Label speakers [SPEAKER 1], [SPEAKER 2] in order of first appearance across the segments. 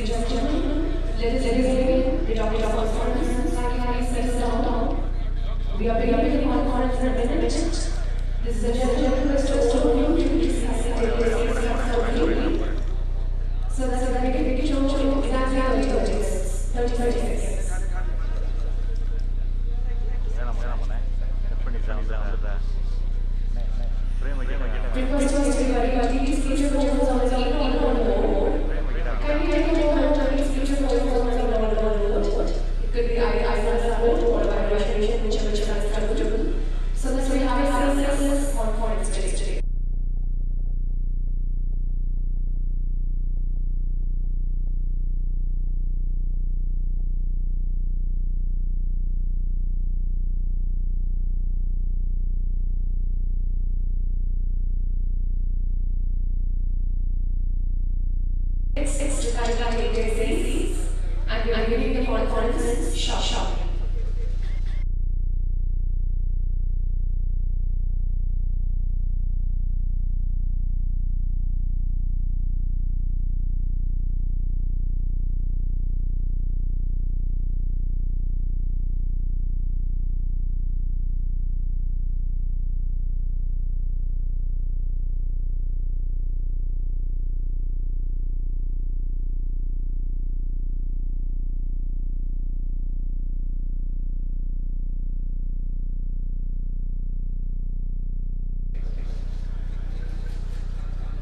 [SPEAKER 1] gentlemen, let us begin the topic of conference. Kindly settle down. We are beginning the conference in a minute. This is a gentle request to all of you to please take your seats comfortably. So that we can show exactly 30 seconds. Request everybody, please put your phones on the mode. Can we take a moment, please put your phones on the mode? It could be iPhone mode or vibration, whichever is comfortable. So that we have a seamless conference today. It's to kindly take their seats and we are giving the conference sharp.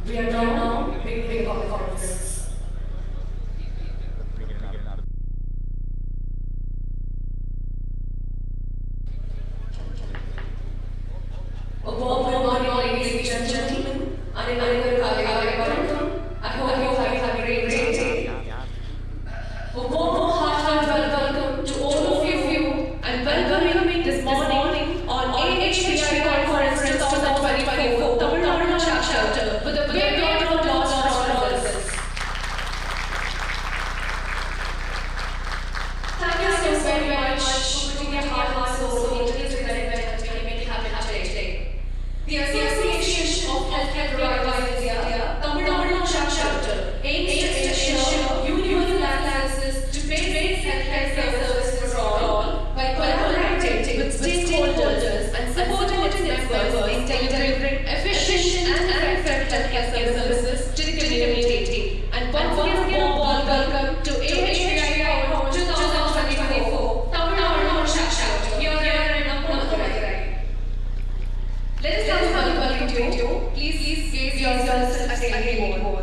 [SPEAKER 1] We are now beginning of the conference. A warm morning, ladies and gentlemen. I hope you have a great day. A warm hearty welcome to all of you and welcoming this morning on AHPICON conference 2024 Tamil Nadu chapter with a big round of applause for all of us. Thank you so very much for putting your heart and soul into this event and making it happen today. The Association of Healthcare Providers India, Tamil Nadu chapter, aims to ensure universal access to basic healthcare services for all by collaborating with stakeholders and supporting its members in delivering efficient and effective healthcare services to the community. And once again, a warm welcome to AHPICON 2024 Tamil Nadu chapter here in Nadu. Let us now welcome you. Please gaze yourselves as they came on.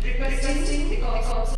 [SPEAKER 1] Requesting the council.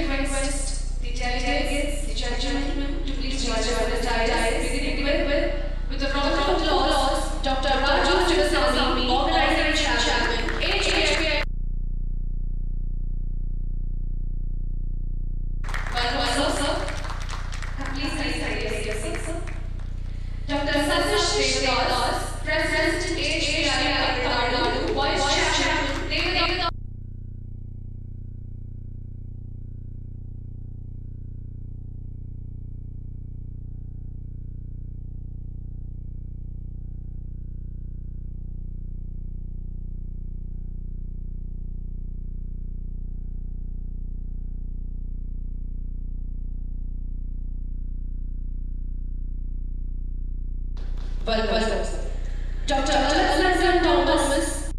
[SPEAKER 1] Request the delegates, the gentlemen, to please join us on the dais, beginning with a round of applause, Dr. Nadu, Organization Chairman, AHPICON. Welcome, sir. Please take your seat, sir. Dr. Satish Devadas, President, AHPICON Nadu, Vice Chairman, welcome, sir. Dr. Alexander Thomas,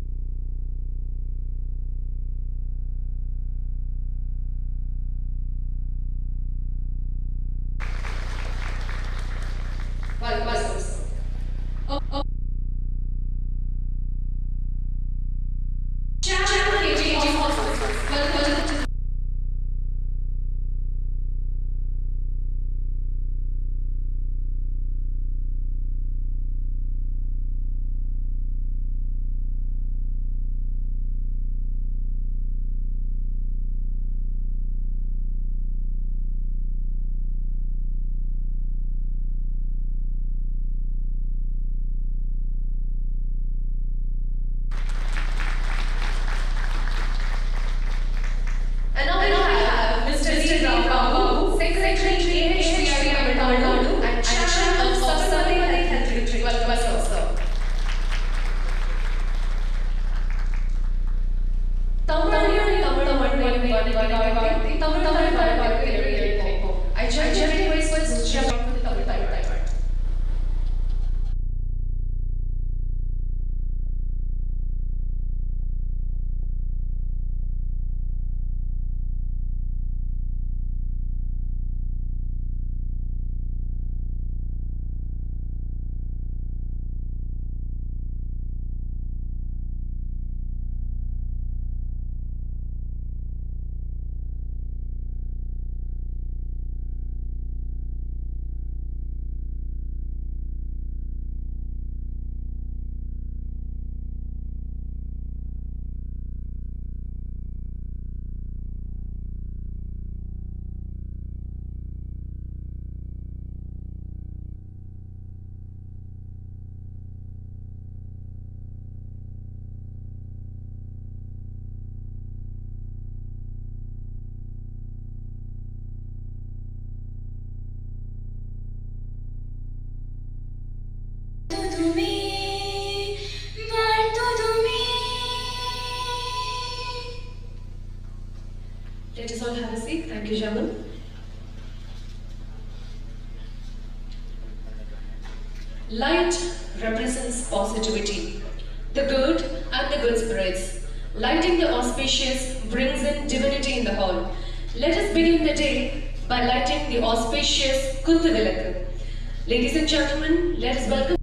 [SPEAKER 1] ladies and gentlemen. Light represents positivity, the good and the good spirits. Lighting the auspicious brings in divinity in the hall. Let us begin the day by lighting the auspicious Kundavilakku. Ladies and gentlemen, let us welcome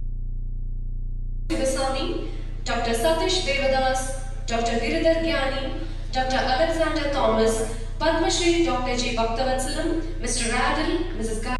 [SPEAKER 1] Sivasami, Dr. Satish Devadas, Dr. Giridhar Gyani, Dr. Alexander Thomas, Padma Shri Dr. G. Bhaktavatsalam, Mr. Radil, Mrs. Guy.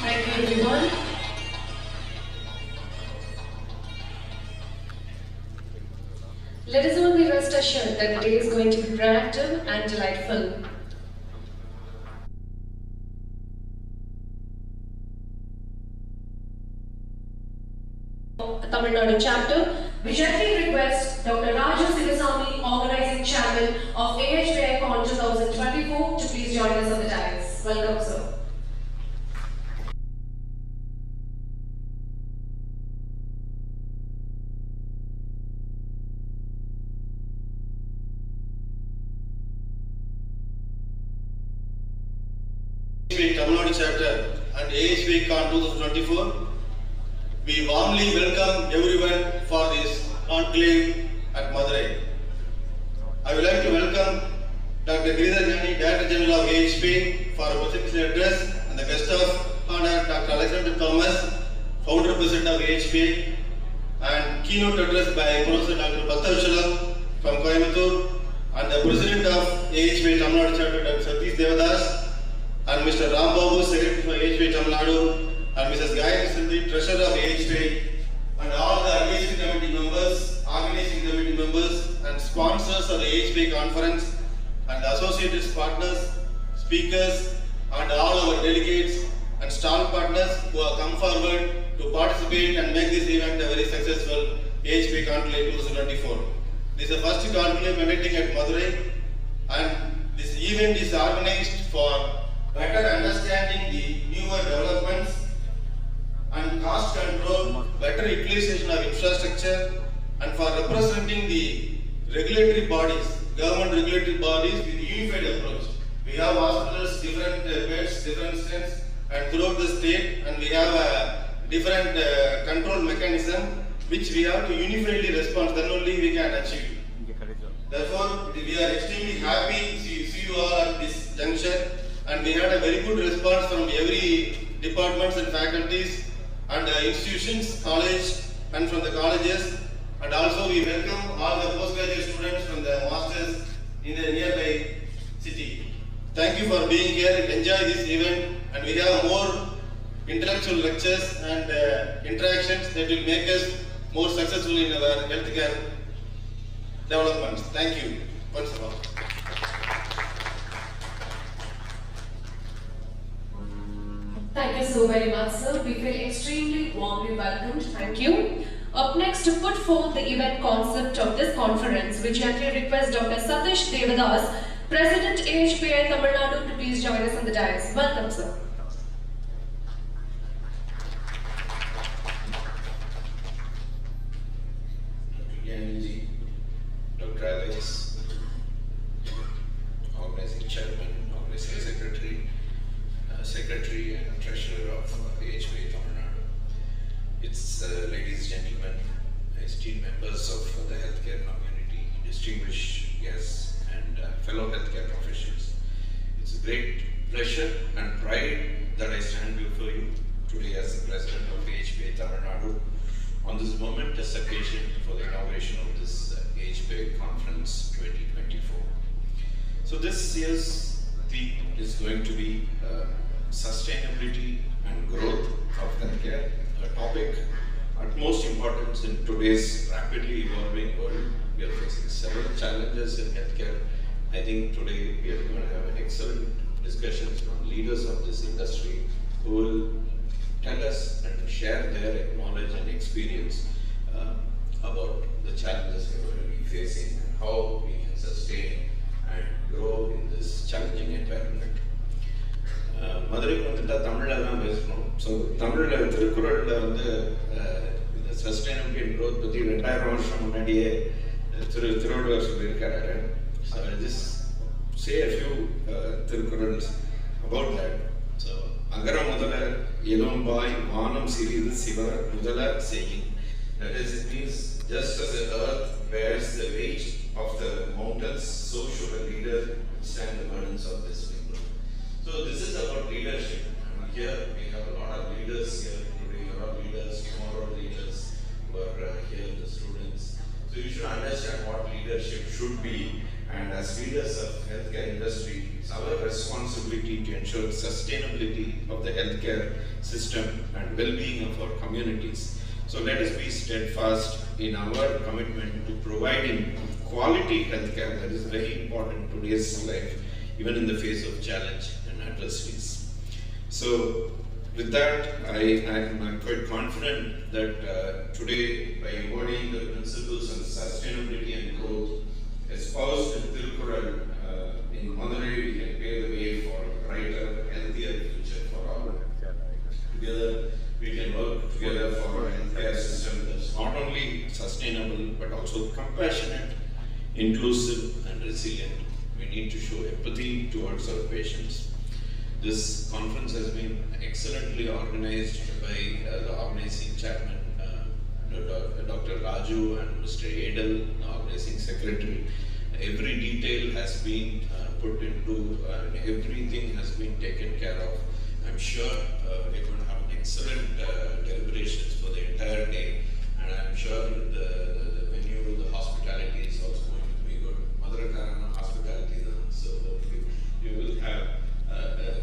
[SPEAKER 1] Thank you everyone. Let us all be rest assured that the day is going to be proactive and delightful. Tamil Nadu chapter, we gently request Dr. Raju Sivasami, organizing chairman of AHPICON 2024, to please join us on the dais. Welcome, sir.
[SPEAKER 2] Tamil Nadu chapter and AHPICON 2024, we warmly welcome everyone for this conclave at Madurai. I would like to welcome Dr. Giridhar Gyani, Director General of AHP, for a presidential address, and the guest of honor, Dr. Alexander Thomas, Founder President of AHP, and keynote address by Professor Dr. Bhaktavatsalam from Coimbatore, and the President of AHP Tamil Nadu chapter, Dr. Satish Devadas, and Mr. Ram Babu, Secretary for AHP Tamil Nadu, and Mrs. Gayatri, Treasurer of AHP, and all the organizing committee members, and sponsors of the AHP conference, and the associated partners, speakers, and all our delegates and stall partners who have come forward to participate and make this event a very successful AHP Conclave 2024. This is the first conclave conducting at Madurai, and this event is organized for better understanding the newer developments and cost control, better utilization of infrastructure, and for representing the regulatory bodies, government regulatory bodies with unified approach. We have hospitals, different beds, different strengths, and throughout the state, and we have a different control mechanism which we have to unifiedly respond, then only we can achieve. Therefore, we are extremely happy to see you all at this juncture, and we had a very good response from every departments and faculties and institutions, college, and from the colleges, and also we welcome all the postgraduate students from the masters in the nearby city. Thank you for being here. Enjoy this event, and we have more intellectual lectures and interactions that will make us more successful in our healthcare developments. Thank you once more.
[SPEAKER 1] Thank you so very much, sir. We feel extremely warmly welcomed. Thank you. Up next, to put forth the event concept of this conference, we gently request Dr. Satish Devadas, President AHPI Tamil Nadu, to please join us on the dais. Welcome, sir.
[SPEAKER 3] Dr. Alex, Organizing Chairman, Organizing Secretary and Treasurer of AHPICON Tamil Nadu. It's ladies, gentlemen, esteemed members of the healthcare community, distinguished guests and fellow healthcare professionals. It's a great pleasure and pride that I stand before you today as the President of AHPICON Tamil Nadu on this momentous occasion for the inauguration of this AHPICON Conference 2024. So this year's theme is going to be sustainability and growth of healthcare, a topic utmost importance in today's rapidly evolving world. We are facing several challenges in healthcare. I think today we are going to have excellent discussions from leaders of this industry who will tell us and share their knowledge and experience about the challenges we are going to be facing and how we can sustain and grow in this challenging environment. மதுரைக்கு வந்துட்டா தமிழில் தான் பேசணும். So தமிழில் திருக்குறளில் வந்து இந்த sustainability and growth பற்றி 2000 வருஷம் முன்னாடியே திருவள்ளுவர் சொல்லியிருக்காரு. So I just say a few Thirukkurals about that. So அகர முதல இளம்பாய் வானம் சிறிது சிவர் முதல செய்யின். That is, it means just as the earth bears the weight of the mountains, so should a leader stand the burdens of this people. So this is about leadership. And here we have a lot of leaders here today, a lot of leaders, tomorrow leaders who are here, the students. So you should understand what leadership should be. And as leaders of healthcare industry, it's our responsibility to ensure sustainability of the healthcare system and well-being of our communities. So let us be steadfast in our commitment to providing quality healthcare that is very important in today's life, even in the face of challenge and adversities. So with that, I'm quite confident that today, by embodying the principles of sustainability and growth espoused in Tirukkural, in Madurai, we can pave the way for a brighter, healthier future for all. Together, we can work together for a healthcare system that's not only sustainable but also compassionate, inclusive and resilient. We need to show empathy towards our patients. This conference has been excellently organized by the organizing chairman, Dr. Raju, and Mr. Edel, the organizing secretary. Every detail has been put into, everything has been taken care of. I'm sure we're going to have excellent deliberations for the entire day, and I'm sure the venue, the hospitality is also going to be good. Madurai hospitality, so you will have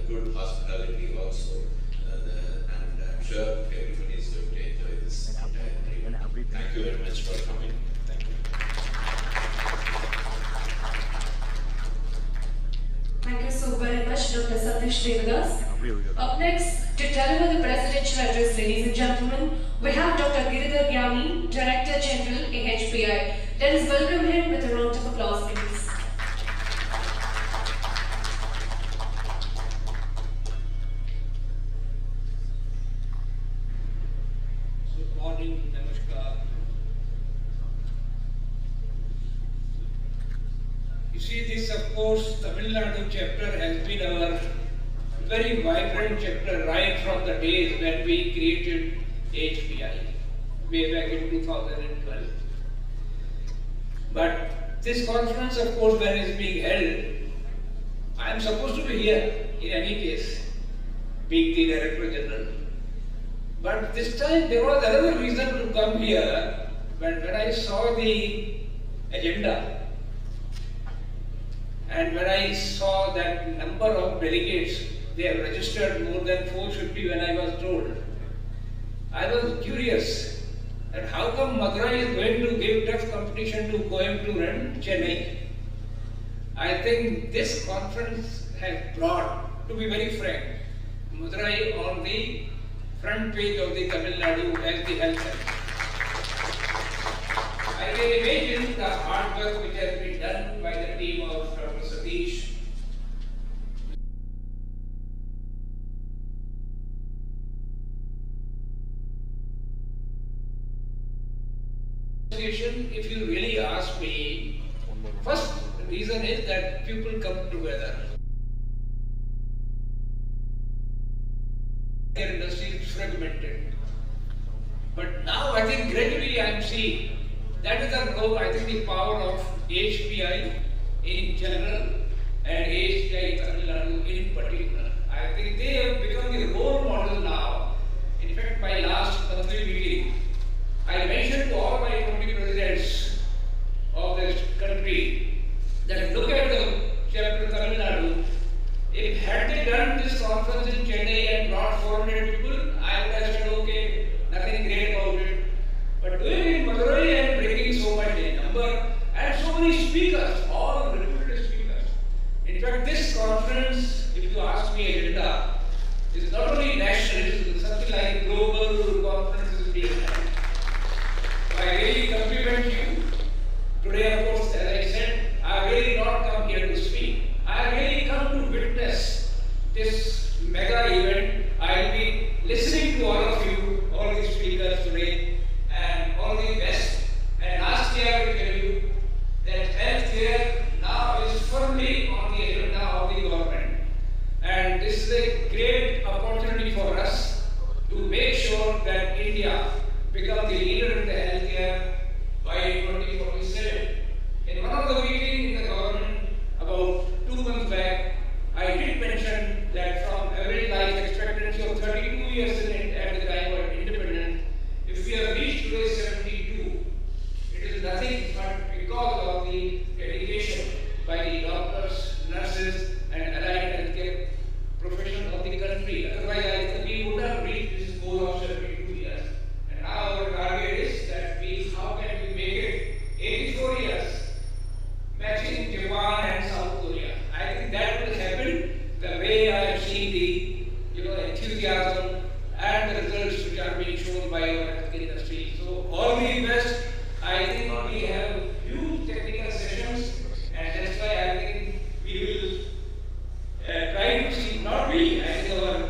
[SPEAKER 3] good hospitality also, and I'm sure everybody is going to enjoy this entire day. Thank you very much for coming. Thank you.
[SPEAKER 1] Thank you so very much, Dr. Satish Devadas. Up next, to deliver the presidential address, ladies and gentlemen, we have Dr. Giridhar Gyani, Director General, AHPI. Let us welcome him with a round of applause, please.
[SPEAKER 4] Good morning, namaskar. You see, this, of course, Tamil Nadu chapter has been our very vibrant chapter right from the days when we created AHPI, way back in 2012. But this conference, of course, when it's being held, I am supposed to be here in any case, being the Director General. But this time there was another reason to come here. When I saw the agenda, and when I saw that number of delegates, they have registered more than 450 when I was told. I was curious that how come Madurai is going to give tough competition to Coimbatore and Chennai. I think this conference has brought, to be very frank, Madurai on the front page of the Tamil Nadu as the health center. I can imagine the hard work which has been done by the team of Dr. Satish. If you really ask me, first reason is that people come together. The industry is fragmented. But now I think gradually I am seeing that is the role, I think the power of AHPI in general and AHPI Tamil Nadu in particular. I think they have become the role model now. In fact, my last monthly meeting, I mentioned to all my company presidents of this country that look at the chapter Tamil Nadu. If had they done this conference in Chennai and brought 400 people, I would have said, okay, nothing great about it. But doing it in Madurai and bringing so much in number and so many speakers, all reputed speakers. In fact, this conference, if you ask me, agenda, is not only national, it is something like global conferences being held. I really compliment you. Today, of course, as I said, I really not come here to speak. I really come to witness this mega event. I will be listening to all of you, all the speakers today, and all the best. And last year, I will tell you that healthcare now is firmly on the agenda of the government. And this is a great opportunity for us to make sure that India become the leader in the healthcare by 2047. In one of the meetings in the government about 2 months back, I did mention that from average life expectancy of 32 years at the time of independence, if we have reached today 72, it is nothing but because of the dedication by the doctors, nurses, and allied healthcare professionals of the country. Otherwise, I think we would have reached this goal of 72 years. And now our target is that how can we make it 84 years, matching Japan and South Korea. I think that will happen the way I have seen the enthusiasm and the results which are being shown by our healthcare industry. So all the best. I think we have huge technical sessions, and that's why I think we will try to see, not we, I think our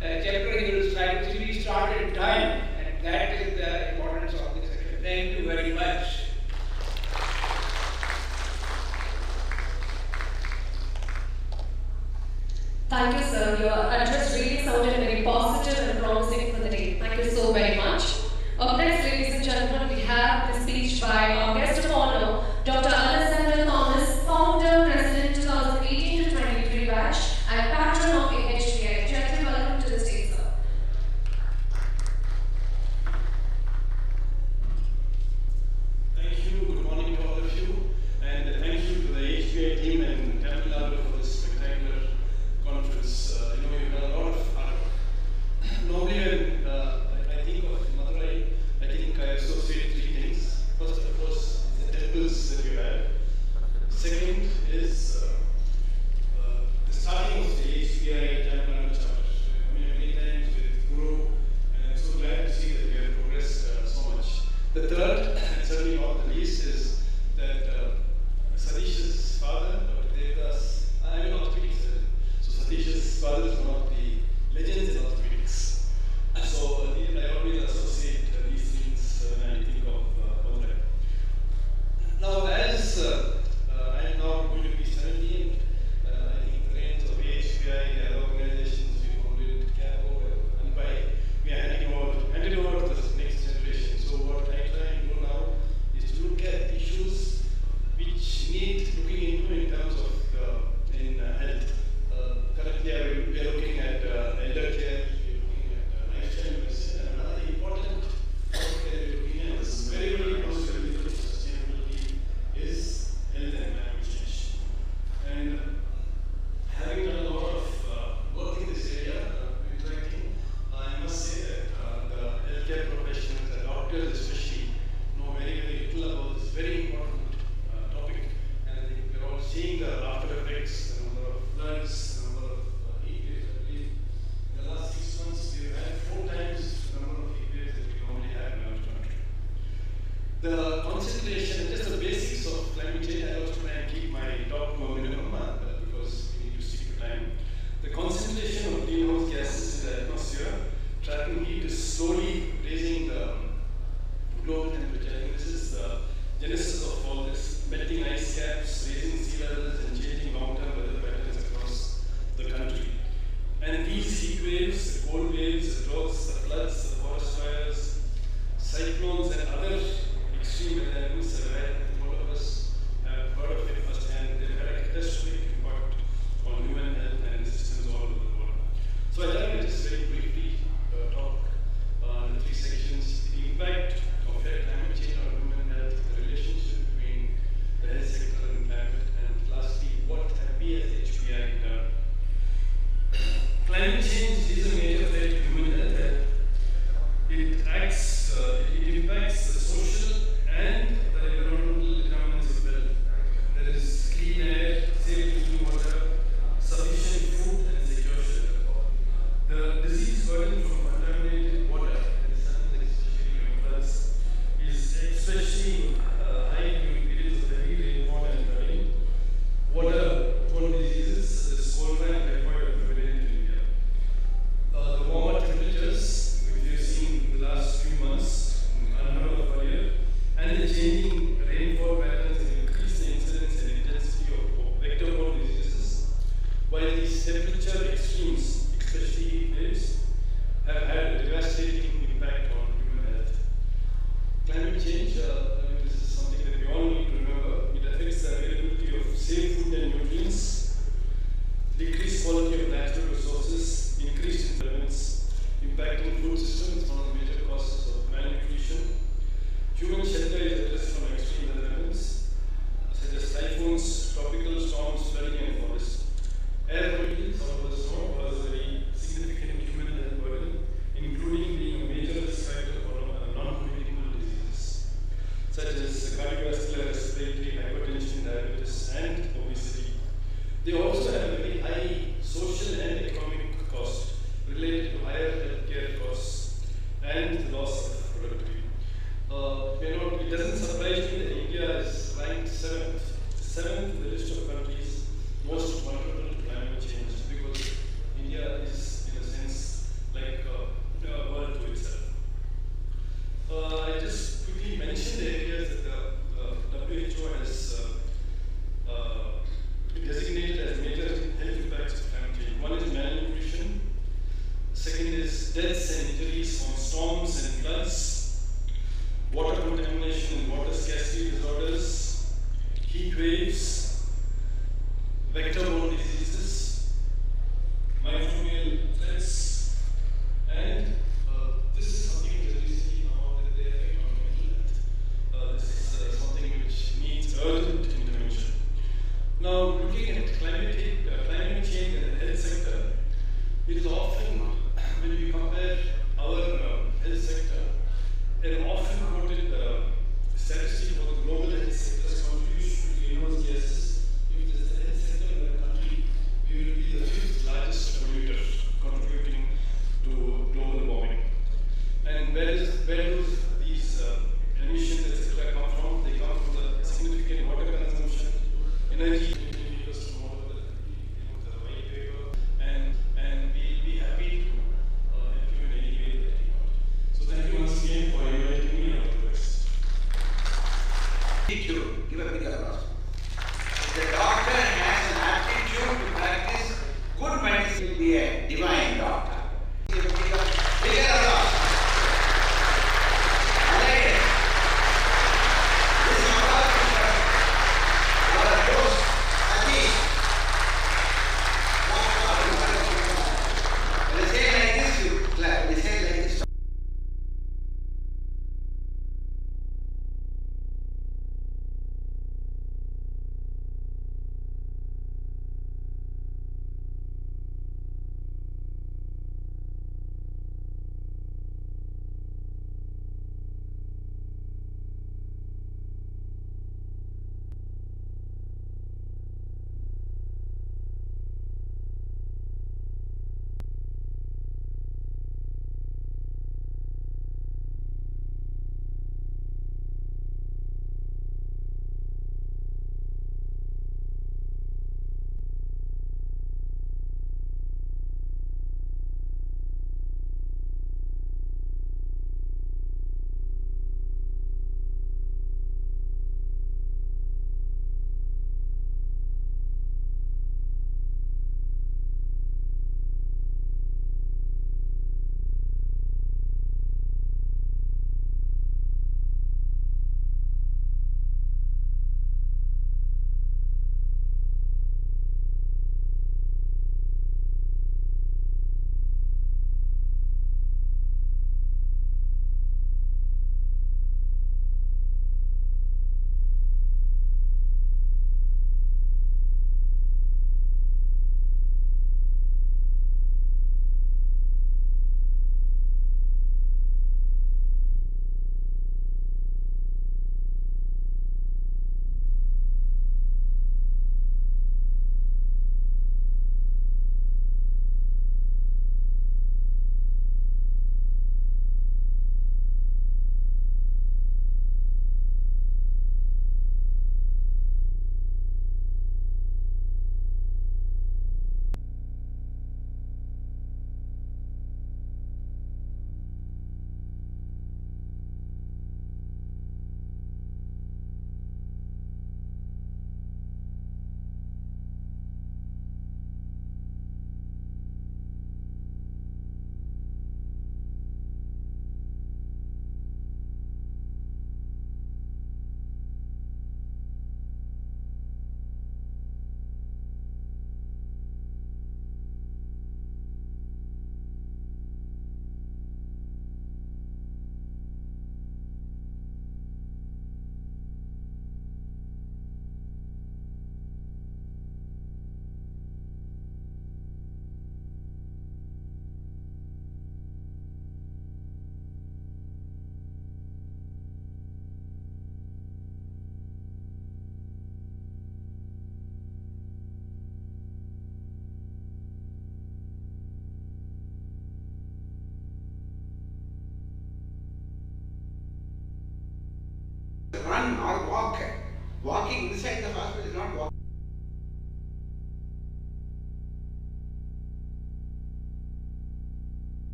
[SPEAKER 4] chapter will try to see we start in time, and that is the importance of this session. Thank you very much.
[SPEAKER 1] Thank you, sir. Your address really sounded very positive and promising for the day. Thank you so very much. Up next, ladies and gentlemen, we have the speech by our guest of honor, Dr. Alexander Thomas, founder, president 2018 to 23 batch, and patron of AHPI. Gentlemen, welcome to the stage, sir.
[SPEAKER 5] Thank you. Good morning to all of you, and thank you to the AHPI team and Tamil Nadu for this spectacular conference. You've done a lot of hard work. Normally, when I think of Madurai, I think I associate three things. First, of course, the temples that you have. Second is the starting of the AHPI Tamil Nadu chapter. Many times with Guru, and I'm so glad to see that we have progressed so much. The third, and certainly not the least, is that Satish's father, Dr. Devdas, I'm an orthopedic surgeon. So Satish's father is one of the legends in orthopedics. So I always associate these things when I think of Madurai. Now, as I am now going to be 17, I think the reins of AHPI, the other organizations we founded, CAPO, and AHPICON, we are handed over to the next generation. So what I try and do now is to look at issues which need looking into in terms of health. Currently, we are looking at elder care, we Climate change is a major threat to human health. It impacts the social and the environmental determinants as well. There is clean air, safe drinking water, sufficient food and secure shelter. The disease burden from contaminated water, and especially during floods, is especially high during periods of heavy rainfall and flooding. Water-borne diseases such as cholera and typhoid are prevalent in India. The warmer temperatures, which we have seen in the last few months, unheard of earlier, and the changing rainfall patterns have increased the incidence and intensity of vector-borne diseases, while these temperature extremes, especially heat waves, have had a devastating impact on human health. Climate change, this is something that we all need to remember. It affects the availability of safe food and nutrients, decreased quality of natural resources, increased imbalance, impacting food systems, one of the major causes of malnutrition. Human shelter is at risk from extreme weather events, such as typhoons, tropical storms, flooding, and forests. Air pollution, some of the snow, was a very significant human health burden, including being a major risk factor for non-communicable diseases, such as cardiovascular, respiratory, hypertension, diabetes, and obesity. They also have a very high social and economic cost related to higher healthcare costs and the loss of productivity. It doesn't surprise me that India is ranked seventh in the list of countries most vulnerable to climate change, because India is, in a sense, like a world to itself. I just quickly mentioned the areas that the WHO has designated as major health impacts of climate change. One is malnutrition. Second is deaths and injuries from storms and floods, water contamination and water scarcity disorders, heat waves, vector-borne diseases, microbial threats, and this is something that we see now that they affect on mental health. This is something which needs urgent intervention. Now, looking at climate change and the health sector, it is often, when we compare our health sector, an often quoted statistic for the global health sector's contribution to greenhouse gases. If it is the health sector in the country, we will be the fifth largest polluter, contributing to global warming. And where do these emissions, etc., come from? They come from the significant water consumption, energy. And we'll be happy to help you in any way that you want. So thank you once again for inviting me on the West.
[SPEAKER 6] Give a big applause. If the doctor has an aptitude to practice good medicine, will be a divine doctor. Give a big applause. Ladies, this applause is for our host, Atish. When they say like this, you clap. They say like this.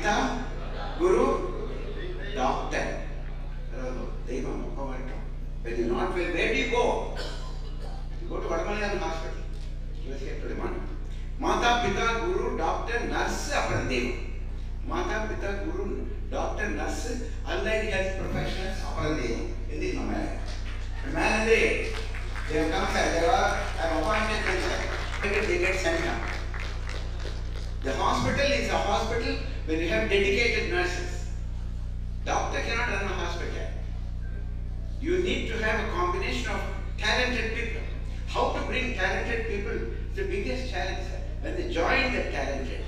[SPEAKER 6] Pita, Guru, Doctor. When you're not well, where do you go? You go to Vadamalayan hospital. You escape to the money. Mata, Pita, Guru, Doctor, Nurse, Aparandeva. Mata, Pita, Guru, Doctor, Nurse, allied health professionals, Aparandeva. In the America. Man, they have come here, they are appointed themselves. They get sent up. The hospital is a hospital when you have dedicated nurses. Doctor cannot run a hospital. You need to have a combination of talented people. How to bring talented people is the biggest challenge. When they join the talented,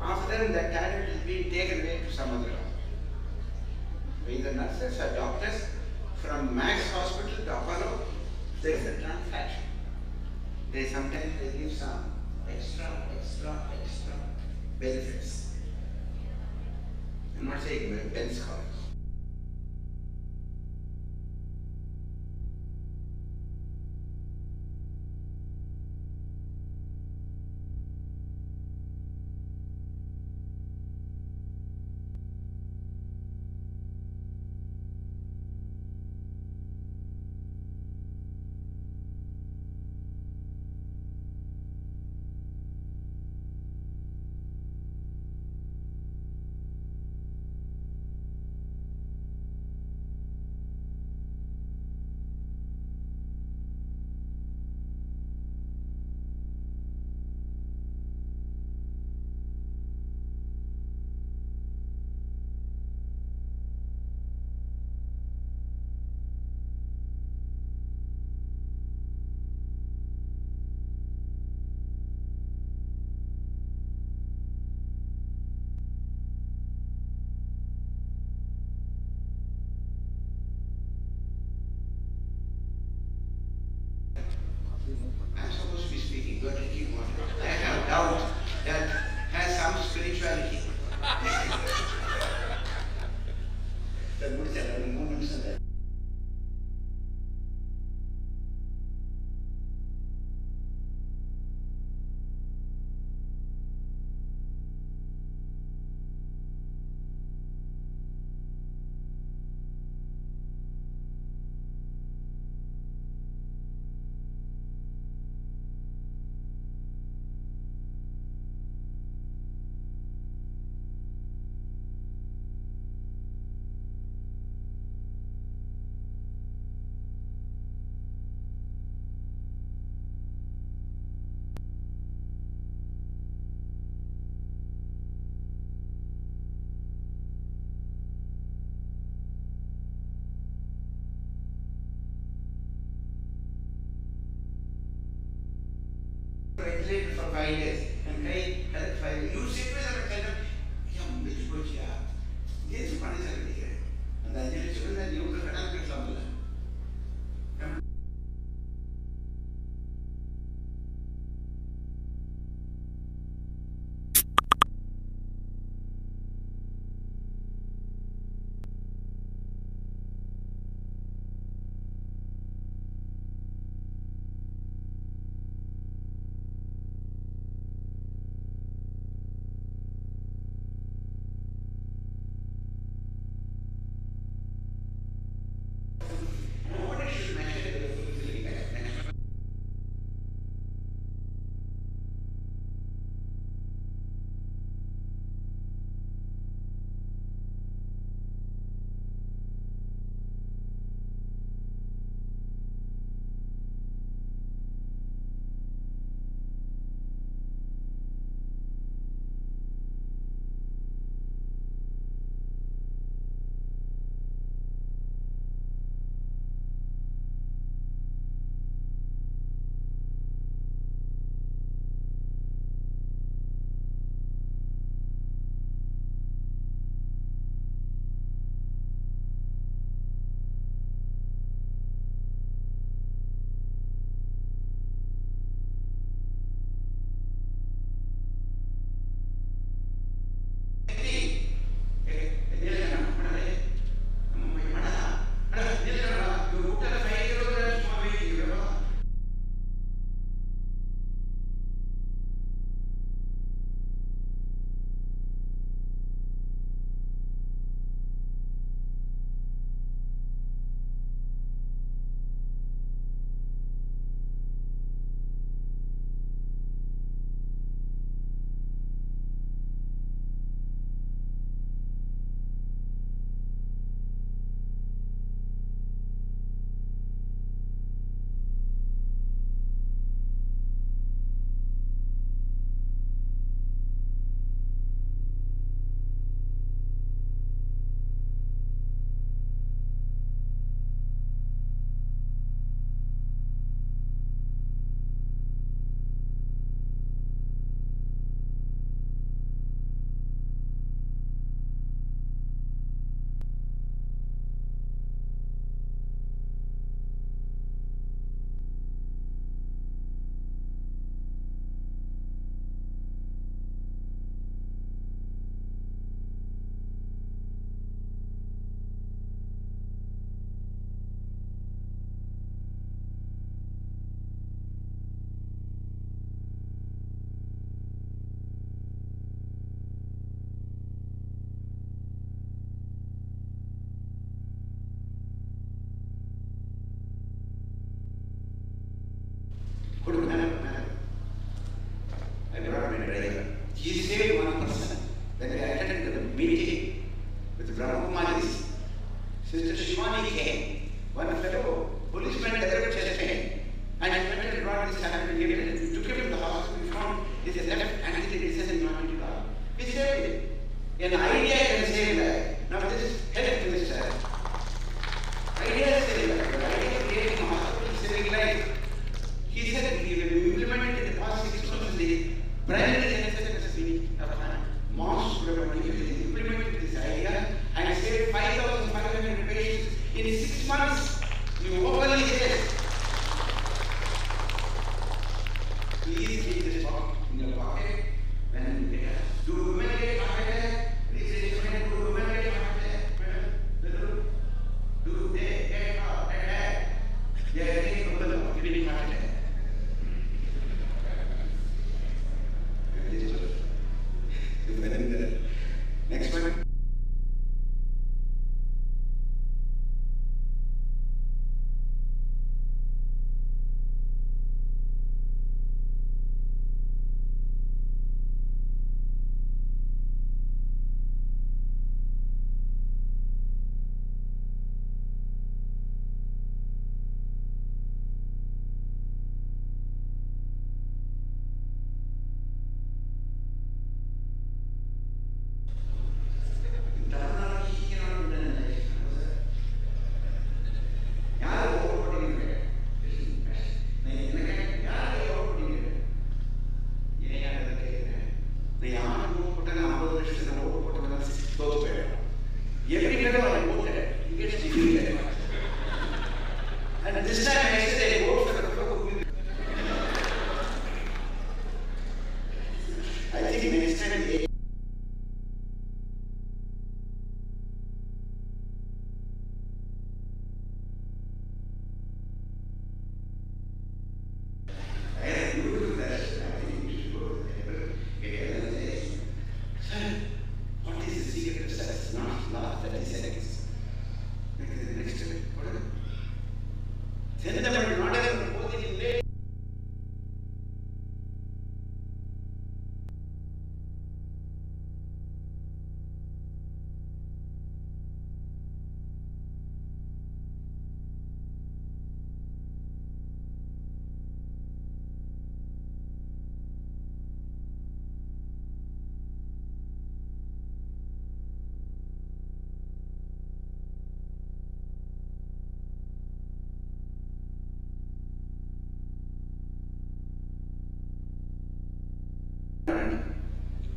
[SPEAKER 6] after them that talent is being taken away to some other hospital. Either nurses or doctors from Max Hospital to Apollo, there is a transaction. They sometimes give some extra benefits. I'm not saying Ben's call. I'm supposed to be speaking, you are drinking water. I have doubt that has some spirituality. Ventilated for 5 days and pay 5 days. You sit with them and tell them, yeah, which coach you have? This one is already here. And then you sit with them, you will get something. Good man. I brought my driver. He saved one person. When I attended the meeting with Brahmakumaris, Sister Shivani came. One fellow policeman developed chest pain. And I went and brought this happened and took him to the hospital. We found his left antidepressant and not to God. We saved him. An idea can save that. Now this is health minister. Idea is saving life. The idea of creating a hospital is saving life. He said we will implement it in the past 6 months. The primary health services we need a plan. Moms would have implemented this idea and saved 5,500 patients in 6 months. You overly said. Please keep this box in your pocket when you get do women get heart attack? Please recommend do women get heart attack? Do they get heart attack? They are capable of giving heart attack. Next one.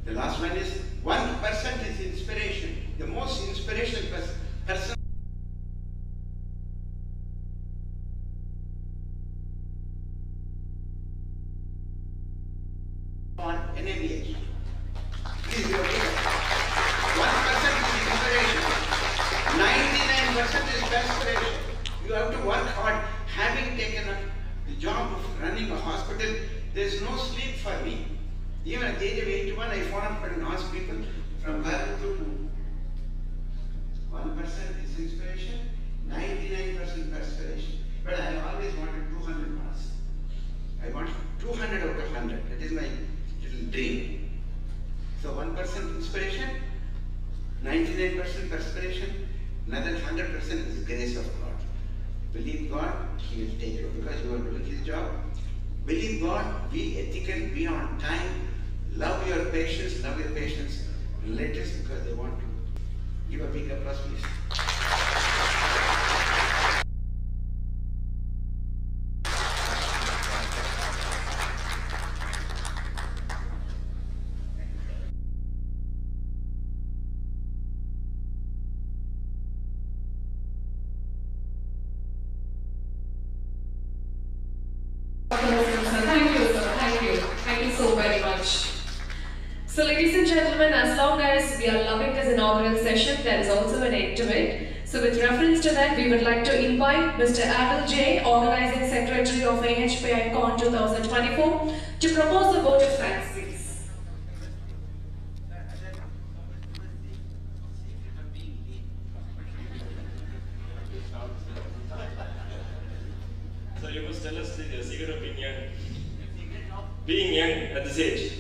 [SPEAKER 6] The last one is 1% is inspiration. The most inspirational person. On NABH. Please be okay. 1% is inspiration. 99% is perspiration. You have to work hard. Having taken up the job of running a hospital, there is no sleep for me. Even at the age of 81, I phone up and ask people from Nadu to 1% is inspiration, 99% perspiration. But I always wanted 200 marks. I want 200 out of 100. That is my little dream. So 1% inspiration, 99% perspiration, another 100% is grace of God. Believe God, He will take you because you are doing His job. Believe God, be ethical, be on time. Love your patients, relatives because they want to. Give a big applause, please.
[SPEAKER 1] Thank you so very much. So ladies and gentlemen, as long as we are loving this inaugural session, there is also an end to it. So with reference to that, we would like to invite Mr. Adil J, Organizing Secretary of AHPICON 2024, to propose a vote of thanks, please.
[SPEAKER 7] So you must tell us the secret opinion. being young at this age.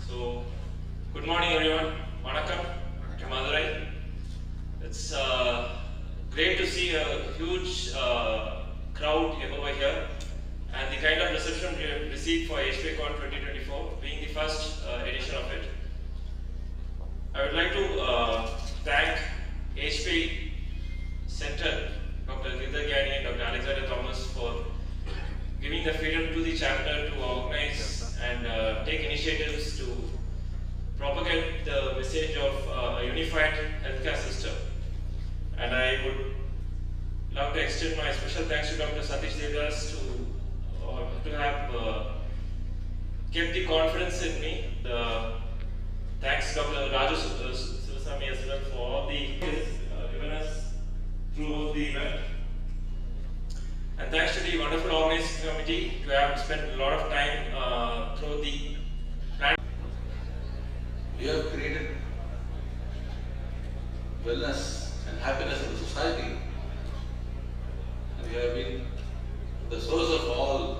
[SPEAKER 7] So, good morning everyone. Vanakkam to Madurai. It's great to see a huge crowd over here and the kind of reception we have received for AHPICON 2024 being the first edition of it. I would like to thank AHP Center, Dr. Girdhar Gyani and Dr. Alexander Thomas for giving the freedom to the chapter to organize and take initiatives to propagate the message of a unified healthcare system. And I would love to extend my special thanks to Dr. Satish Devdas to have kept the confidence in me. Thanks Dr. Raju Sivasamy as well for all the given us throughout the event. And thanks to the wonderful organizing committee to have spent a lot of time through the plan.
[SPEAKER 8] We have created wellness and happiness in the society. And we have been the source of all.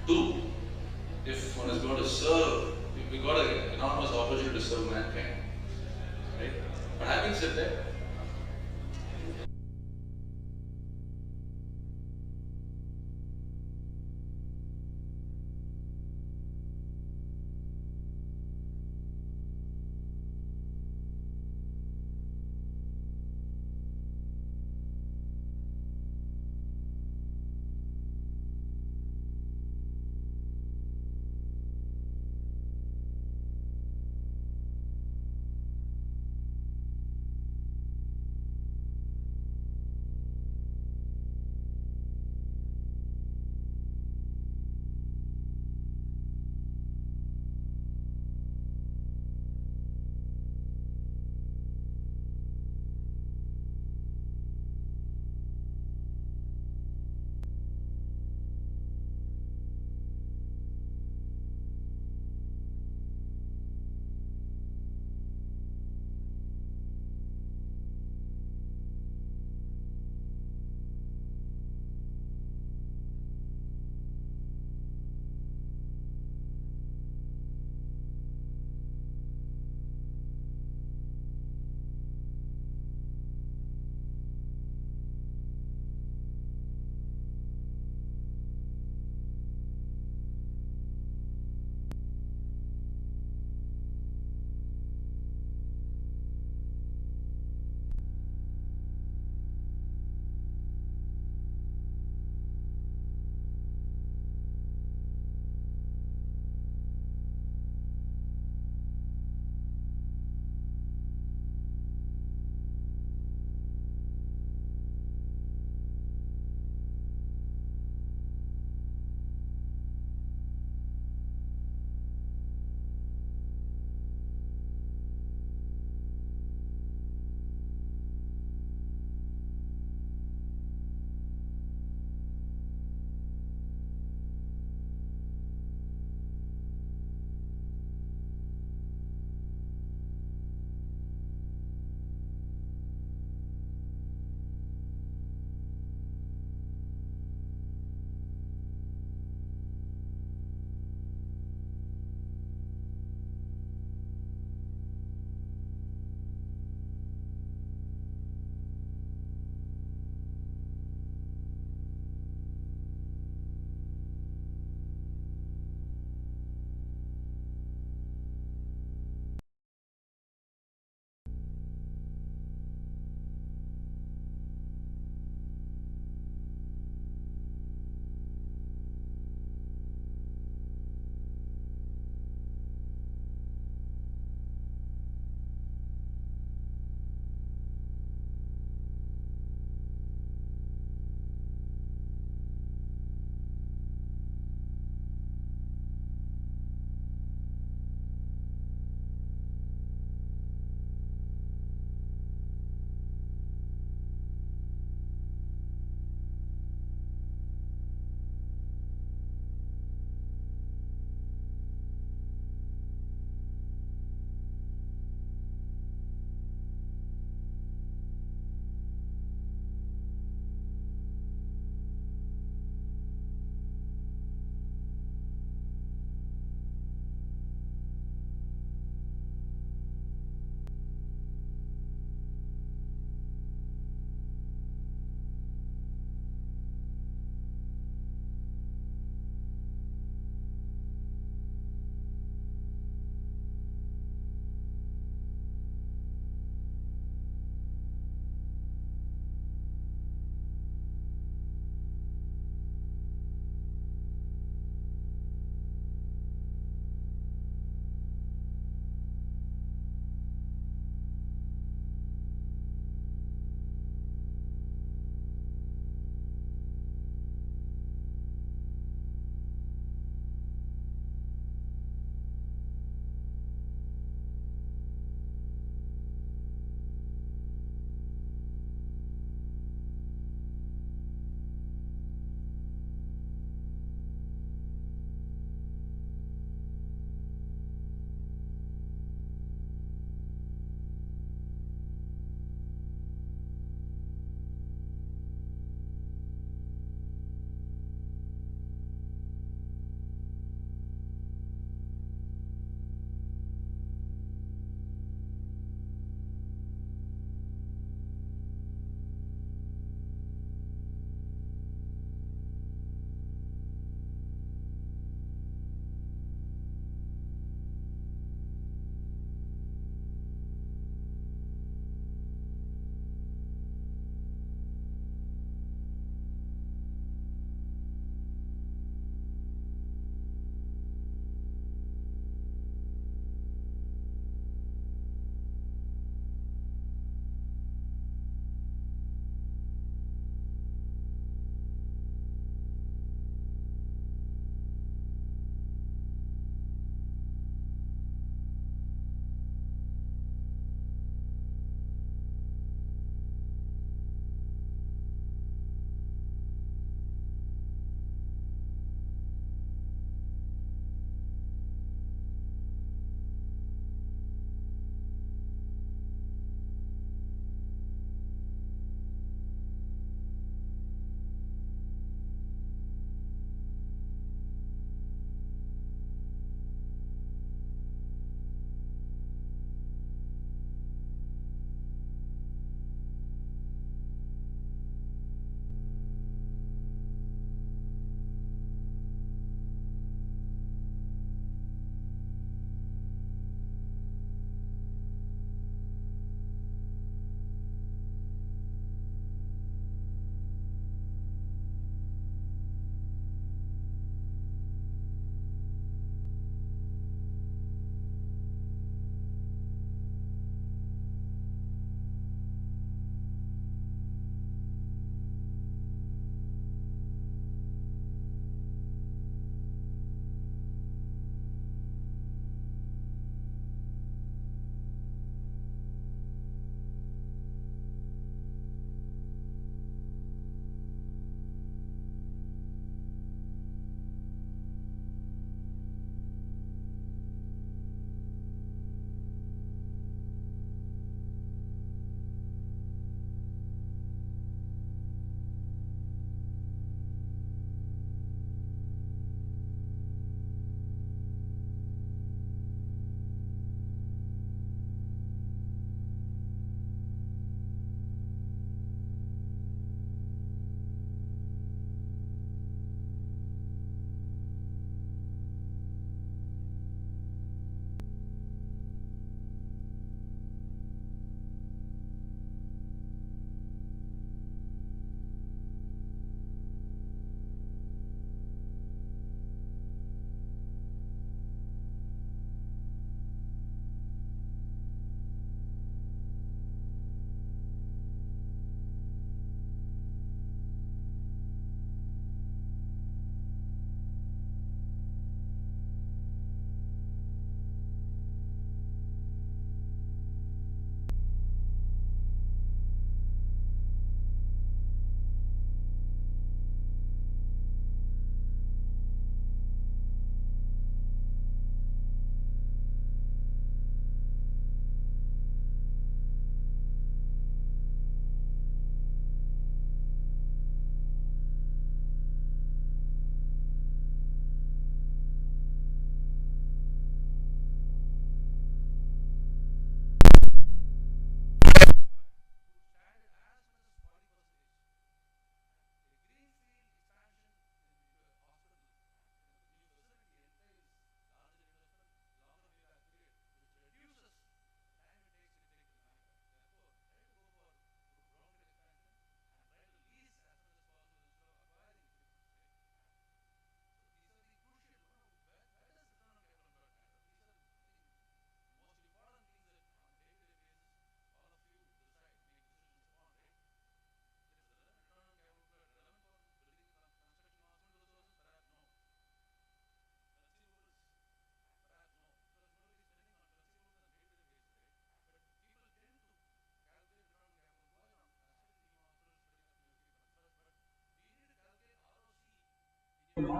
[SPEAKER 8] Two, if one is going to serve, we got an enormous opportunity to serve mankind. Right? But having said that,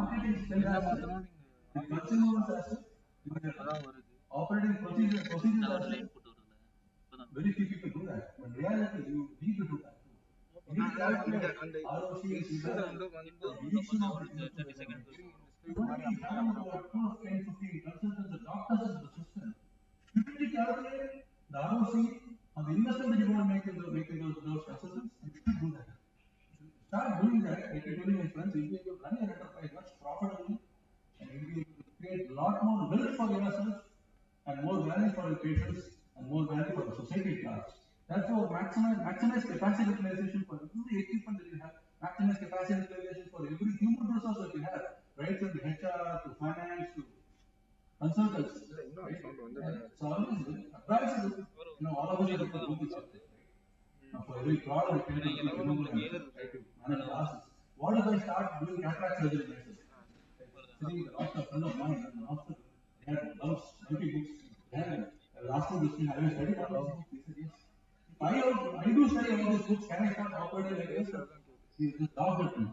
[SPEAKER 9] marketing spend as well, the consumables as well, the operating procedures as well. Very few people do that. But reality, you need to do that. You need to calculate ROC is equal to each one of the things. You don't need having about 2 of 10, 15 consultants and doctors in the system. You need to calculate the ROC and the investment that you want to make in those consultants. You should do that. Start doing that, like you're doing with friends, you'll be able to run your enterprise much profitably, and you'll be able to create a lot more wealth for yourself, and more value for your patients, and more value for the society at large. Therefore, maximize capacity utilization for every equipment that you have, maximize capacity utilization for every human resource that you have, right from the HR to finance to consultants. Right? So always advisable, all of us are going to do this. Now, for every product, I can manage classes. What if I start doing cataract surgery myself? Sitting with a lot of friends of mine in the hospital, they had loves, empty books. I was asking this thing, have you studied all these books? He said, yes. If I do study all these books, can I start operating like this? He just laughed at me.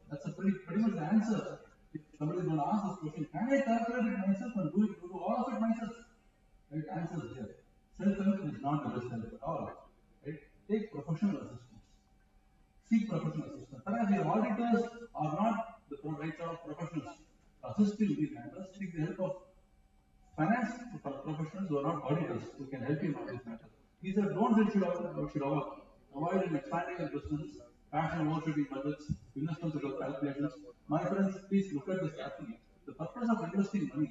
[SPEAKER 9] That's a pretty much the answer. If somebody is going to ask this question, can I calculate it myself and do all of it myself? Right? Answer is yes. Self-help is not the best help at all. Right? Take professional assistance. Seek professional assistance. Perhaps your auditors are not the right sort of professionals. Assisting these matters, seek the help of finance professionals who are not auditors, who can help you in all these matters. These are don'ts that should avoid in expanding your business, passion overshooting budgets, investments without calculations. My friends, please look at this carefully. The purpose of investing money,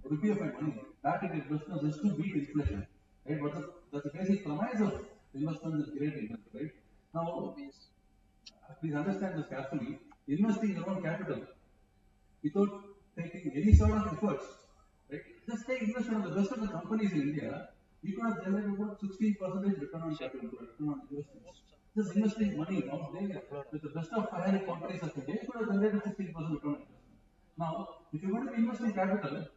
[SPEAKER 9] rupee of my money, back into business is to beat inflation. Right? But that's the basic premise of investment is great income, right? Now, please understand this carefully. Investing your own capital without taking any sort of efforts, right? Just take investment of the best of the companies in India. You could have generated about 16% return on capital, return on investments. Just investing money out there with the best of higher companies of India, you could have generated 16% return on investment. Now, if you want to invest in capital,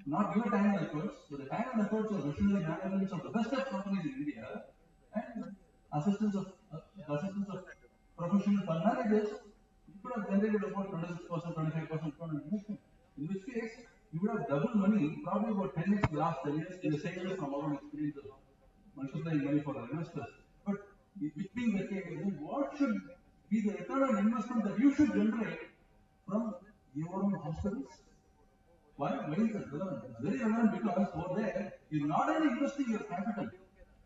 [SPEAKER 9] not your time and efforts, but the time and efforts of visionary management of the best of companies in India and assistance of professional fund managers, you could have generated about 26%, 25% from investment. In which case, you would have doubled money, probably about 10x in the last 10 years, in the same way from our own experience of multiplying money for our investors. But between the case, what should be the return on investment that you should generate from your own hospitals? Why is it relevant? It's very relevant because over there, you're not only investing your capital,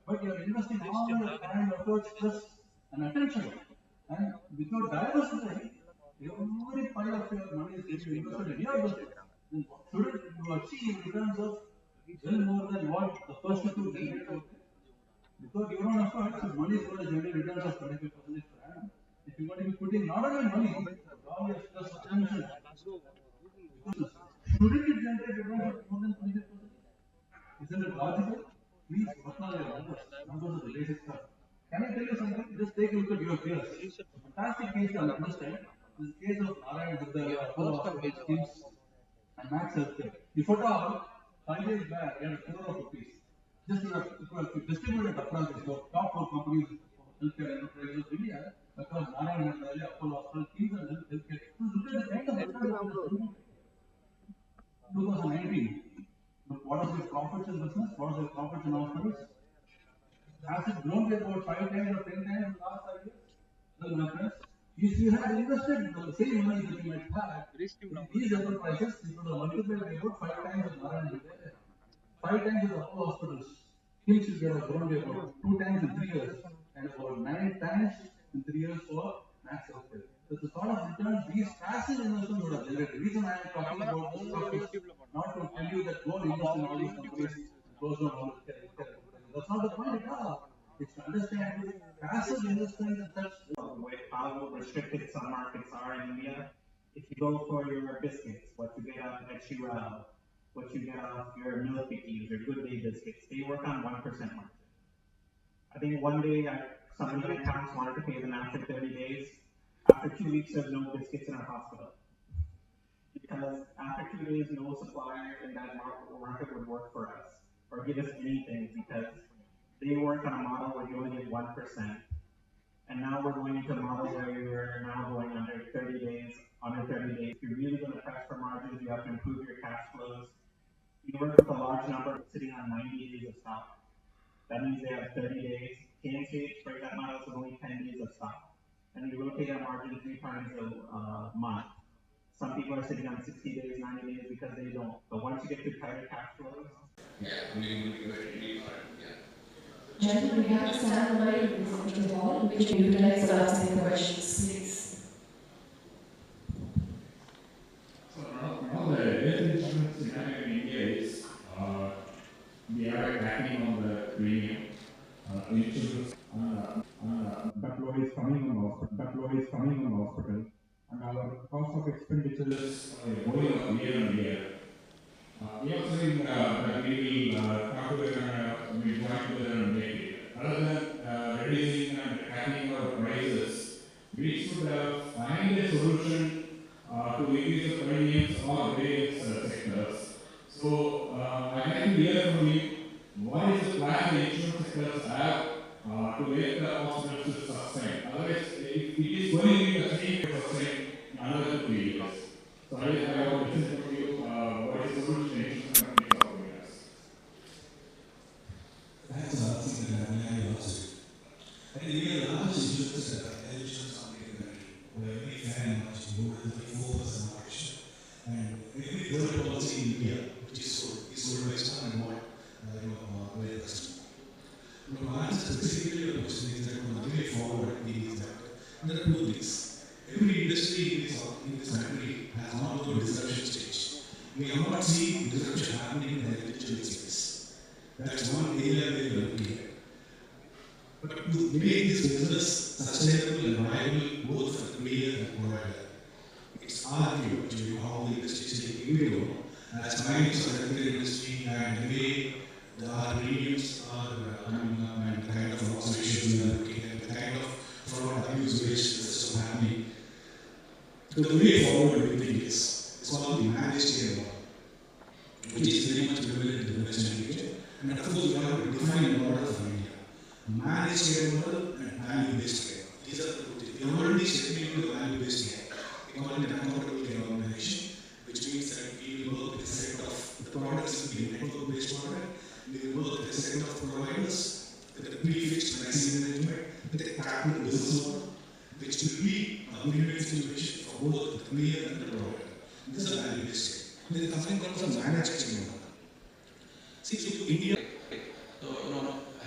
[SPEAKER 9] but you're investing all your time, efforts, trust, and attention. And without diversity, every pile of your money is getting invested in your business. Then shouldn't you achieve returns of well more than what the first two generated? Without your own efforts, money is going to generate returns of 25% per annum. If you're going to be putting not only money, but all your stress, attention, shouldn't it generate returns of more than 25%? Isn't it logical? Please work on your numbers. Numbers are the basic stuff. Can I tell you something? Just take a look at your peers. A fantastic case to understand is the case of Narayan Hridaya, Apollo Hospital, Teams, and Max Healthcare. If at all, 5 years back, they had a crore of rupees. Just to distribute it across the top 4 companies, healthcare enterprises of India, across Narayan Hridaya, Apollo Hospital, Teams, and Healthcare. So look at the kind of returns 2019. But what is the profits in business? What is the profits in hospitals? Has it grown by about 5 times or 10 times in the last 5 years? Well, my friends, if you had invested the same money that you might have in these enterprises, you would have multiplied by about 5 times in Narayan, 5 times in the whole hospitals. Things you have grown by about 2 times in 3 years, and about 9 times in 3 years for Max Healthcare. So the sort of returns these passive investments would have generated. The reason I am talking about this topic is not to tell you that go and invest in all these companies and close down all the healthcare. That's not the point at all. It's to understand passive investment and such.
[SPEAKER 10] With how restricted some markets are in India, if you go for your biscuits, what you get off HUL, what you get off your milk cookies, your Good Day biscuits, they work on 1% margin. I think one day some of the accounts wanted to pay them after 30 days. After 2 weeks, there's no biscuits in our hospital. Because after 2 days, no supplier in that market would work for us or give us anything because they work on a model where you only get 1%. And now we're going into a model where we're now going under 30 days. Under 30 days, if you're really going to press for margins, you have to improve your cash flows. You work with a large number sitting on 90 days of stock. That means they have 30 days. KMCH, for that model, is only 10 days of stock. And we rotate our margin 3 times a month. Some people are sitting on 60 days, 90 days because they don't. But once you get to tighter cash flows,
[SPEAKER 1] Gentlemen, we have to stand by in front of the hall, which we utilize for asking questions, please.
[SPEAKER 11] So now the health insurance scenario in India is we are tracking on the premium insurance that load is coming on the hospital, and our cost of expenditures are going up year on year. We are saying that we will come together, we join together and make it. Rather than reducing and tracking our prices, we should find a solution to increase the premiums or various sectors. So I'd like to hear from you, what is the plan the insurance sectors have to make the hospitals sustain? Otherwise, if it is going to be the same to sustain in another 2 years. So I want to listen from you, what is the solution the insurance companies are offering us?
[SPEAKER 9] Thanks for asking that. I also. I think we are large insurance company in the country. We are very fair margin, more than 4% market share. And every third policy in India, which is sold by some and one by the customer. To answer specifically your question is that on the way forward, there are 2 things. Every industry in this country has gone through a disruption stage. We have not seen disruption happening in the health insurance space. That's one area where we are looking at. But to make this business sustainable and viable both for the payer and provider, it's our view actually how the industry is taking video as clients of the healthcare industry and the way our premiums are coming up and the kind of loss ratios we are looking at, the kind of fraud abuse waste that's happening. So the way forward we think is it's called the managed care model, which is very much prevalent in the Western region. And of course, we have to define a model for India. Managed care model and value-based care. These are the 2 things. We already stepped into the value-based care. We call it an accountable care organization, which means that we will work with a set of the products will be a network-based product. We will work with a set of providers with a prefixed pricing arrangement, with a capital business model, which will be a win-win situation for both the payer and the provider. This is a value-based care. There is something called the managed care model. See, so India.
[SPEAKER 8] So,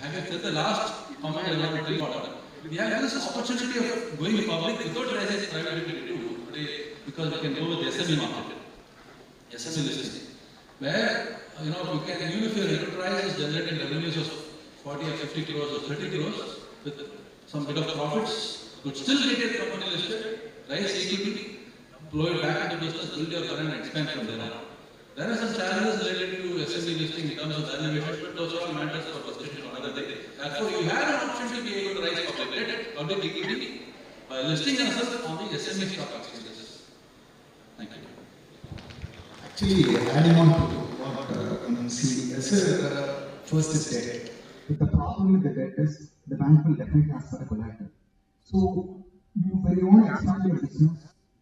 [SPEAKER 8] having said the last comment I want to tell you, we have this opportunity of going public without raising private equity too, because we can go with the SME market, SME listing, where you can, even if your enterprise is generating revenues of 40 or 50 crores or 30 crores with some bit of profits, could still get your company listed, raise equity, blow it back into business, build your current and expand from there on. There are some challenges related to SME listing in terms of valuation, but those are matters for discussion on another day. Therefore, you have an option to be able to raise public equity by listing yourself on the SME stock exchanges. Thank you.
[SPEAKER 12] Actually, adding on to what see, as a first is debt. But the problem with the debt is the bank will definitely ask for a collateral. So, when you want to expand your business,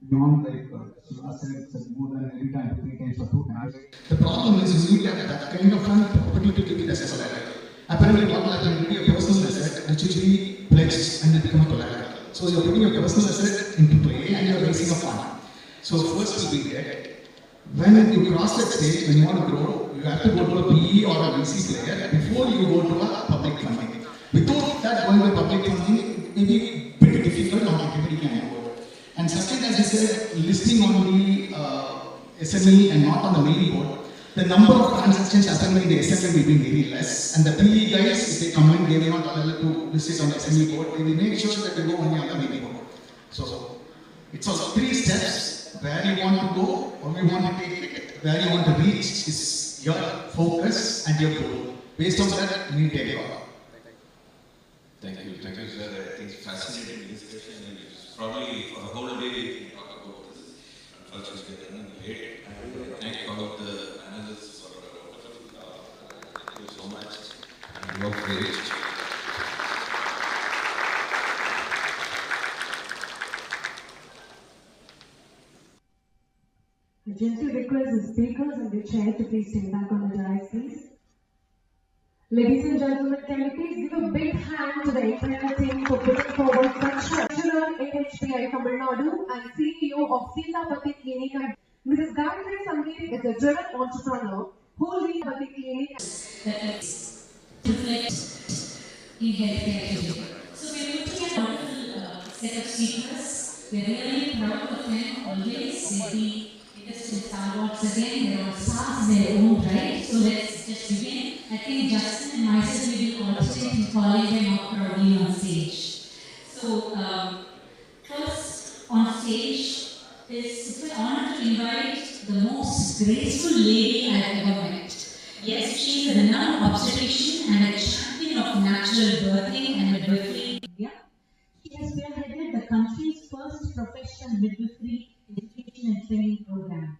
[SPEAKER 12] beyond like Shiva said, more than every time, 3 times or 2 times. The problem is you need to have that kind of property to take it as a collateral. Apparently, what will happen will be a personal asset which will be pledged and then become a collateral. So you're putting your personal asset into play and you're raising a fund. So first will be debt. When you cross that stage, when you want to grow, you have to go to a PE or a VC player before you go to a public funding. Without that going to public funding, it may be pretty difficult, not everybody can go. And second, as I said, listing on the SME and not on the main board, the number of transactions happening in the SME will be very less. And the PE guys, if they come in, they may not allow to list it on the SME board, they will make sure that they go only on the main board. So, it's also 3 steps. Where you want to go, or you want to take it, where you want to reach is your focus and your goal. Based on that, you take it off.
[SPEAKER 3] Thank you, sir. I think it's fascinating discussion, and it's probably for the whole day we can talk about this. Unfortunately, we are running late. And thank you all the analysts for thank you so much. And work very
[SPEAKER 13] I gently request the speakers and the chair to please stand back on the dais, please. Ladies and gentlemen, can you please give a big hand to the entire team for putting forward such treasurer AHPI Tamil Nadu and CEO of Sitapati Clinic. Mrs. Gayatri Sangeet is a driven entrepreneur who leads Sitapati Clinic.
[SPEAKER 14] Reflect in healthcare today. So we are looking at a wonderful set of speakers. We are really proud of them always. They'll be interested in stalwarts again. They're all stars in their own right. So let's just begin. I think Justin and myself we will alternate in calling them out proudly on stage. So first on stage is an honor to invite the most graceful lady I have ever met. Yes, she is a renowned obstetrician and a champion of natural birthing and midwifery in India. She has spearheaded the country's first professional midwifery education and training program.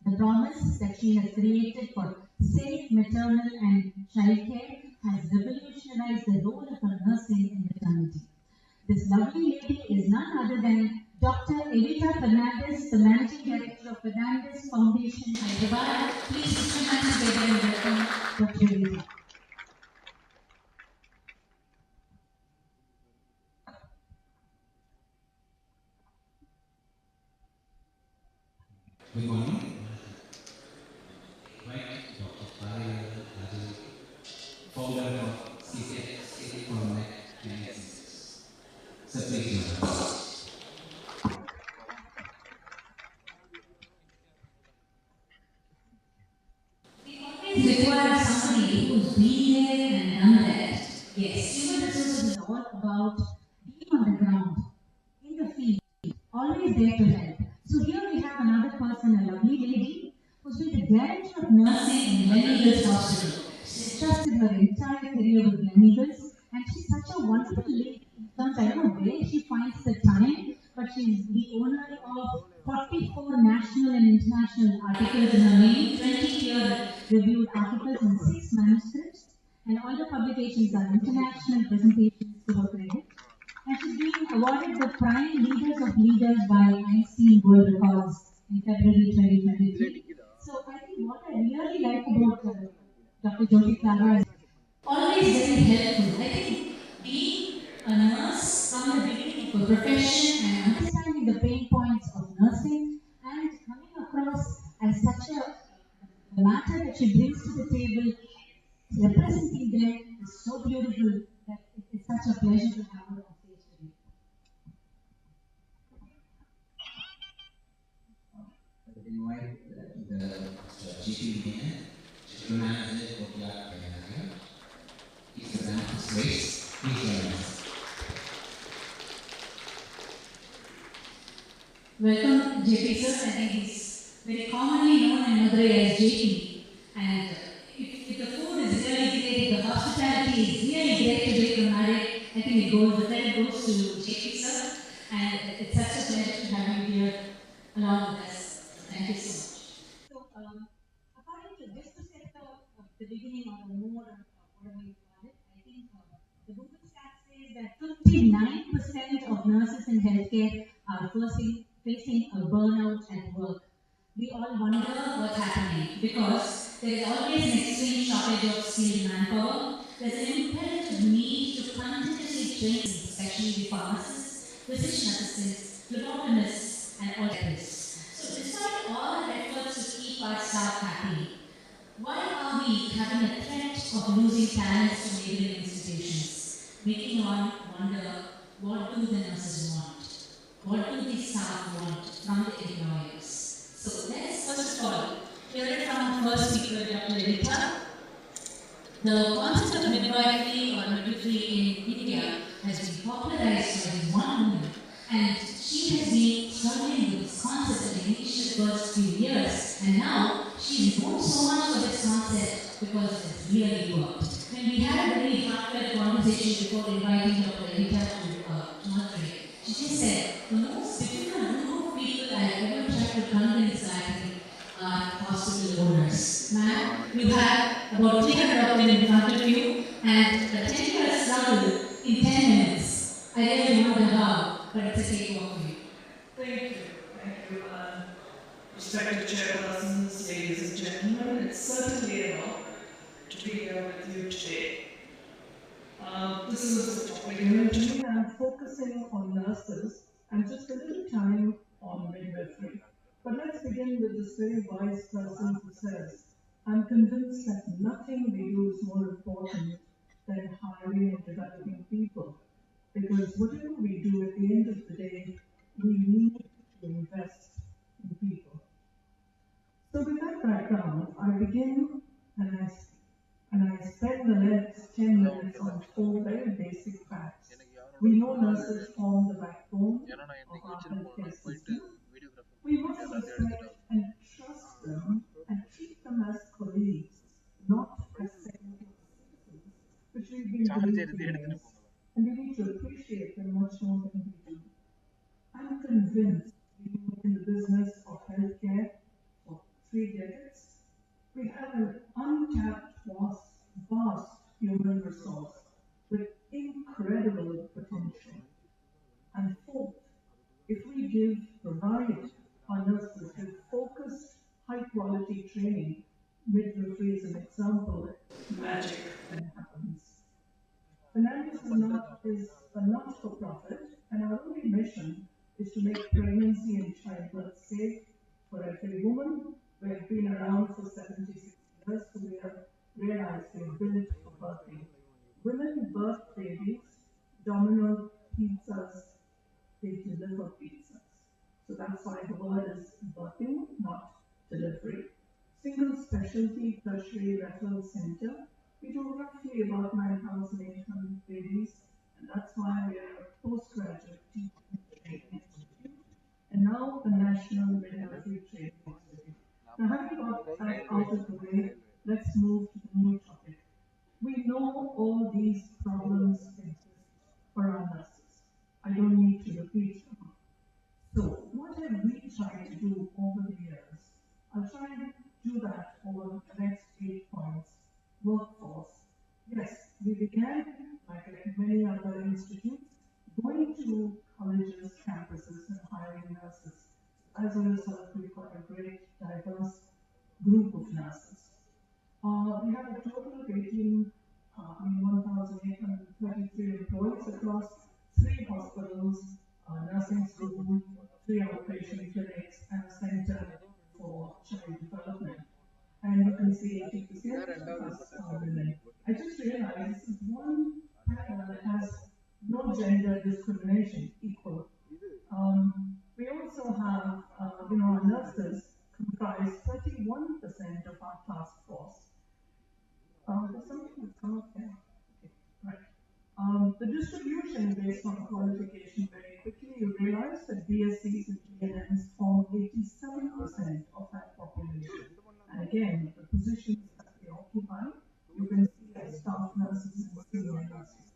[SPEAKER 14] The promise that she has created for safe maternal and childcare has revolutionized the role of nursing in maternity. This lovely lady is none other than Dr. Evita Fernandez, the Managing Director of Fernandez Foundation, Hyderabad. Please put your hands together and welcome Dr. Evita.
[SPEAKER 15] Good morning. Dr. Nadu, founder of AHPICON Clinics. So please join us.
[SPEAKER 14] It requires somebody who's been there and done that. Yes, human resources is all about being on the ground, in the field, always there to help. So here we have another person, a lovely lady, who's been the director of nursing in Gleneagles Hospital. She's trusted her entire career with Gleneagles, and she's such a wonderful lady. Sometimes I don't know where she finds the time, but she's the owner of 44 national and international articles in her name, 20 peer-reviewed articles and 6 manuscripts, and all the publications are international presentations to her credit. And she's been awarded the Prime Leaders of Leaders by Esteemed World Records in February 2023. So I think what I really like about Dr. Jyoti Clara is always very helpful. I think being a nurse from the beginning of a profession and understanding the pain points of nursing and coming across as such a matter that she brings to the table, representing them is so beautiful that it's such a pleasure to have her on stage today.
[SPEAKER 15] Invite the GP General Manager Kotla. He's a man of his race. Please join us.
[SPEAKER 14] Welcome, JP sir. I think he's very commonly known in Madurai as JP. And if the food is really great, the hospitality is really great today from Madurai, I think the credit goes to JP sir. And it's such a pleasure to have you here along with us. Thank you so much. So, according to just to set the beginning of the more whatever you call it, I think the Google stats says that 59% of nurses in healthcare are facing a burnout at work. We all wonder what's happening because there is always an extreme shortage of skilled manpower. There's an imperative need to continuously train, especially the pharmacists, physician assistants, phlebotomists, and all therapists. So despite all our efforts to keep our staff happy, why are we having a threat of losing talents to neighboring institutions? Making one wonder, what do the nurses want? What do the staff want from the employers? So let's first of all hear it from our first speaker, Dr. Evita. The concept of midwifery or midwifery in India has been popularized by one woman, and she has been struggling with this concept in the initial first few years, and now she's known so much of this concept because it has really worked. When we had a very heartfelt conversation before inviting Dr. Evita to Madurai, she just said, the most difficult group of people I have ever tried to convince are hospital owners. Ma'am, you have about 300 of them in front of you, and a 10-year struggle in 10 minutes. I really wonder how, but it's a cakewalk for you.
[SPEAKER 16] Thank you. Thank you. respected chairpersons, ladies and gentlemen, it's certainly an honor to be here with you today. This is a topic given to me. I'm focusing on nurses and just a little time on midwifery. But let's begin with this very wise person who says, I'm convinced that nothing we do is more important than hiring and developing people. Because whatever we do at the end of the day, we need to invest in people. So with that background, I begin and I spend the next 10 minutes on 4 very basic facts. We know nurses form the backbone of our healthcare system. We must respect and trust them and treat them as colleagues, not as secondary citizens, which we've been doing for years. And we need to appreciate them much more than we do. I'm convinced we've been in the business of healthcare for 3 decades. We have an untapped, vast human resource with incredible potential. And fourth, if we provide our nurses with focused, high-quality training, midwifery is an example, magic then happens. Nadu is a not-for-profit, and our only mission is to make pregnancy and childbirth safe for every woman. We have been around for 76 years, so we have realized we are built for birthing. Women birth babies, Domino pizzas, they deliver pizzas. So that's why the word is birthing, not delivery. Single specialty tertiary referral center. We do roughly about 9,800 babies, and that's why we are a postgraduate teaching training institute, and now a national midwifery training institute. Now, having got that out of the way, let's move to the new topic. We know all these problems exist for our nurses. I don't need to repeat them. So, what have we tried to do over the years? I'll try and do that over the next 8 points. Workforce. Yes, we began, like many other institutes, going to colleges, campuses, and hiring nurses. As a result, we've got a great, diverse group of nurses. We have a total of 1,833 employees across 3 hospitals, nursing school, 3 outpatient clinics, and a center for child development. And you can see 80% of us are women. I just realized this is one panel that has no gender discrimination, equal. We also have, our nurses comprise 31% of our task force. There's something that's come up there. Okay, right. The distribution based on qualification very quickly, you realize that BScs and GNMs form 87% of that population. And again, the positions that they occupy, you can see as staff nurses and senior nurses.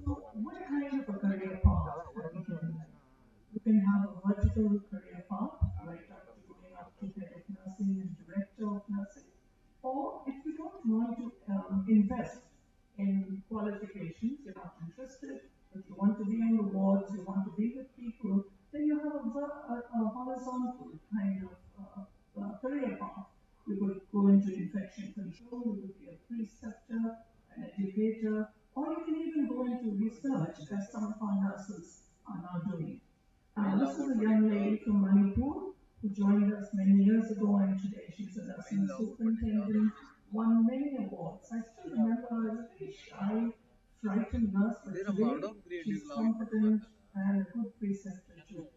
[SPEAKER 16] So, what kind of a career path have we given them? You can have a vertical career path, right up to going up to head of nursing and director of nursing. Or if you don't want to invest in qualifications, you're not interested, but you want to be on the wards, you want to be with people, then you have a horizontal kind of career path. You could go into infection control, you could be a preceptor, an educator, or you can even go into research, as some of our nurses are now doing. This is a young lady from Manipur who joined us many years ago, and today she's a nursing superintendent, won many awards. I still remember her as a very shy, frightened nurse, but today she's competent and a good preceptor too.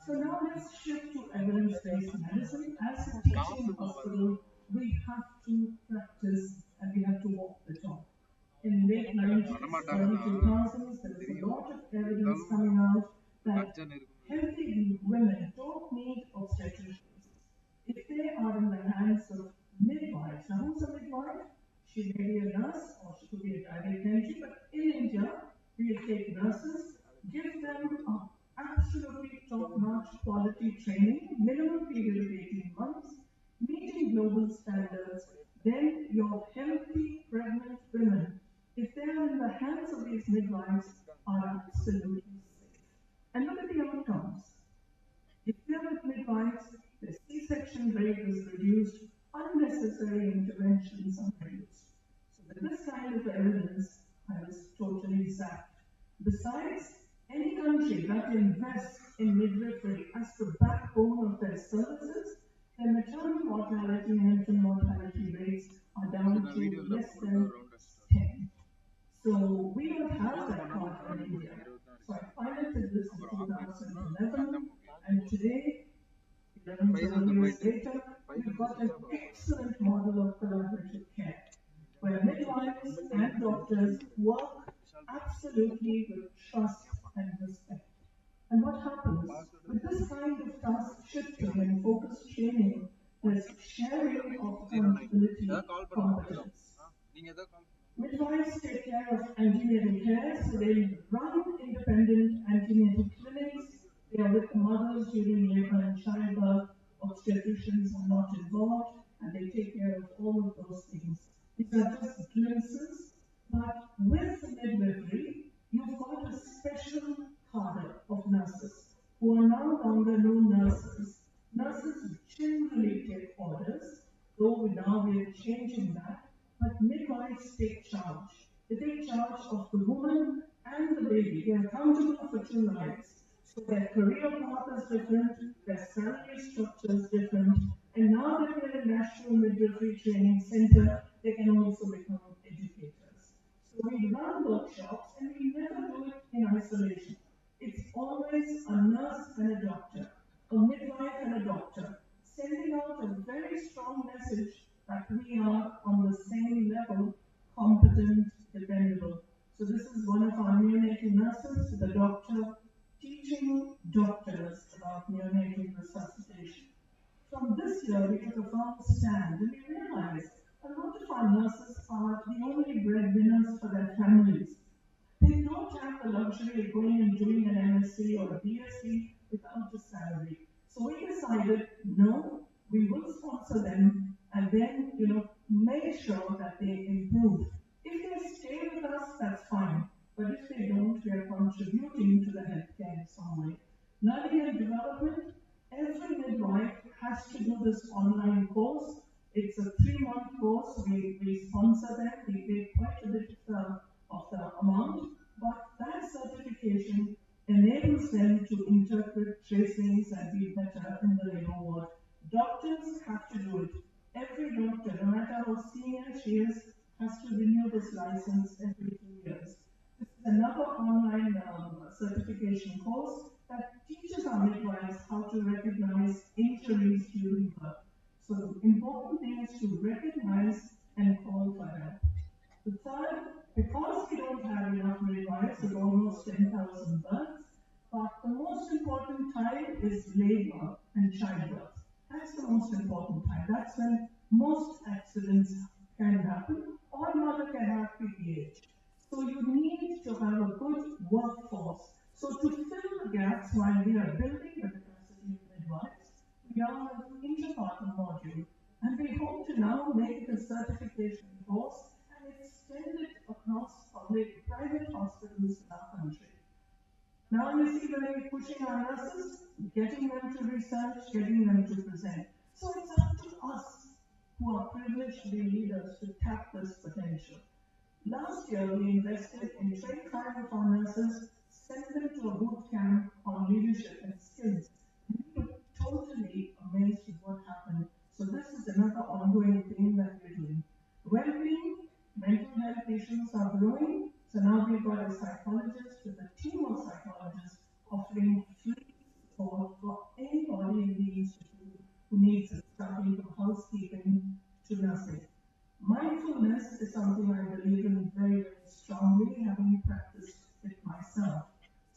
[SPEAKER 16] So now let's shift to evidence-based medicine. As a teaching hospital, we have to practice and we have to walk the talk. In the late 90s, early 2000s, there was a lot of evidence coming out that healthy women don't need obstetricians. If they are in the hands of midwives, now who's a midwife? She may be a nurse or she could be a direct entry, but in India, we take nurses, give them absolutely top-notch quality training, minimum period of 18 months, meeting global standards, then your healthy pregnant women, if they are in the hands of these midwives, are absolutely safe. And look at the outcomes. If they are with midwives, their C-section unnecessary interventions are used. So with this kind of evidence, I was totally zapped. Besides, any country that invests in midwifery as the backbone of their services, their maternal mortality and infant mortality rates are down to less than 10. So we don't have that part in India. So I piloted this in 2011, and today, 11, 12 years later, we've got an excellent model of collaborative care, where midwives and doctors work absolutely with trust and respect. And what happens? With this kind of task shifting and focused training, there's sharing of accountability competence. Midwives take care of antenatal care, so they run independent antenatal clinics. They are with mothers during labor and childbirth. Obstetricians are not involved, and they take care of all of those things. These are just glimpses, but with midwifery, you've got a special cadre of nurses who are no longer nurses. Nurses generally take orders, though now we are changing that. But midwives take charge. They take charge of the woman and the baby. They are accountable for two lives. So their career path is different, their salary structure is different, and now that they're a National Midwifery Training Center, they can also become educators. So we run workshops and we never do it in isolation. It's always a nurse and a doctor, a midwife and a doctor, sending out a very strong message that we are on the same level, competent, dependable. So this is one of our neonatal nurses, the doctor, teaching doctors about neonatal resuscitation. From this year, we took a firm stand and we realized a lot of our nurses are the only breadwinners for their families. They don't have the luxury of going and doing an MSc or a BSc without a salary. So we decided, no, we will sponsor them and then, make sure that they improve. If they stay with us, that's fine. But if they don't, we are contributing to the healthcare in some way. Learning and development, every midwife has to do this online course. It's a 3-month course. We sponsor them. We pay quite a bit of the amount. But that certification enables them to interpret tracings and be better in the labor ward. Doctors have to do it. Every doctor, no matter how senior she is, has to renew this license every 2 years. This is another online certification course that teaches our midwives how to recognize injuries during birth. So the important thing is to recognize and call for help. The third, because we don't have enough midwives, it's almost 10,000 births, but the most important time is labor and childbirth. That's the most important time. That's when most accidents can happen, or mother can have PPH. So you need to have a good workforce. So to fill the gaps while we are building the capacity of midwives, we are an interpartner module, and we hope to now make the certification course and extend it across public-private hospitals in our country. Now you see where we're pushing our nurses, getting them to research, getting them to present. So it's up to us, who are privileged to be leaders, to tap this potential. Last year, we invested in 25 of our nurses, sent them to a boot camp on leadership and skills. And we were totally amazed with what happened. So this is another ongoing thing that we're doing. Well-being, mental health issues are growing. So now we've got a psychologist with a team of psychologists offering free support for anybody in the institute who needs it, starting from housekeeping to nursing. Mindfulness is something I believe in very, very strongly, having practiced it myself.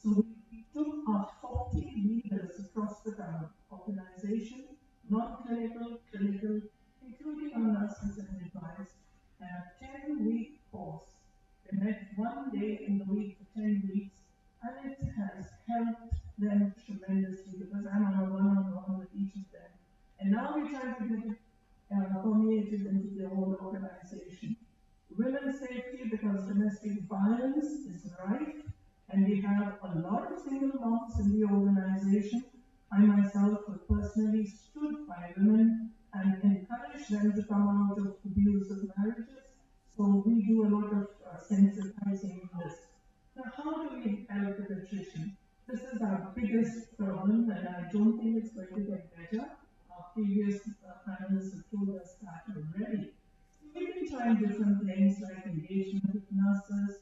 [SPEAKER 16] So we took our 40 leaders across the organization, non-clinical, clinical, including our nurses and midwives, and a 10-week course. They met 1 day in the week for 10 weeks, and it has helped them tremendously because I'm on a one-on-one with each of them. And now we're trying to get it permeated into the whole organization. Women's safety, because domestic violence is rife, and we have a lot of single moms in the organization. I myself have personally stood by women and encouraged them to come out of abusive marriages. So we do a lot of sensitizing on this. Now, how do we help with attrition? This is our biggest problem, and I don't think it's going to get better. Our previous panelists have told us that already. So we've been trying different things like engagement with nurses,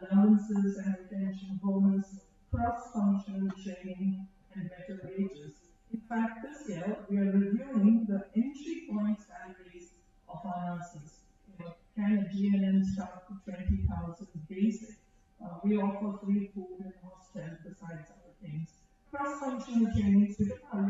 [SPEAKER 16] allowances and retention bonus, cross-functional training, and better wages. In fact, this year we are reviewing the entry point salaries of our nurses. Can a GNM start with 20,000 basic? We offer free food and hostel besides other things. Cross-functional trainings, we took our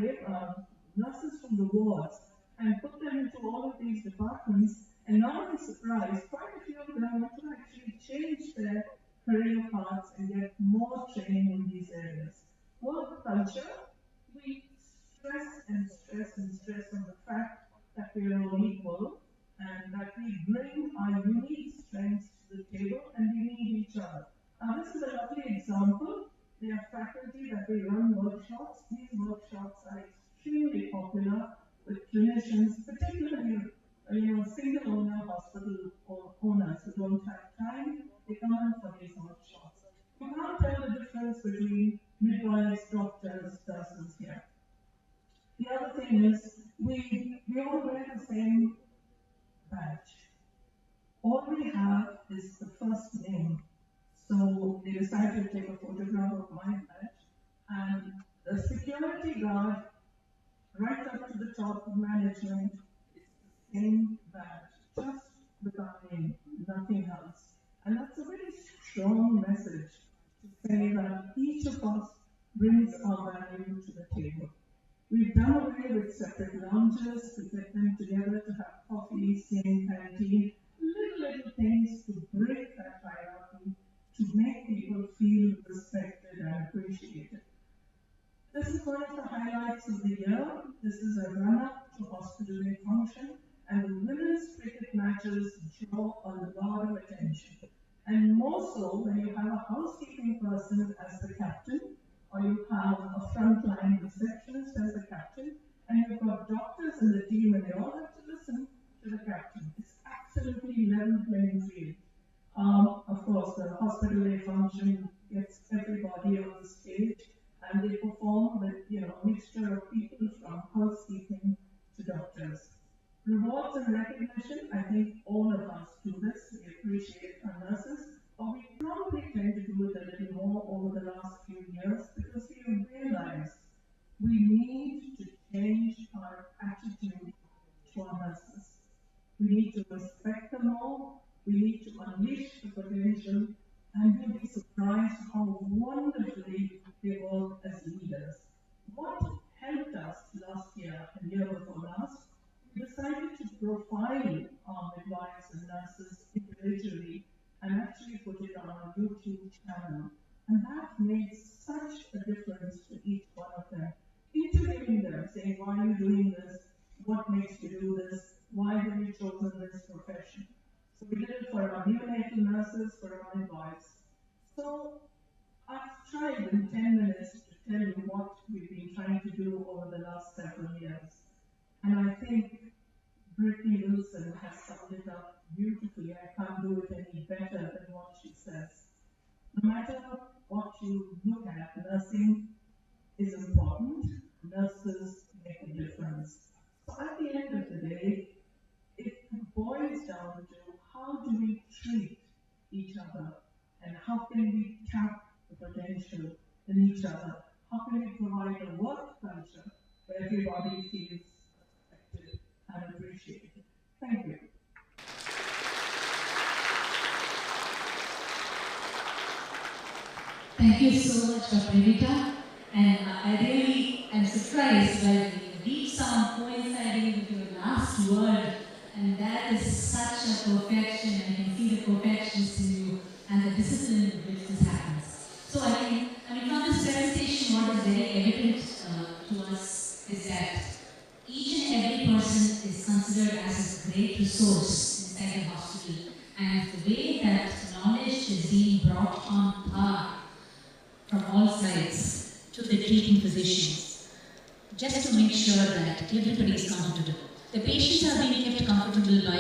[SPEAKER 16] nurses from the wards and put them into all of these departments, and not be surprised, quite a few of them want to actually change their career paths and get more training in these areas. Work culture, we stress and stress and stress on the fact that we are all equal and that we bring our unique strengths to the table and we need each other. Now, this is a lovely example. There are faculty that we run workshops. These workshops are extremely popular with clinicians, particularly single owner hospital owners who don't have time. They come in for these workshops. You can't tell the difference between midwives, doctors, nurses here. The other thing is we all wear the same badge. All we have is the first name. So they decided to take a photograph of my badge, and the security guard right up to the top of management is the same badge, just with our name, nothing else. And that's a very strong message to say that each of us brings our value to the table. We've done away with separate lounges to get them together to have coffee, same canteen, little things to break that hierarchy, to make people feel respected and appreciated. This is one of the highlights of the year. This is a run-up to Hospital Day function, and the women's cricket matches draw a lot of attention. And more so when you have a housekeeping person as the captain, or you have a frontline receptionist as the captain, and you've got doctors in the team and they all have to listen to the captain. It's absolutely level playing field. Of course, the Hospital Day function gets everybody on the stage, and they perform with a mixture of people from housekeeping to doctors. Rewards and recognition, I think all of us do this. We appreciate our nurses, but we probably tend to do it a little more over the last few years because we realize we need to change our attitude to our nurses. We need to respect them all. We need to unleash the potential, and you'll be surprised how wonderfully they work as leaders. What helped us last year and year before last, we decided to profile our midwives and nurses individually and actually put it on our YouTube channel. And that made such a difference to each one of them. Interviewing them, saying, why are you doing this? What makes you do this? Why have you chosen this profession? So we did it for our neonatal nurses, for our midwives. So I've tried in 10 minutes to tell you what we've been trying to do over the last several years. And I think Brittany Wilson has summed it up beautifully. I can't do it any better than what she says. No matter what you look at, nursing is important. Nurses make a difference. So at the end of the day, it boils down to how do we treat each other and how can we tap the potential in each other? How can we provide a work culture where everybody feels respected and appreciated? Thank you.
[SPEAKER 14] Thank you so much, Dr. Rita. And I really am surprised by the beat sound coinciding with your last word. And that is such a perfection. I can see the perfectionist in you and the discipline with which this happens. So I mean, from this presentation, what is very evident to us is that each and every person is considered as a great resource inside the hospital. And the way that knowledge is being brought on par from all sides to the treating physicians, just to make sure that everybody is comfortable. The patients are being kept comfortable by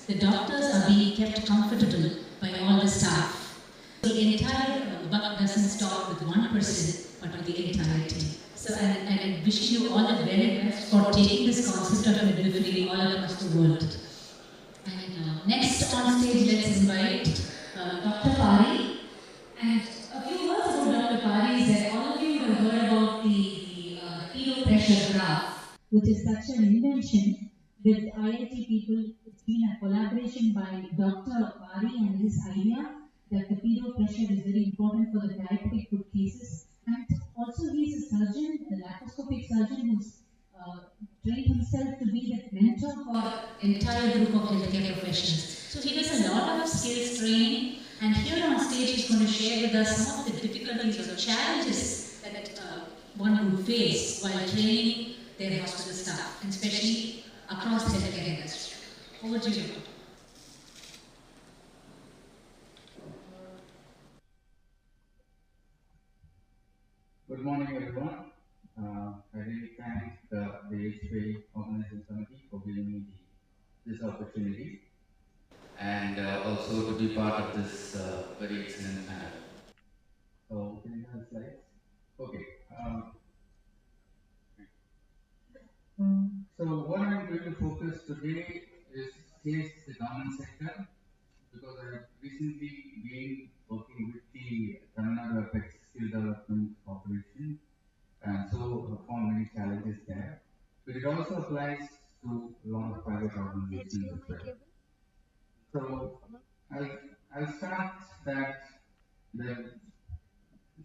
[SPEAKER 14] the doctors are being kept comfortable by all the staff. The entire buck doesn't stop with one person, but with the entire team. So I wish you all the very best for taking this concept of midwifery all across the world. And next on stage, let's invite Dr. Pari. And a few words about Dr. Pari is that all of you have heard about the pedo pressure graph, which is such an invention with IIT people. It's been a collaboration by Dr. Pari and his idea that the pedo pressure is very important for the diabetic foot cases. And also he's a surgeon, a laparoscopic surgeon who's trained himself to be the mentor for entire group of healthcare professionals. So he does a lot of skills training, and here on stage he's going to share with us some of the difficulties or the challenges that one would face while training their hospital staff, and especially across the healthcare industry. Over to you.
[SPEAKER 17] Good morning, everyone. I really thank the AHPICON Organizing Committee for giving me this opportunity, and also to be part of this very excellent panel. So, can you have the slides? Okay. So, what I'm going to focus today is the government sector, because I have recently been working with the Tamil Nadu AHPICON Skill Development Corporation, and so found many challenges there. But it also applies to a lot of private organizations as well. So I'll start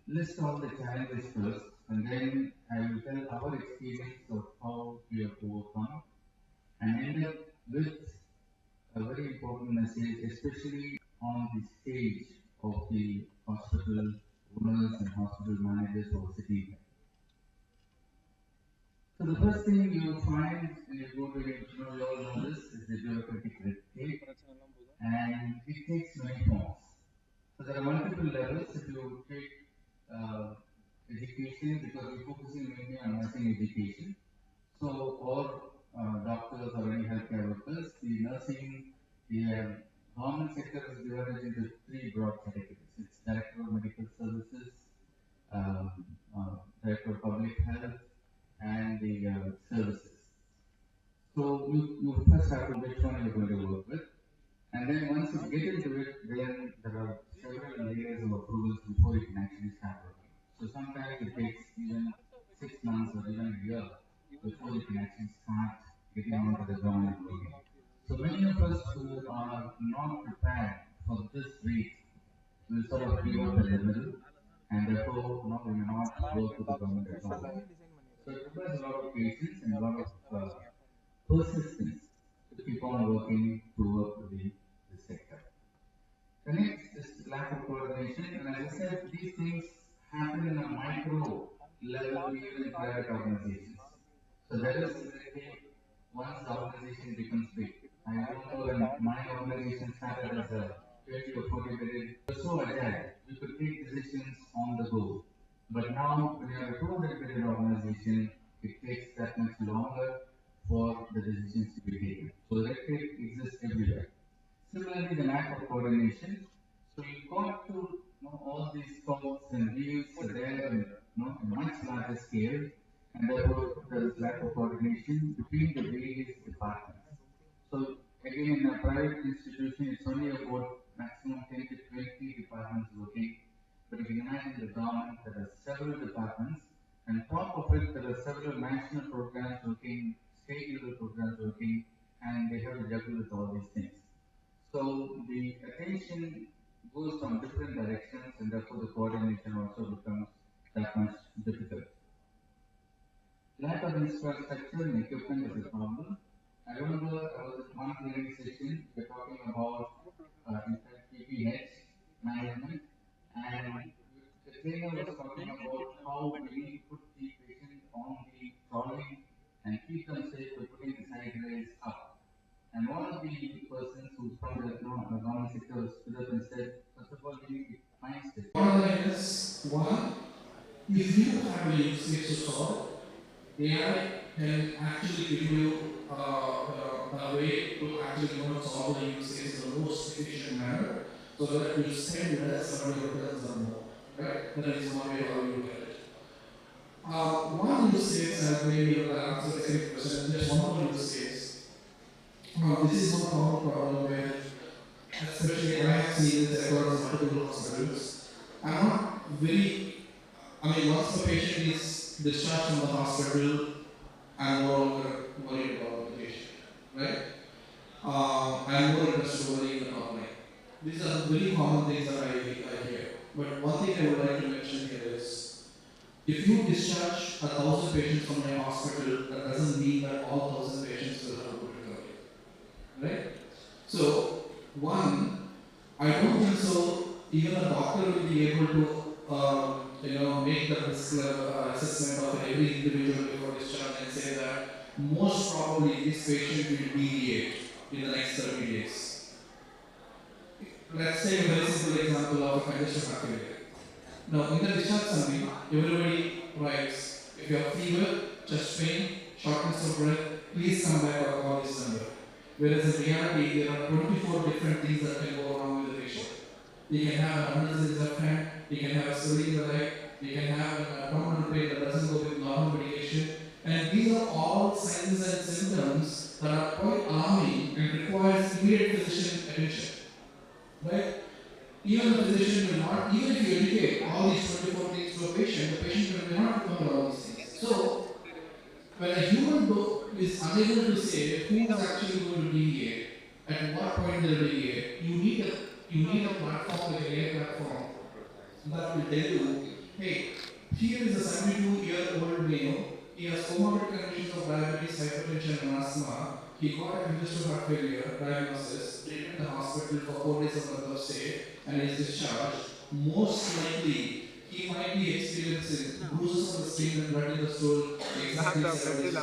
[SPEAKER 17] list all the challenges first, and then I will tell our experience of how we have overcome, and end up with a very important message, especially on the stage of the hospital owners and hospital managers or city. So the first thing you will find when you go to you all know this is the bureaucratic red tape, and it takes many forms. So there are multiple levels. If you take education, because we're focusing mainly on nursing education, so or doctors or any healthcare workers, the nursing, the government sector is divided into three broad categories. It's Director of Medical Services, Director of Public Health, and the services. So you first have to know which one you're going to work with, and then once you get into it, then there are several layers of approvals before you can actually start working. So sometimes it takes even 6 months or even a year before you can actually start getting onto the ground and working. So many of us who are not prepared for this rate will sort of give up in the middle, and therefore we may not work with the government at all. So it requires a lot of patience and a lot of persistence to keep on working to work with the sector. The next is lack of coordination, and as I said, these things happen in a micro level even in private organizations. So that is once the organization becomes big. I remember when my organization started as a 20 or 40 bedded, it was so agile, we could take decisions on the go. But now, when you have a 200 bedded organization, it takes that much longer for the decisions to be taken. So red tape exists everywhere. Similarly, the lack of coordination. So you've got to know all these codes and views are there in a much larger scale, and therefore there is lack of coordination between the various departments. So again, in a private institution, it's only about maximum 10 to 20 departments working. But you can imagine the government, there are several departments, and top of it, there are several national programs working, state level programs working, and they have to juggle with all these things. So the attention goes from different directions, and therefore the coordination also becomes that much difficult. Lack of infrastructure and equipment is a problem. I remember I was at one training session, we were talking about PPH management, and the trainer was talking about how we need to put the patient on the trolley and keep them safe by putting the side rails up. And one of the persons who's from the government sector stood up and said, first of all, we need to find it.
[SPEAKER 11] One is, if you have a usage to solve, they are can actually give you a way to actually solve the use case in the most efficient manner so that you spend less on your returns on more. Right? That is one way how you look at it. One use case, and maybe I'll answer the second question, just one more use case. This is one common problem where, especially I have seen this across multiple hospitals. I'm not very, once the patient is discharged from the hospital, I'm no longer worried about the patient, right? I'm more interested in worrying the top line. These are very common things that I hear. But one thing I would like to mention here is, if you discharge 1,000 patients from your hospital, that doesn't mean that all 1,000 patients will have a good recovery, right? So, one, I don't think so. Even a doctor will be able to, make the risk assessment of every individual before discharge and say that most probably this patient will deviate in the next 30 days. Let's take a very simple example of a congestive heart failure. Now, in the discharge summary, everybody writes, if you have fever, chest pain, shortness of breath, please come back or call this number. Whereas in reality, there are 24 different things that can go wrong with the patient. You can have an abundance in the left hand, you can have a swelling in the leg, you can have an abdominal pain that doesn't go with normal medication. And these are all signs and symptoms that are quite alarming and requires immediate physician attention. Right? Even the physician will not, even if you educate all these 24 things to a patient, the patient will not remember all these things. So, when a human is unable to say who is actually going to deviate, at what point they will deviate, you need a platform like a platform that will tell you, hey, here is a 72-year-old male, he has comorbid conditions of diabetes, hypertension, and asthma. He got a congestive heart failure diagnosis, treated in the hospital for 4 days of mental stay, and is discharged. Most likely, he might be experiencing bruises on the skin and blood in the stool exactly 7 days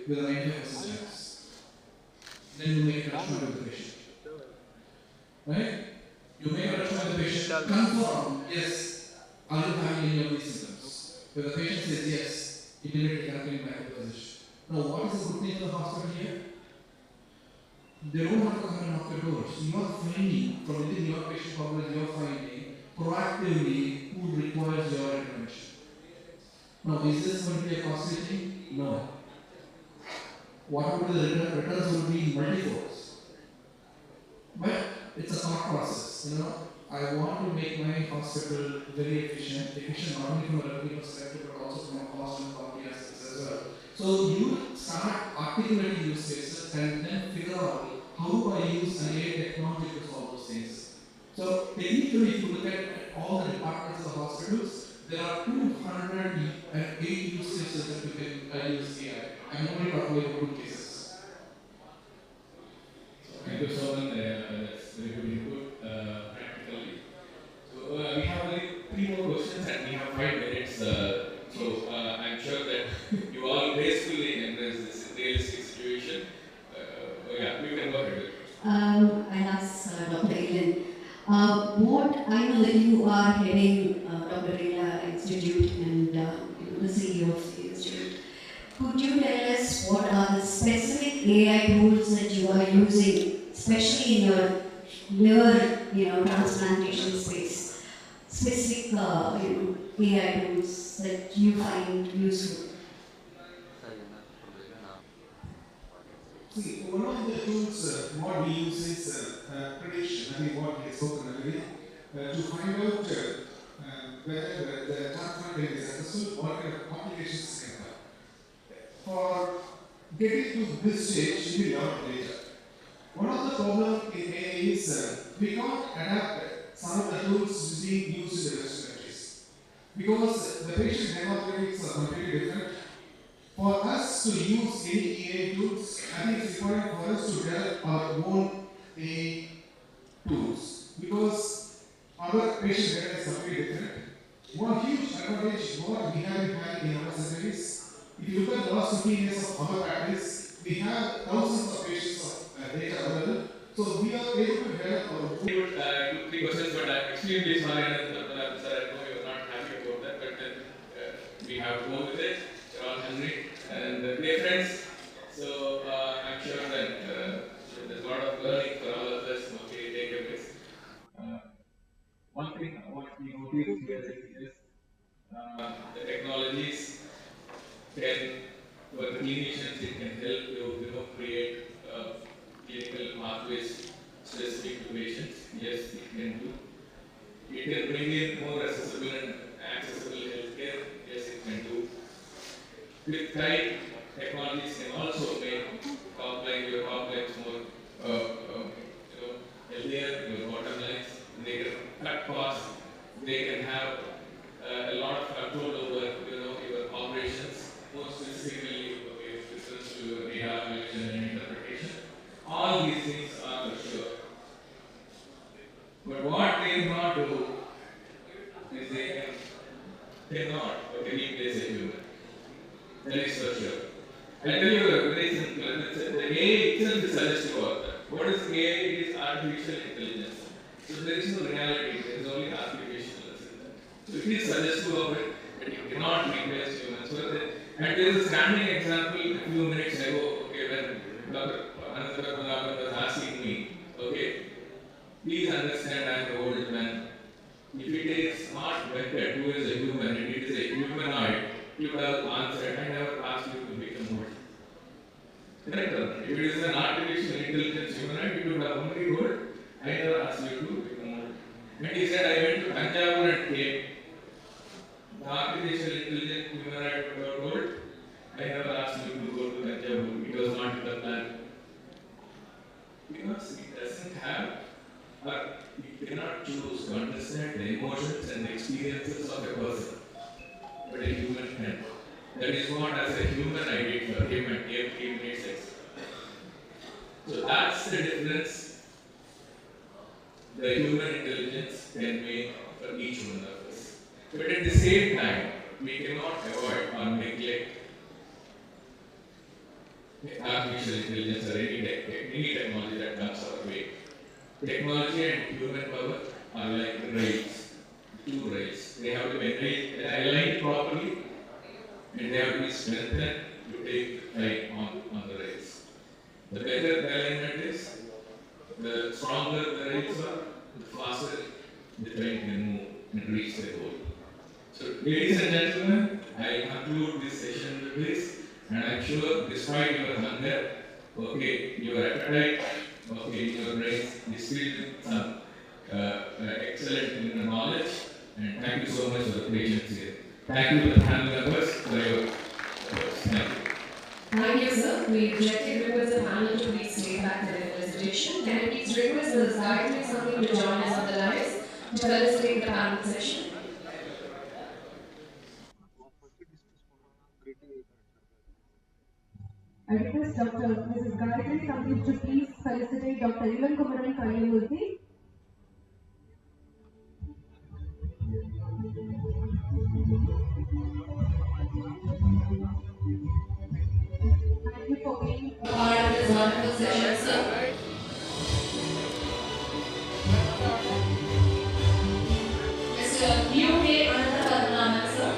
[SPEAKER 11] with a 90% chance. Then you make a judgment with the patient. Right? You make a judgment with the patient, confirm, yes, are you having any of these symptoms? If the patient says yes, immediately connecting back to the physician. Now, what is the good thing for the hospital here? They don't have to come and knock your doors. You are finding, from within your patient population, you are finding proactively who requires your intervention. Now, is this going to be a costly thing? No. What would the returns would be multi-folds. But it's a thought process. I want to make my hospital very efficient not only from a revenue perspective, but also from a cost and quality aspects as well. So you start articulating use cases and then figure out how do I use an AI technology to solve those things. So technically, if you look at all the departments of the hospitals, there are 208 use cases that you can use AI. I'm only talking about good cases.
[SPEAKER 18] Thank you so much. That's very good input practically. So we have like 3 more questions and we have 5 minutes. So I'm sure that you all gracefully embrace this realistic situation. Yeah, we can go ahead.
[SPEAKER 19] I'll ask Dr. Ellen. What I know that you are heading Dr. Ella Institute and the CEO of the institute. Could you tell us what are the specific AI tools that you are using, especially in your liver, transplantation space? Specific, AI tools that you find useful.
[SPEAKER 11] See, one of the tools what we use is prediction. I think what we have spoken already to find out whether the transplant is successful, what kind of complications can come. For getting to this stage, we need a lot of data. One of the problems in AI is we can't adapt some of the tools being used in the Western countries because the patient demographics are completely different. For us to use any AI tools, I think it's important for us to develop our own AI tools because our patient data is completely different. One huge advantage what we have in our centers, if you look at the last 15 years of our practice, we have thousands of patients of data available. So we are able to develop our own.
[SPEAKER 18] 2, 3 questions, but I'm extremely sorry, sir. I know you're not happy about that, but we have to go with it. You're all hungry. and dear friends, so I'm sure that there's a lot of learning for all of us. Okay, take a risk.
[SPEAKER 11] One thing what we noticed here is
[SPEAKER 18] The technologies can, for the clinicians, it can help you, create clinical pathways specific to patients. Yes, it can do. It can bring in more accessible and accessible healthcare. Yes, it can do. With time, technologies can also make your complex more healthier, your bottom lines. They can cut costs. They can have a lot of control over your operations, more specifically with reference to your data collection and interpretation. All these things are for sure. But what they cannot do is they cannot replace a human. That is for sure. I'll tell you a very simple. The AI itself is suggestive of that. What is AI? It is artificial intelligence. So there is no reality. There is only artificial. So it is suggestive of it, but you cannot replace humans. And there is a standing example a few minutes ago, when Dr. Anantha was asking me, please understand I am an old man. If it is smart method who is a human and it is a humanoid, you would have answered, I never asked you to become old. Correct? If it is an artificial intelligence humanoid, you would have only told, I never asked you to become old. And he said, I went to Tanjavur and came. The artificial intelligence humanoid told, I never asked you to go to Tanjavur. It was not in the plan. Because it doesn't have, or it cannot choose to understand the emotions and the experiences of a person. But a human can. That is what, as a human, I did for him and he made sense. So that's the difference the human intelligence can make for each one of us. But at the same time, we cannot avoid or neglect artificial intelligence or any technology that comes our way. Technology and human power are like rails, two rails. They have to be aligned properly and they have to be strengthened to take the on the rails. The better the alignment is, the stronger the rails are, the faster the train can move and reach the goal. So, ladies and gentlemen, I conclude this session with this, and I'm sure despite your hunger, your appetite, your brains is filled with some excellent knowledge, and thank you so much for the patience here. Thank you to the panel members for your efforts. Thank you.
[SPEAKER 1] Thank you, sir. We directly request the panel to please stay back to their presentation. Can I please request Ms. Gayatri something to join us on the dais to facilitate the panel session?
[SPEAKER 13] I request Mrs. Gayatri Sandeep to please felicitate Dr. Ilan Kumaran Kaliyamurthy. Thank you for being
[SPEAKER 1] part of this wonderful session, sir. Mr. U.K. Anantha, sir.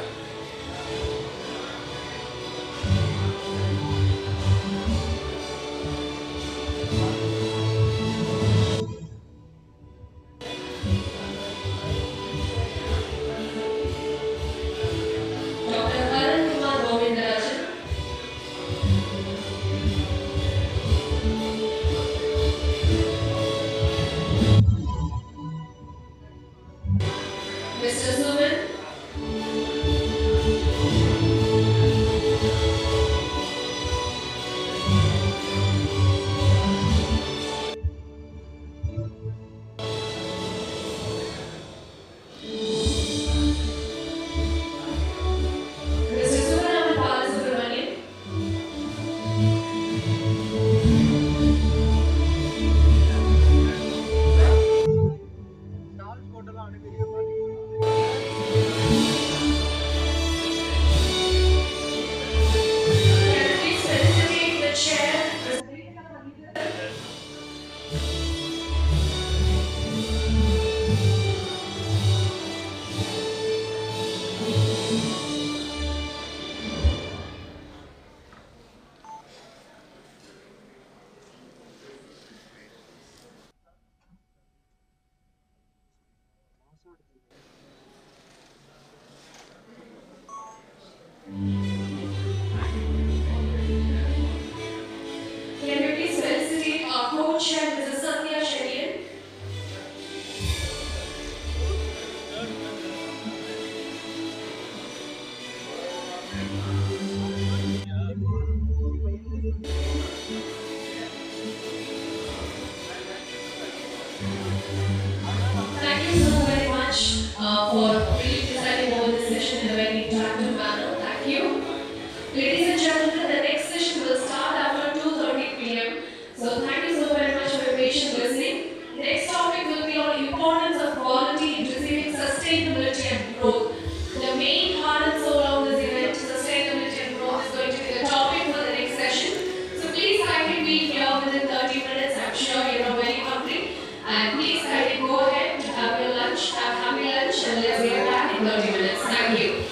[SPEAKER 1] I'm sure you're very hungry. And please kindly go ahead, have your lunch, have happy lunch, and let's get back in 30 minutes. Thank you.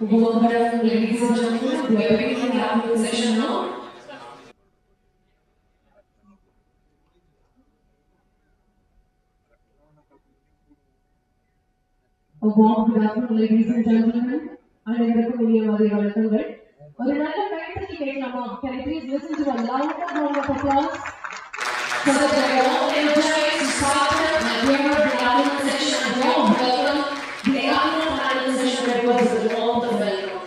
[SPEAKER 1] Warm welcome, ladies and gentlemen. We are beginning the afternoon session now.
[SPEAKER 13] A warm good afternoon, ladies and gentlemen. அனைவருக்கும் இனிய மதிய வணக்கங்கள். ஒரு நல்ல கைத்தட்டி கேட்கலாமா? Can you please listen to a louder round of applause?
[SPEAKER 1] So that we are all energized to start and we are the afternoon session and warm welcome. The afternoon panel session that was a warm welcome.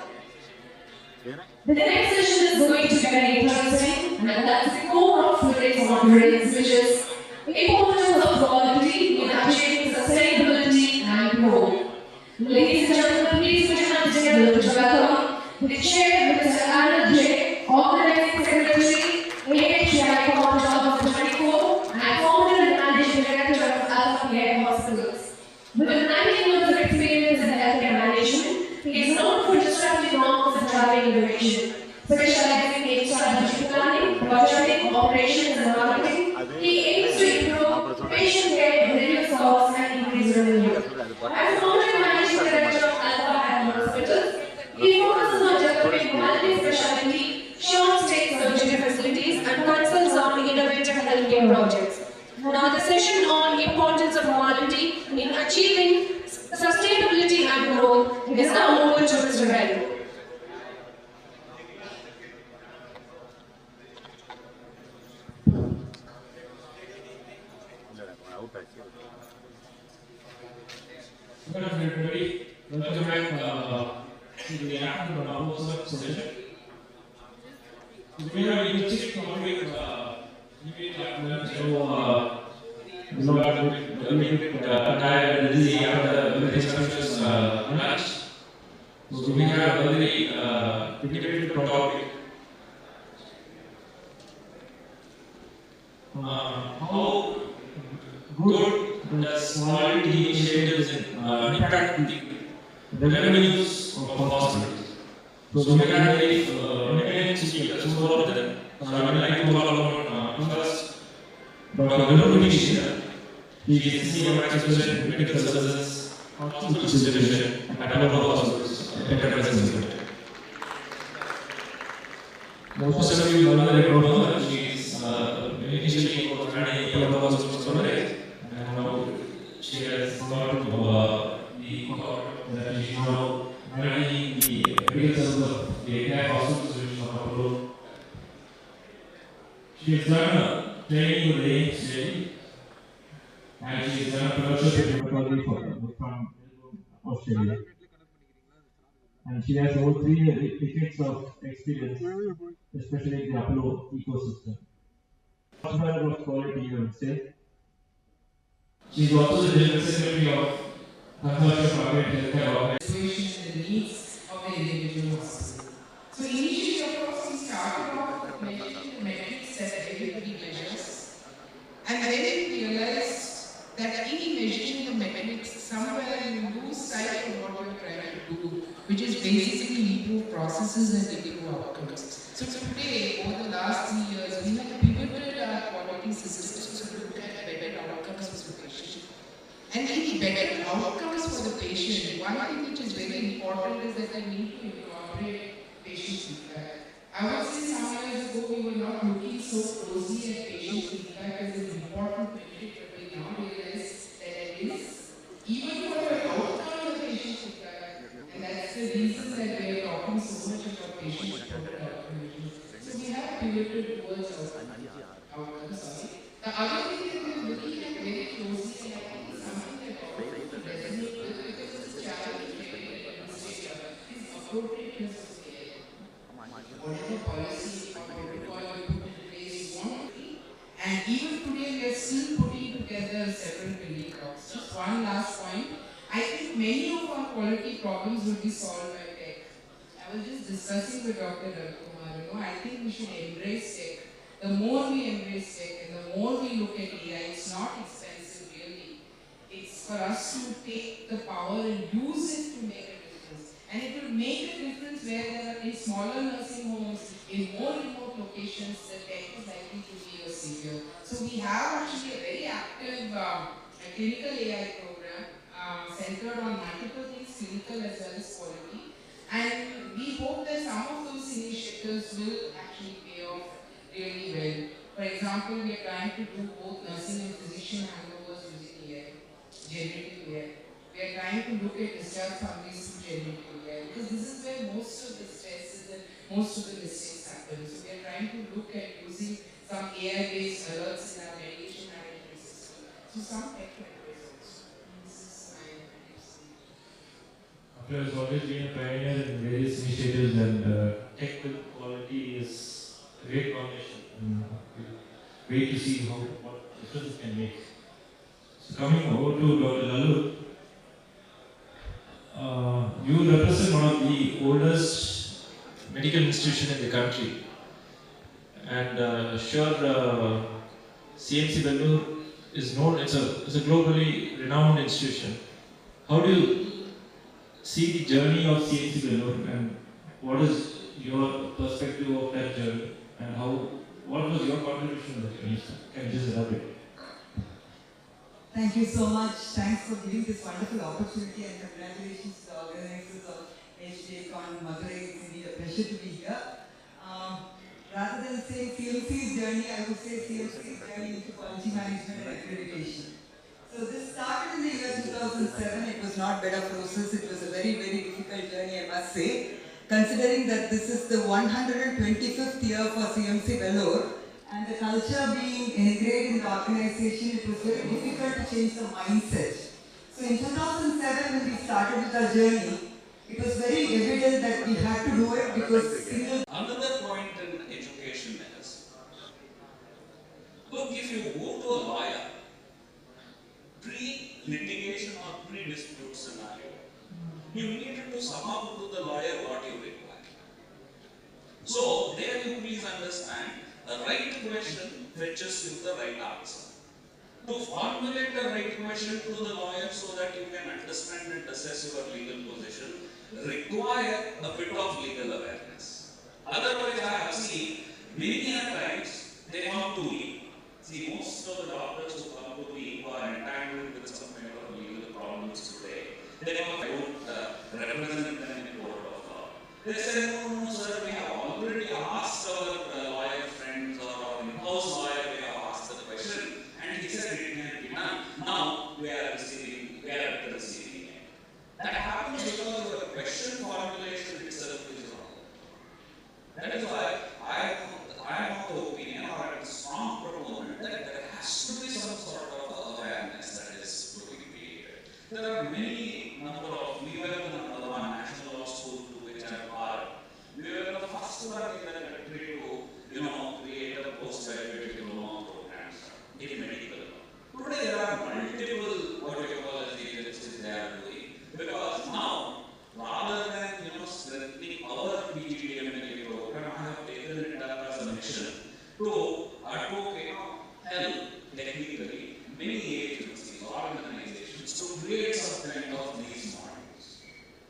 [SPEAKER 1] The next session is going to be very interesting, and that's the core of today's conference, which is importance of quality in achieving sustainability and growth. Ladies and gentlemen, please put your hands together to welcome the Chair, Mr. Nadu, Organizing Secretary, AHPICON24, and Founder and Managing Director of AHPICON Hospitals. With 19 years of experience in healthcare management, he is known for disrupting norms and driving innovation, specializing in strategic planning, budgeting, operations, and marketing. He aims to improve patient care, reduce costs, and increase revenue. As founder and managing director of AHPICON Hospitals, he focuses on developing multi-specialty, short-stay surgery facilities, and consults on innovative healthcare projects. Now, the session on importance of quality in achieving sustainability and growth is now open to Mr. Nadu.
[SPEAKER 18] Good afternoon, everybody. Welcome back to the afternoon session. We have an interesting topic. So, a little bit tired and busy after the discussions lunch. So, we have a very difficult topic. How good does quality initiatives impact the revenues of hospitals? So we have very eminent speakers, four of them. So I would like to call on first Dr. Nadu. He is the Senior Vice President, Medical Services, Hospitals Division at Apollo Hospitals, Enterprise Limited. Most of you know that she is initially was running Apollo Hospitals for and now she has got to the corporate that she is now running the medical services of the entire hospitals division of Apollo. She has done a training with the AIMS and she has done a fellowship in rheumatology from Australia. And she has over 3 decades of experience, especially in the Apollo ecosystem. Godfather of quality, you would say. She is also the General Secretary of Consortium of Healthcare Organizations
[SPEAKER 20] and the needs of the individual hospital. So initially, of course, we started off with measuring the metrics that everybody measures. And then we realized that in measuring the metrics, somewhere you lose sight of what you're trying to do, which is basically improve processes and improve outcomes. So today, over the last 3 years, we have pivoted our quality systems to look at better outcomes for the patient. And in the better outcomes for the patient, one thing which is very important is that we need to incorporate patient feedback. I would say some years ago we were not looking so closely at patient feedback as an important metric, but we now realize that it is even for the outcome of patient feedback. And that's the reason that we are talking so much about patient feedback. So we have pivoted towards outcomes. The other thing that we are looking at very closely, and I think is something that resonates with because it's a challenge for the administrator, is appropriateness of care. Whatever policy or protocol we put in place, and even today we are still putting together several building blocks. Just one last point. I think many of our quality problems will be solved by tech. I was just discussing with Dr. Nadu. I think we should embrace tech. The more we embrace tech and the more we look at AI, it's not expensive really. It's for us to take the power and use it to make a difference. And it will make a difference where there are in smaller nursing homes, in more remote locations, the tech is likely to be a savior. So we have actually a very active clinical AI program centered on multiple things, clinical as well as quality. And we hope that some of those initiatives will actually pay off really well. For example, we are trying to do both nursing and physician handovers using AI, generative AI. We are trying to look at discharge summaries through generative AI because this is where most of the stress is and most of the mistakes happen. So we are trying to look at using some AI-based alerts in our medication management system. So some tech vendors also. This is my tips.
[SPEAKER 21] After has always been a pioneer in various initiatives, and tech with quality is a great combination. Wait to see what difference it can make. So coming over to Dr. Lalu, you represent one of the oldest medical institutions in the country, and CMC Vellore is known. It's a globally renowned institution. How do you see the journey of CMC Vellore, and what is your perspective of that journey, and what was your contribution to that journey? Can you just elaborate?
[SPEAKER 22] Thank you so much. Thanks for giving this wonderful opportunity, and congratulations to the organizers of AHPICON Madurai. It's indeed a pleasure to be here. Rather than saying CMC's journey, I would say CMC's journey into quality management and accreditation. So this started in the year 2007. It was not bed of roses. It was a very, very difficult journey, I must say. Considering that this is the 125th year for CMC Vellore, and the culture being ingrained in the organization, it was very difficult to change the mindset. So in 2007, when we started with our journey, it was very evident that we had to do it because
[SPEAKER 23] Another point in education is, look, if you go to a lawyer, pre-litigation or pre-dispute scenario, you needed to sum up to the lawyer what you require. So there you please understand, the right question fetches you the right answer. To formulate the right question to the lawyer so that you can understand and assess your legal position require a bit of legal awareness. Otherwise, I have seen many times they come to me. See, most of the doctors who come to me who are entangled with some kind of legal problems today, they don't represent them in court of law. They say, no, sir, we have already asked our lawyer friends or our in-house lawyer, we have asked the question, and he said it can be done. Now we are at the receiving end. That happens because your question formulation itself is wrong. That is why I am of the opinion, or I am a strong proponent, that there has to be some sort of awareness that is to be created. There are many number of, we were in another one, National Law School, to which I am part. We were the first one in the country to, create a postgraduate diploma programs in medical law. Today there are multiple, what you call as agencies they are doing, because now, rather than, strengthening our PGDMLA program, I have taken it up as a mission to advocate help technically many agencies, organizations to create some kind of these modules.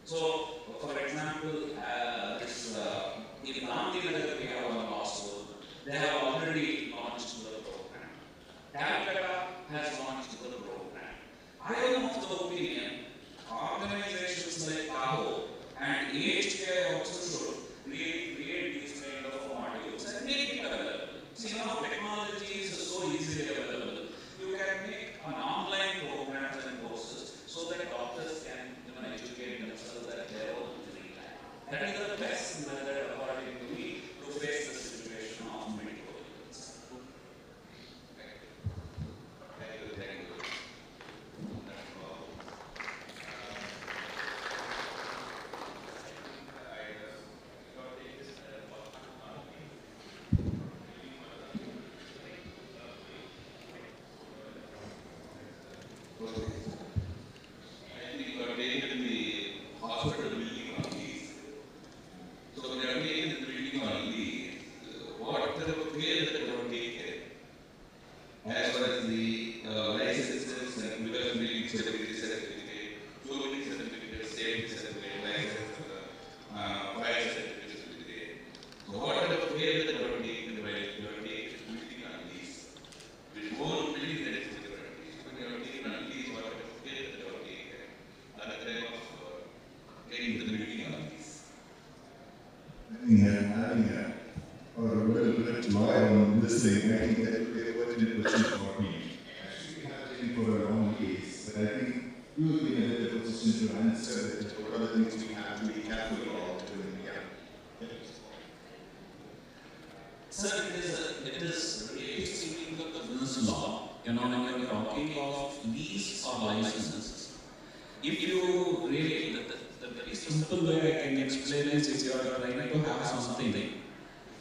[SPEAKER 23] So, for example, in Gandhinagar we have one law school. They have already launched the program. Calcutta has launched the program. I am of the opinion organizations like CAHO and AHPI also should really create these kind of modules and make it available. See, now technology is so easily available. You can make an online programs and courses so that doctors can educate themselves at their own free time. That is the best method, according to me, to face the situation of medical illness.
[SPEAKER 3] Thank you.
[SPEAKER 2] from this thing, I think that will be a pertinent question for me. Actually, we have taken for a long case, but I think you will be in a better position to answer that. What are the things we have to be careful about doing? Yeah.
[SPEAKER 23] Sir, it is really speaking of the business law, when you're talking of lease or licenses, if you really, the very simple way I can explain is if you are trying to have something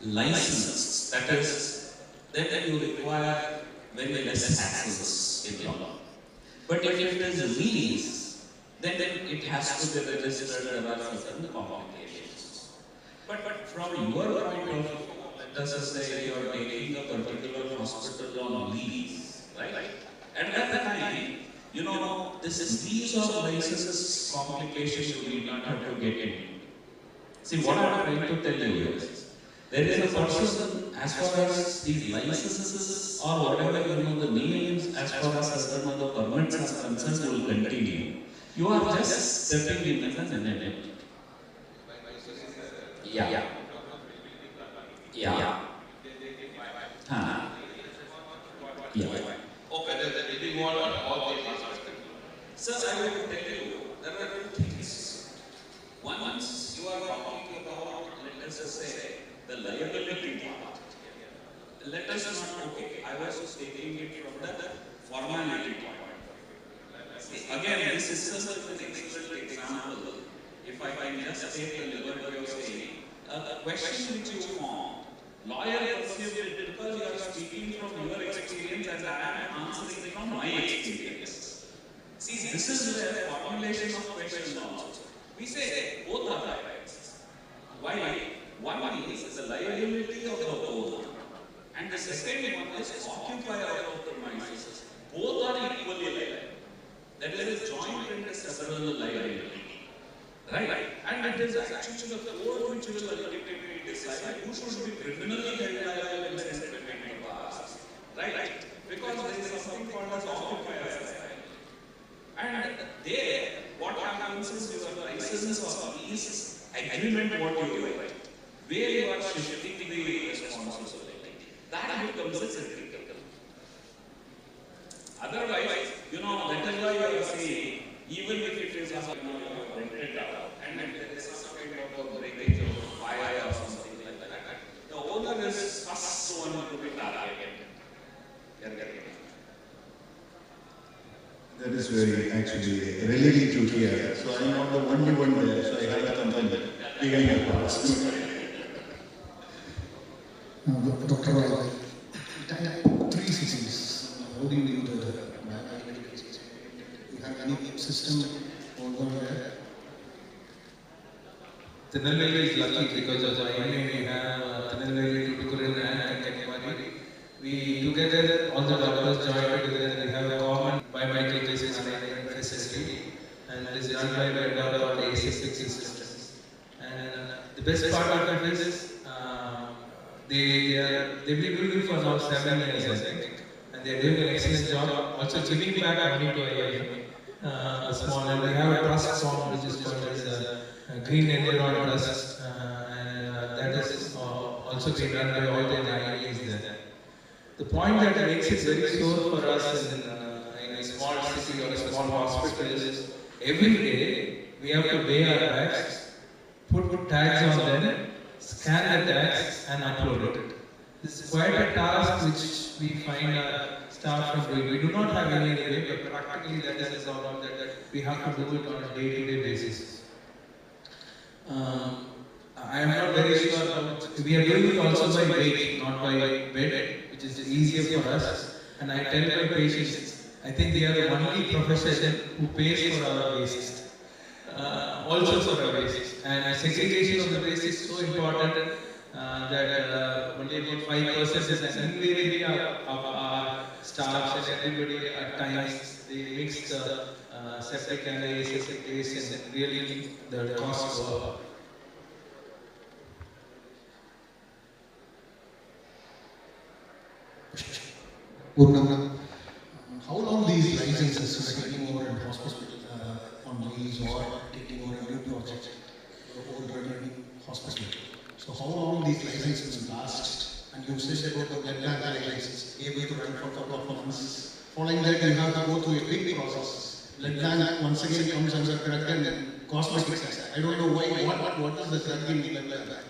[SPEAKER 23] licensed, that is, then you require very less access in law. But if it is lease, then it has to be registered, there are certain complications. But from your point of view, let us say you are taking a particular hospital on lease, right? And at that time, this lease or licenses complication you need not have to get into. See, what I am trying to tell you is, there is a person, as far as these licenses or whatever the names, as far as certain other permits are concerned, will continue. You are just stepping in as an enabler. Yeah. Yeah. Huh. Yeah. Okay, then we want all these aspects. Sir, I will tell you, there are two things. Once you are talking about, let us say, the liability part. Let us not, okay, I was taking it from the formality point. Again, this is an excellent example. If I can just take the liberty of saying, a question which you form, lawyer perceives it because you are speaking from your experience and I am answering from my experience. See, this is where formulation of question also. We say both are rights. Why? One is the liability of the owner, and the second one is occupier of the premises. Both are equally liable. That is joint and several liability. Right? And it is actually the court which will ultimately decide who should be criminally held liable and sent behind the bars. Right? Because there is something called as occupier. And there, what happens is your license or lease agreement, what you write, where you are shifting the responsibility. That becomes a critical. Otherwise, that is why you are saying, even if it is rented out, and there is some kind of a breakage or fire or something like that, the owner is first one to be targeted.
[SPEAKER 2] That is very actually relating to here. So I am not the only one there, so I have a company behind the parts.
[SPEAKER 12] Dr. Roy, three cities. How do you do the you have any system over there?
[SPEAKER 8] Tirunelveli is lucky because of the we have Tirunelveli, Tuticorin and Kanyakumari. We together, all the doctors join together, we have a common biomedical case management facility, and it is run by a doctor called AHPICON. And the best part of it is they've been doing it for now 7 years, I think, and they're doing an excellent job. Also giving back money to a small, and we have a trust form which is called as Green Environment Trust, and that is also being run by all the IITs there. The point that makes it very sure for us in a small city or a small hospital is every day we have to weigh our bags, put tags on them, scan the tags and upload it. This is quite a task which we find our staff from doing. We do not have any way, but practically that is a problem that we have to do it on a day-to-day basis. I am not very sure about, we are doing it also by weight, not by bed, which is easier for us. And I tell my patients, I think they are the only profession who pays for our waste. Also for our waste. And segregation of the waste is so important that only about 5% is invariably our staffs and everybody at times they mix the septic and the aseptic waste and really the costs go up.
[SPEAKER 12] How long these licenses are taking over in hospital on wheels or taking over a new project, old running hospital? So how long these licenses will last And you said about the blood bank license, able to run for a couple of months. Following that, you have to go through a big process. Blood bank once again comes under drug and cosmetics. I don't know why. What is the drug in blood bank?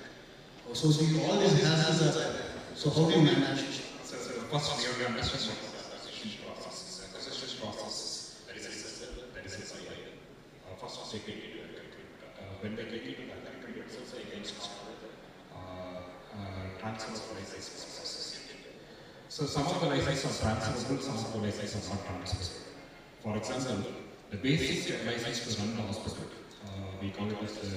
[SPEAKER 12] So all these hazards are there. So how do you manage?
[SPEAKER 3] So first we have to understand what the acquisition process is. Acquisition process, that is first they get into when they get into the also against transfer of license process. So some of the licenses are transferable, some of the licenses are not transferable. For example, the basic license to run the hospital, we call it as the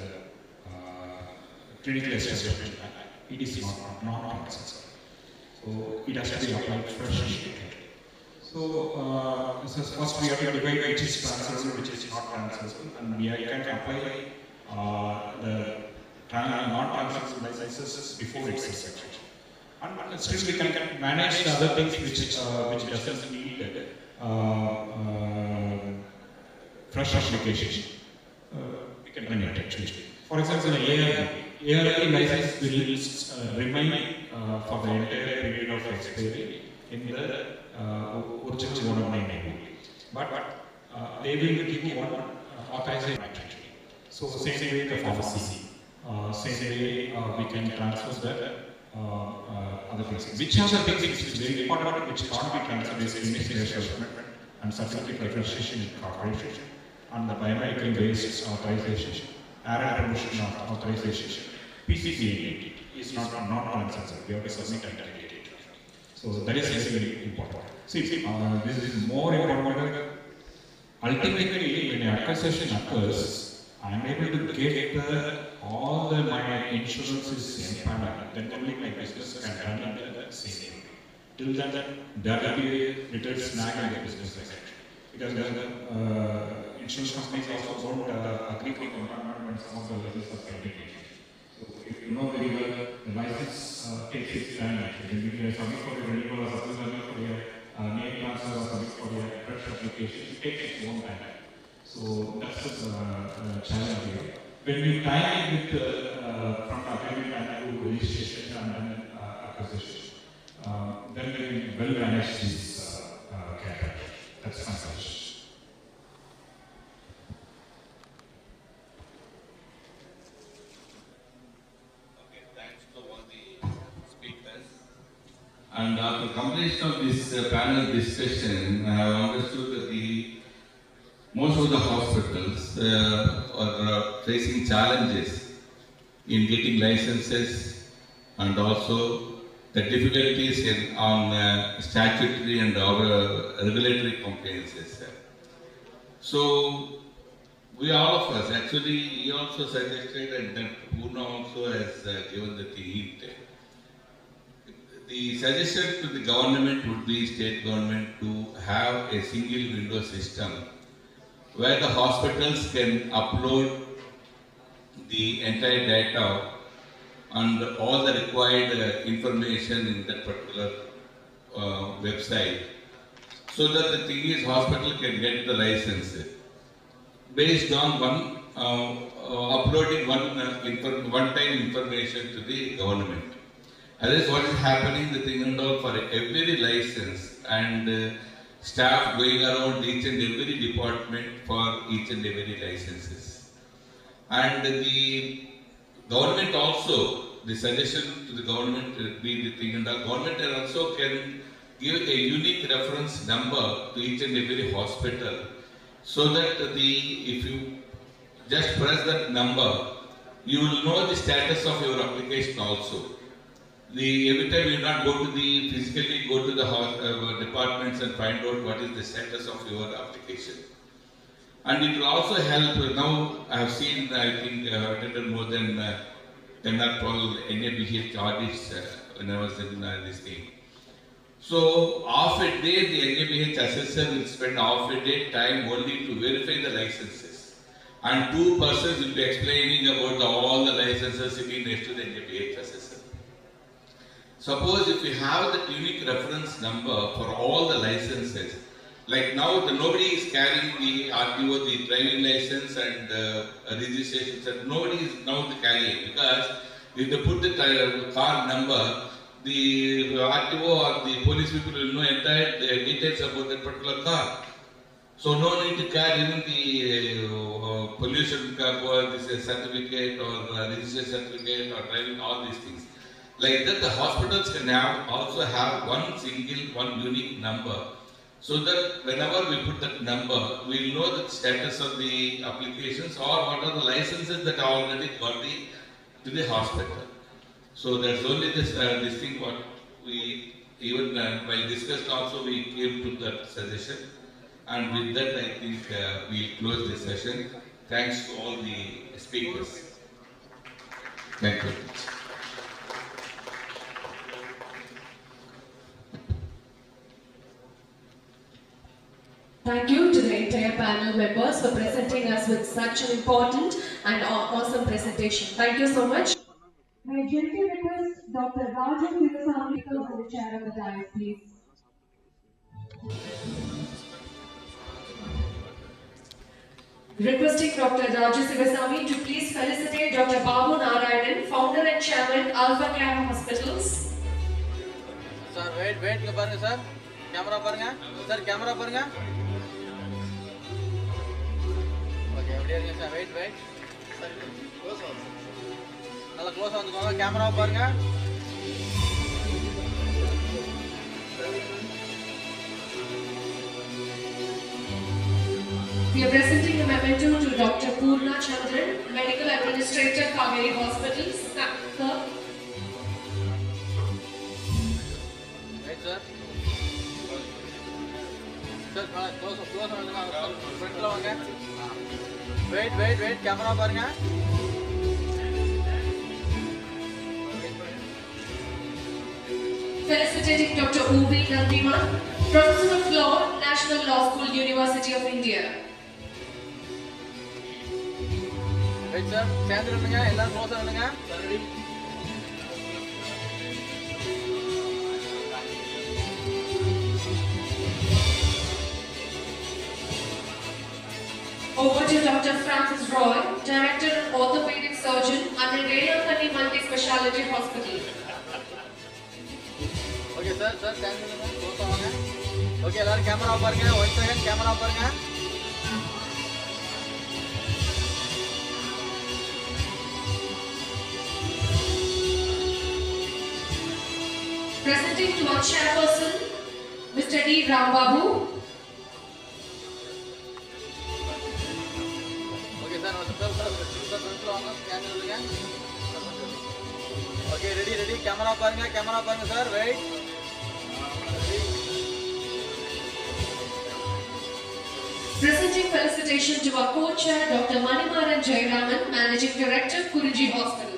[SPEAKER 3] clinical establishment. It is not transferable. So it has to be applied fresh. So first we have to divide which is transferable, which is not transferable, and we can apply the non-transferable licenses before its inception. And still we can manage the other things which doesn't need fresh application. We can manage it actually. For example, the ARP license will remain for the entire period of expiry in the original 109 but they will give you one authorization. So same way the pharmacy, same way we can transfer the other things. Which are the things which is very important, which can't be transferred is clinical development and certificate registration in corporation and the biomedical based authorization, error promotion authorization. PCC is not transferable. We have to submit and delegate it. So that is very important. See, this is more important. Ultimately, when an acquisition occurs, I am able to get all my insurance is empaneled. Then only my business can run in the same way. Till then, there will be a little snag in the business section. Because the insurance companies also don't agree with the environment when some of the levels are complicated. So if you know very well, the license takes its time actually. When you submit for the renewal or submit for your name transfer or submit for your fresh application, it takes its own time. So that's the challenge here. When we tie it with from agreement and to registration and then acquisition, then we will well manage this category. That's my question.
[SPEAKER 4] Okay, thanks to all the speakers. And after completion of this panel discussion, I have understood that most of the hospitals are facing challenges in getting licenses and also the difficulties on statutory and regulatory compliances. So we all of us, actually he also suggested and then Purna also has given the hint. The suggestion to the government would be state government to have a single window system where the hospitals can upload the entire data and all the required information in that particular website, so that the thing is hospital can get the license based on uploading one-time information to the government. That is what is happening the thing and all for every license and staff going around each and every department for each and every licenses. And the government also, the suggestion to the government will be the thing and the government also can give a unique reference number to each and every hospital, so that if you just press that number, you will know the status of your application also. Every time you not physically go to the departments and find out what is the status of your application. And it will also help. Now I have seen, I think I have attended more than 10 or 12 NABH audits when I was in this thing. So half a day the NABH assessor will spend half a day time only to verify the licenses. And 2 persons will be explaining about all the licenses sitting next to the NABH assessor. Suppose if we have that unique reference number for all the licenses, like now nobody is carrying the RTO, the driving license and registration, nobody is now carrying, because if they put the car number, the RTO or the police people will know entire details about that particular car. So no need to carry even the pollution this certificate or registration certificate or driving, all these things. Like that, the hospitals can also have one unique number, so that whenever we put that number, we'll know the status of the applications or what are the licenses that are already got to the hospital. So that's only this thing what we even while discussed also we came to that suggestion. And with that, I think we'll close this session. Thanks to all the speakers. Thank you.
[SPEAKER 1] Thank you to the entire panel members for presenting us with such an important and awesome presentation. Thank you so much.
[SPEAKER 13] May I gently request Dr. Raju Sivasamy to come the chair of the dais, please.
[SPEAKER 1] Requesting Dr. Raju Sivasamy to please felicitate Dr. Babu Narayanan, founder and chairman, Alpha Care Hospitals.
[SPEAKER 5] Sir, wait, sir. Camera paranga. Sir, camera paranga. Okay, sir, wait. Sir, close on. Nalla close on camera paranga.
[SPEAKER 1] We are presenting a memento to Dr. Purna Chandran, Medical Administrator, Kaveri Hospitals. Sir.
[SPEAKER 5] Wait, sir. Sir, close on. Front lo vaanga. Wait. Camera paranga.
[SPEAKER 1] Felicitating Dr. Ubi Nandiman, Professor of Law, National Law School, University of India.
[SPEAKER 5] Wait, sir. Chandra nunga, ella close nunga.
[SPEAKER 1] Over to Dr. Francis Roy, Director and Orthopedic Surgeon under Rayakani Multi-Speciality Hospital.
[SPEAKER 5] Okay, sir, Chandra nunga, close avanga. Okay, எல்லாரும் camera off பாருங்க. 1 second, camera off பாருங்க.
[SPEAKER 1] Presenting to our chairperson, Mr. D. Rambabu.
[SPEAKER 5] Okay, sir, okay, ready, camera paranga, sir, wait.
[SPEAKER 1] Presenting felicitation to our co-chair, Dr. Manimaran Jayaraman, Managing Director, Kuriji Hospital.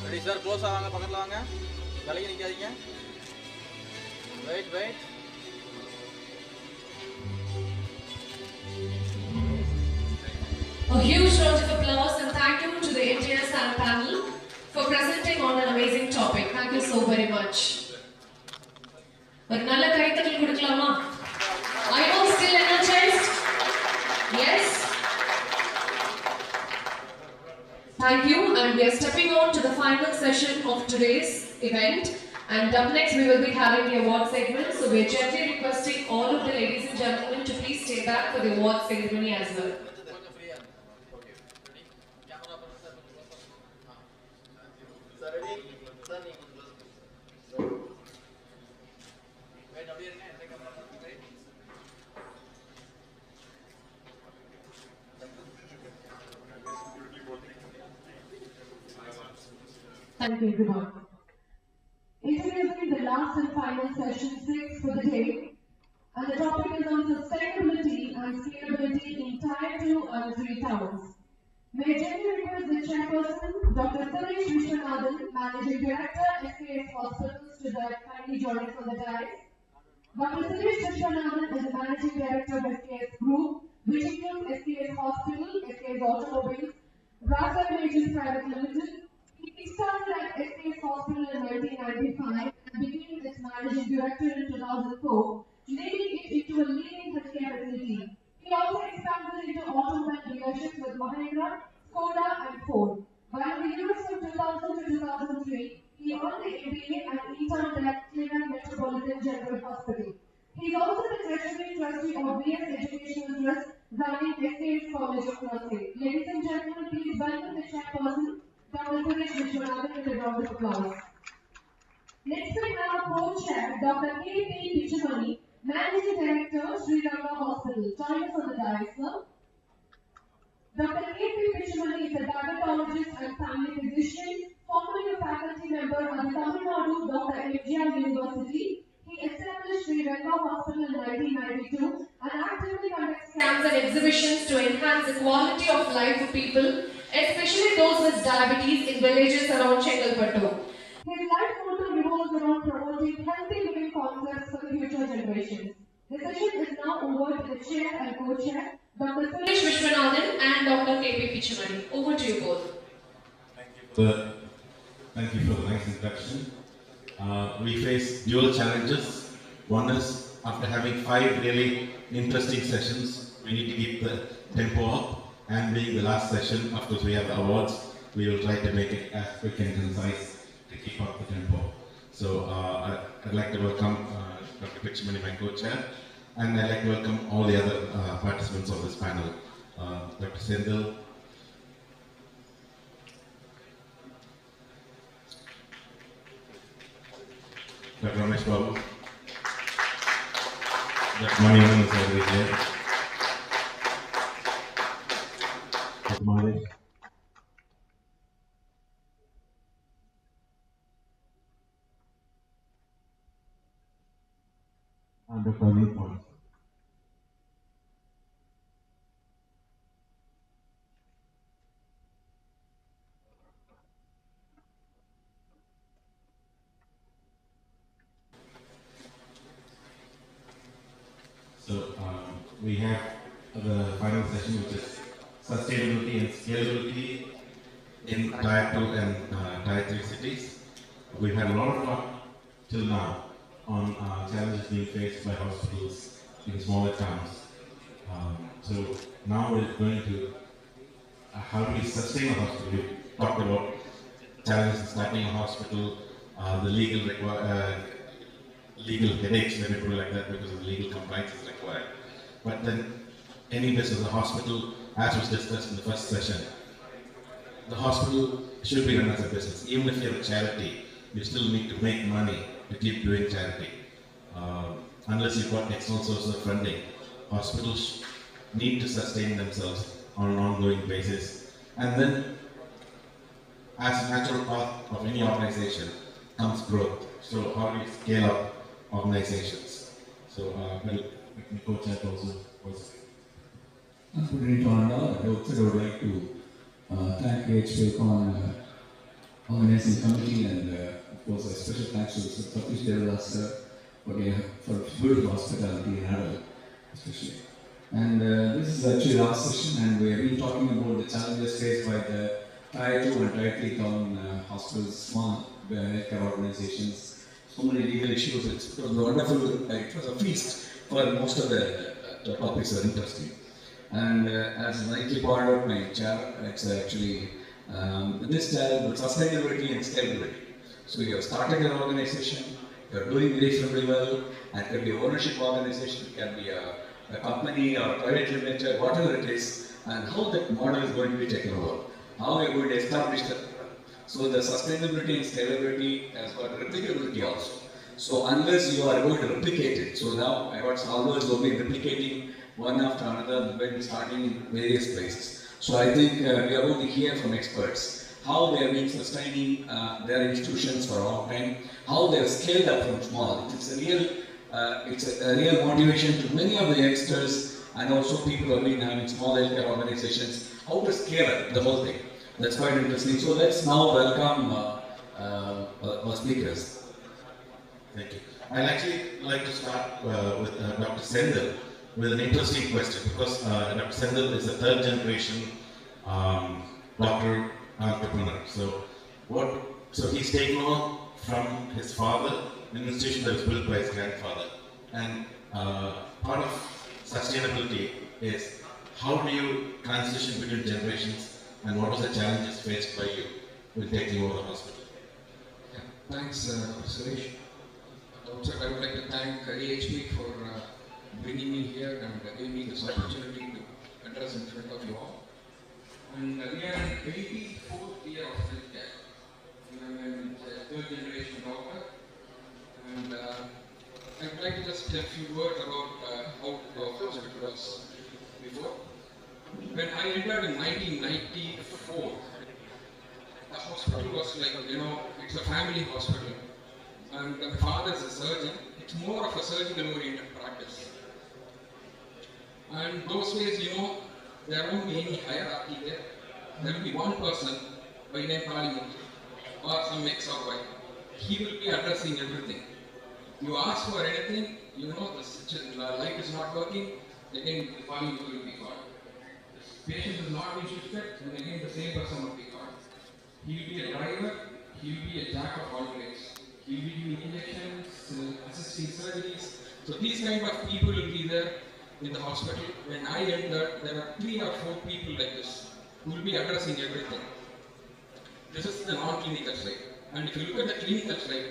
[SPEAKER 5] Ready, sir, close avanga, pakatla vaanga. Galagi nikadinga. Wait.
[SPEAKER 1] A huge round of applause and thank you to the entire SAM panel for presenting on an amazing topic. Thank you so very much. But nalla kaithagal kudukalama. Are you all still energized? Yes? Thank you, and we are stepping on to the final session of today's event. And up next we will be having the award segment. So we are gently requesting all of the ladies and gentlemen to please stay back for the award ceremony as well.
[SPEAKER 13] Thank you, everyone. Introducing the last and final session 6 for the day, and the topic is on sustainability and scalability in Tier 2 and 3 towns. May I gently request the chairperson, Dr. Suresh Vishwanathan, Managing Director, SKS Hospitals, to kindly join us on the dais. Dr. Suresh Vishwanathan is the Managing Director of SKS Group, which includes SKS Hospital, SKS Automobiles, Rasa Majors Private Limited. He started at SKS Hospital in 1995 and became its Managing Director in 2004, making it into a leading healthcare facility. He also expanded into automobile dealerships with Mahindra, Skoda and Ford. While in the years from 2000 to 2005, MBA at Eton Cleveland Metropolitan General Hospital. He is also the Treasury Trustee of BS Educational Trust, running esteemed College of Nursing. Ladies and gentlemen, please welcome the chairperson, Dr. Suresh Vishwanathan, with a round of applause. Next we have co-chair, Dr. K.P. Pichamani, Managing Director, Sri Ranga Hospital. Join us on the dais, sir. Dr. K.P. Pichamani is a diabetologist and family physician, formerly a faculty member at the Tamil Nadu Dr. MGR University. He established Sri Ranga Hospital in 1992 and actively conducts camps and exhibitions to enhance the quality of life for people, especially those with diabetes in villages around Chengalpattu. His life motto revolves around promoting healthy living concepts for the future generations. The session is now over to the chair and co-chair, Dr. Suresh Vishwanathan and Dr. K.P. Pichamani. Over to you both.
[SPEAKER 4] Thank you for the nice introduction. We face dual challenges. One is, after having 5 really interesting sessions, we need to keep the tempo up, and being the last session, of course we have the awards, we will try to make it as quick and concise to keep up the tempo. So I'd like to welcome Dr. Pichamani, my co-chair, and I'd like to welcome all the other participants of this panel. Dr. Sendil, Dr. Ramesh Babu, Dr. Manivan is already here, Dr. Mahesh, and Dr. Amit Mohan. So we have the final session, which is sustainability and scalability in Tier 2 and Tier 3 cities. We've had a lot of talk till now on challenges being faced by hospitals in smaller towns. So now we're going to how do we sustain a hospital. We talked about challenges in starting a hospital, the legal headaches, let me put it like that, because of the legal compliance is required. But then any business, the hospital, as was discussed in the first session, the hospital should be run as a business. Even if you're a charity, you still need to make money to keep doing charity. Unless you've got external sources of funding, hospitals need to sustain themselves on an ongoing basis. And then, as a natural path of any organization, comes growth. So how do you scale up organizations? So, my co-chair also was.
[SPEAKER 6] I would like to thank AHPICON organizing committee and of course a special thanks to Satish Devdas sir for good hospitality in Nadu especially. And this is actually our session, and we have been talking about the challenges faced by the Tier 2 and Tier 3 town hospitals, small healthcare organizations, so many legal issues. It was wonderful, it was a feast for most of the topics that are interesting. And as rightly pointed out my chair, it's actually this challenge with sustainability and scalability. So you have started an organization, you are doing reasonably well, and it can be an ownership organization, it can be a company or a private limited, whatever it is, and how that model is going to be taken over. How we are going to establish that. So the sustainability and scalability has got replicability also. So unless you are going to replicate it, so now I got solvers will be replicating one after another when starting in various places. So I think we are going to hear from experts how they have been sustaining their institutions for a long time, how they have scaled up from small. It's a real motivation to many of the youngsters and also people who have been having small healthcare organizations, how to scale up the whole thing. That's quite interesting. So let's now welcome our speakers.
[SPEAKER 4] Thank you. I'd actually like to start with Dr. Sendil with an interesting question, because Dr. Sendil is a third generation doctor entrepreneur. So he's taken over from his father, an institution that was built by his grandfather. And part of sustainability is how do you transition between generations, and what was the challenges faced by you with taking over the hospital?
[SPEAKER 7] Thanks, Suresh. Also, I would like to thank AHP for bringing me here and giving me this opportunity to address in front of you all. And we are in 84th year of healthcare. I'm a third generation doctor. And I'd like to just tell a few words about how the hospital was before. When I entered in 1994, the hospital was like, it's a family hospital. And the father is a surgeon. It's more of a surgical oriented practice. And those days, there won't be any hierarchy there. There will be one person by name Parliament or some X or Y. He will be addressing everything. You ask for anything, the light is not working, again the Parliament will be called. The patient is not interested, and again the same person will be called. He will be a driver, he will be a jack of all trades. He will be doing injections, assisting surgeries. So these kind of people will be there in the hospital. When I entered, there were 3 or 4 people like this who will be addressing everything. This is the non-clinical side. And if you look at the clinical side,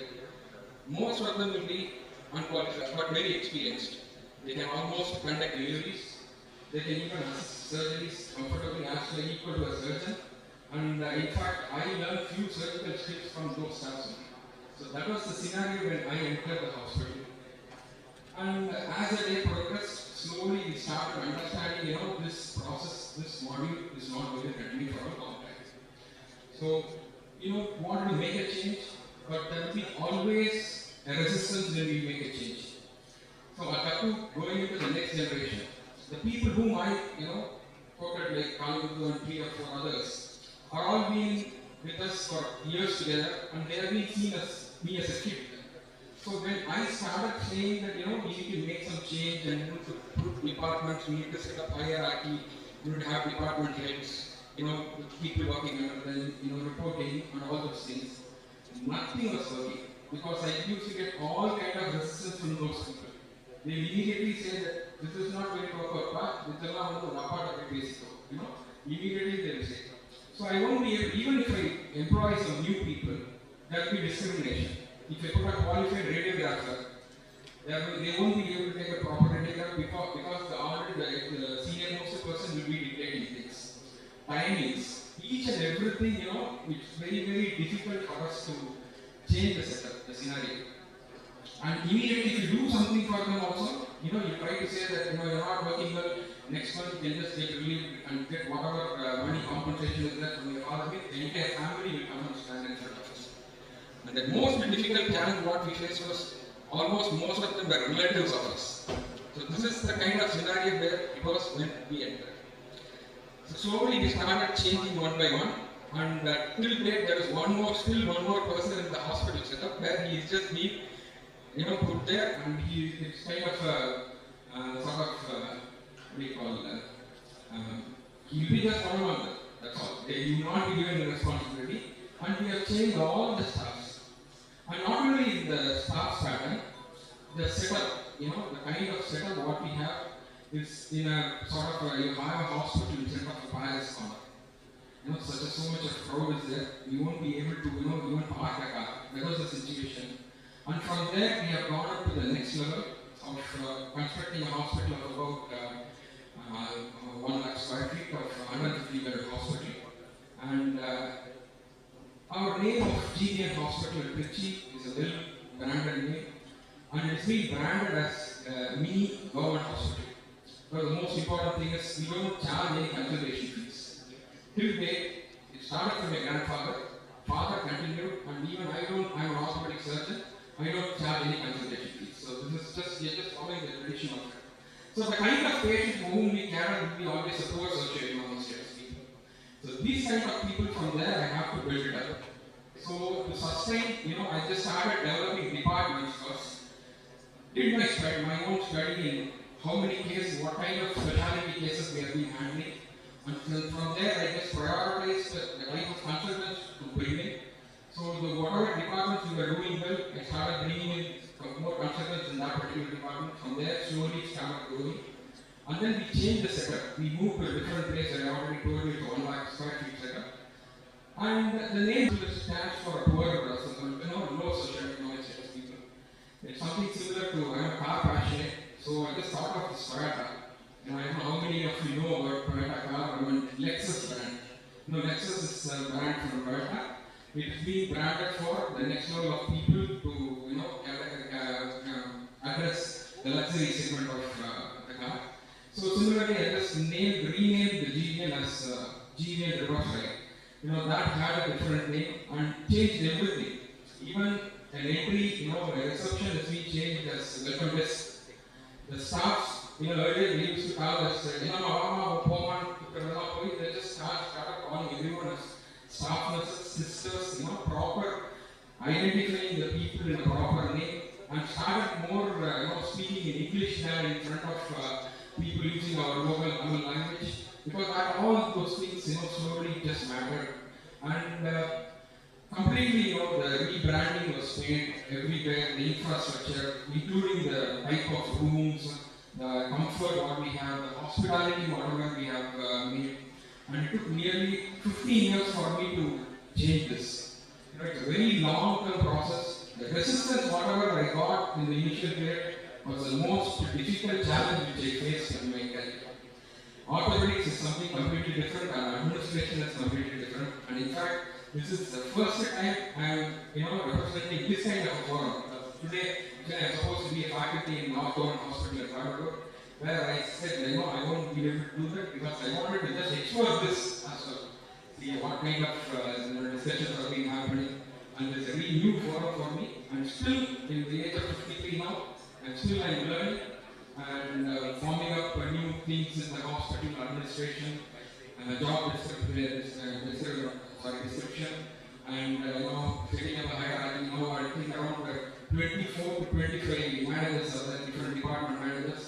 [SPEAKER 7] most of them will be unqualified but very experienced. They can almost conduct deliveries. They can even assist surgeries comfortably as well equal to a surgeon. And in fact, I learned few surgical tips from those staffs. So that was the scenario when I entered the hospital. And as the day progressed, slowly we started understanding, this process, this module is not going to continue for a long time. So, wanted to make a change, but there will be always a resistance when we make a change. So I have to going into the next generation. The people whom I, quoted like Nadu and 3 or 4 others, are all been with us for years together, and they have been seeing me as a kid. So when I started saying that, we need to make some change and to put departments, we need to set up hierarchy, we need to have department heads, with people working under them, reporting and all those things. Nothing was working because I used to get all kind of resistance from those people. They immediately say that this is not going to work out, but immediately they will say. So I won't be able, even if I employ some new people, there will be discrimination. If I put a qualified radiographer, they won't be able to take a proper radiograph because the senior most person will be dictating things. Timings, each and everything, it's very, very difficult for us to change the setup, the scenario. And immediately if you do something for them also, you try to say that, you're not working well, next month you can just get relieved and get whatever money compensation is there from your father, the entire family will come and stand in front of us. And the most difficult challenge what we faced was almost most of them were relatives of us. So this is the kind of scenario where it was when we entered. So slowly we started changing one by one, and till date there is still one more person in the hospital setup where he is just being put there, and it's kind of what do you call he will be just one among them, that's all. They will not be given the responsibility, and we have changed all the staffs. And not only in the staff pattern, the setup, the kind of setup what we have is in a sort of you have a hospital in front of a palace corner. So much of crowd is there, you won't be able to, even park a car. That was the situation. And from there, we have gone up to the next level of constructing a hospital of about 1 lakh square feet of 150-bed hospital. And our name of GBN Hospital at Trichy is a well-branded name, and it's been branded as mini government hospital. But the most important thing is we don't charge any consultation fees. Till date, it started from my grandfather, father continued, and even I'm an orthopedic surgeon, I don't charge any consultation fees. So this is we're just following the tradition of it. So the kind of patient whom we care will be always a poor socioeconomic status people. So these kind of people from there I have to build it up. So to sustain, I just started developing departments first. Did my own study in how many cases, what kind of specialty cases we have been handling. And from there I just prioritized the type of consultants to bring in. So whatever departments we were doing well, I started bringing in more consultants in that particular department. From there, slowly it started growing. And then we changed the setup. We moved to a different place. I already told you it's 1 lakh square feet setup. And the name stands for a poor, low Nexus is a brand from Toyota. It's being branded for the next level of people to, address the luxury segment of the car. So similarly, I just renamed the GVL as GVL Riverside. That had a different name and changed everything. Even an entry, a reception has been changed as welcome desk. The staffs, earlier they used to call us, they just started calling everyone as staff nurses, sisters, proper identifying the people in a proper name, and started more, speaking in English now in front of people using our local Tamil language, because all those things, slowly just mattered. And completely, the rebranding was made everywhere, the infrastructure, including the type of rooms, the comfort what we have, the hospitality whatever we have made. And it took nearly 15 years for me to change this. It's a very long-term process. The resistance whatever I got in the initial period was the most difficult challenge which I faced in my career. Orthopedics is something completely different and administration is completely different. And in fact, this is the first time I am, representing this kind of a forum. Today, I am supposed to be a faculty in Northbourne Hospital at Nadu, where I said, I won't be able to do that because I wanted to just explore this as well. See what kind of discussions are being happening. And there's a really new forum for me. I'm still in the age of 53 now, and still I'm learning and forming up new things in the hospital administration, job description, and setting up a hierarchy. Now I think around 24 to 25 managers are the different department managers,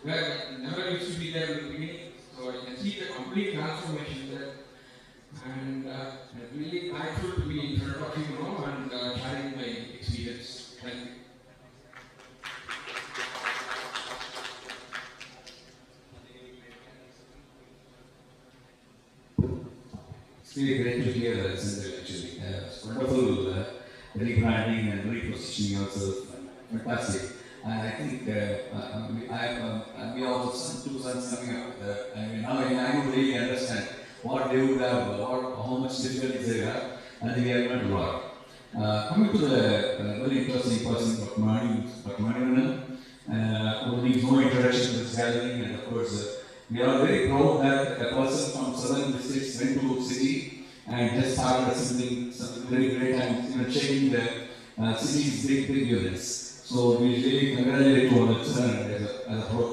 [SPEAKER 7] where never used to be there in the beginning. So I can see the complete transformation there. And I'm really thankful to be in front of you now and sharing my experience. Thank you.
[SPEAKER 6] It's really great to hear that, actually. It's wonderful rebranding and repositioning yourself. Fantastic. And I think we also have two sons coming up. Now I don't really understand what they would have, how much difficulties they have, and they are going to work. Coming to the very interesting person, Dr. Manivannan, who needs no introduction to this gathering, and of course, we are very proud that a person from southern districts went to city and just started assembling some very great and checking the city's big units. So we really congratulate you on that, sir.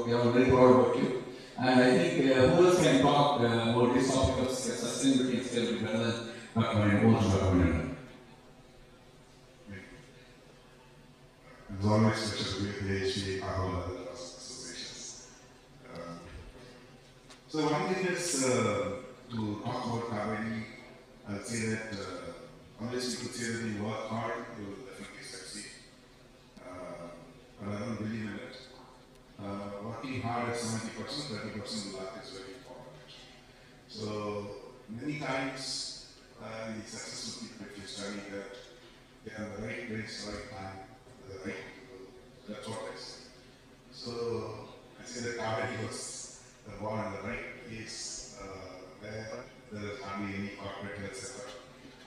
[SPEAKER 6] We are very proud about you. And I think who else can talk about this topic of sustainability and scalability better than Dr. Manivannan?
[SPEAKER 2] It's always special to be at the AHPICON and other associations. So one thing is to talk about Kaveri. I'll say that unless you could say that you work hard, you will definitely succeed. But I don't believe in it. Working hard is 70%, 30% luck is very important. So many times the successful people, if you study that, they are in the right place, right time, the right people. That's what I say. So I say that Kaveri was born in the right place, where there is hardly any corporate health setup.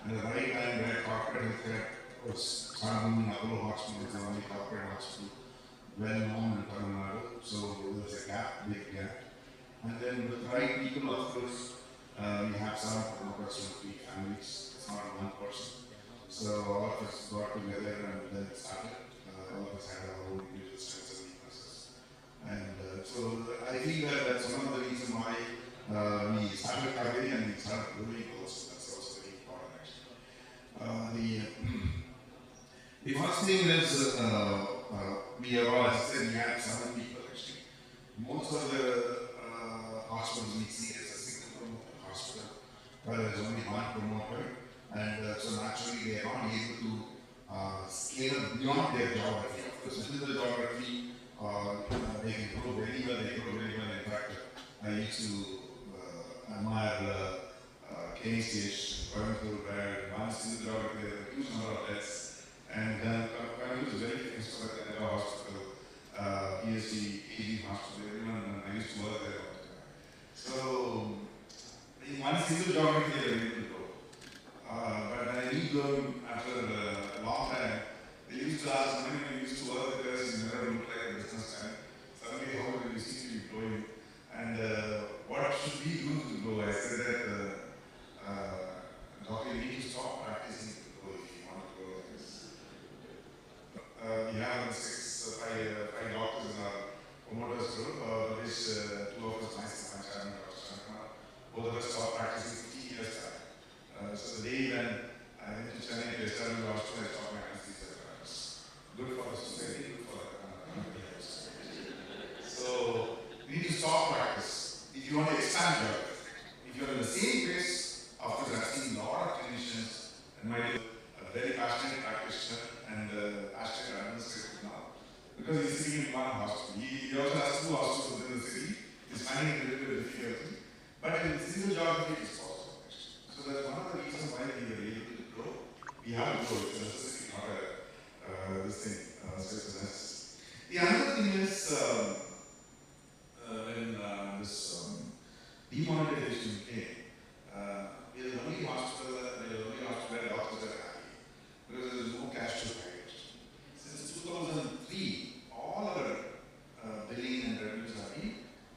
[SPEAKER 2] And the right time where corporate healthcare was started moving Apollo Hospital, is the only corporate hospital well known in Tamil Nadu. So there was a gap, big gap. And then with the right people, of course, we have some promoters from 3 families. It's not one person. So all of us got together and then started. All of us had our own individual strengths and weaknesses. And so I think that that's one of the reasons why we started Kaveri and we started growing also. That's also very important actually. The first thing is we have all, as I said, we had 7 people actually. Most of the hospitals we see is a single promoter hospital, where there is only one promoter, and so naturally they are not able to scale up beyond their geography. Of course, within the geography, they can grow very well, they grow very well. In fact, I used to admire KCH, Coimbatore, where one single geography, there are a huge number of deaths. And Coimbatore is very famous for the hospital, ESG, AG hospital, everyone, I used to work there all the time. So, in one single geography, they are very them after a long time. They used to ask, when you used to work with us, you never looked like a businessman. Suddenly, how do you seem to be growing? And what should we do to grow? I said that, doctor, you need to stop practicing to grow if you want to grow like this. We have five doctors in our promoters group, which two of us, myself and Chairman Dr. Shankar, both of us stopped practicing 15 years back. So the day when I went to Chennai to establish our hospital, I stopped my anesthesia practice. Good for the society, good for the company. So we need to stop practice if you want to expand your life. If you are in the same place, of course I've seen a lot of clinicians and my a very passionate practitioner and passionate administrator now. Because he's sitting in one hospital. He also has two hospitals within the city. He's finding it a little bit difficult. But in single geography it is possible. So that's one of the reasons why we are able to grow. We have to grow. It's a necessity, not this thing. So it's a necessity. The other thing is when this demonetization came, we are the only hospital where doctors are happy because there is no cash to pay. Since 2003, all our billing and revenues have been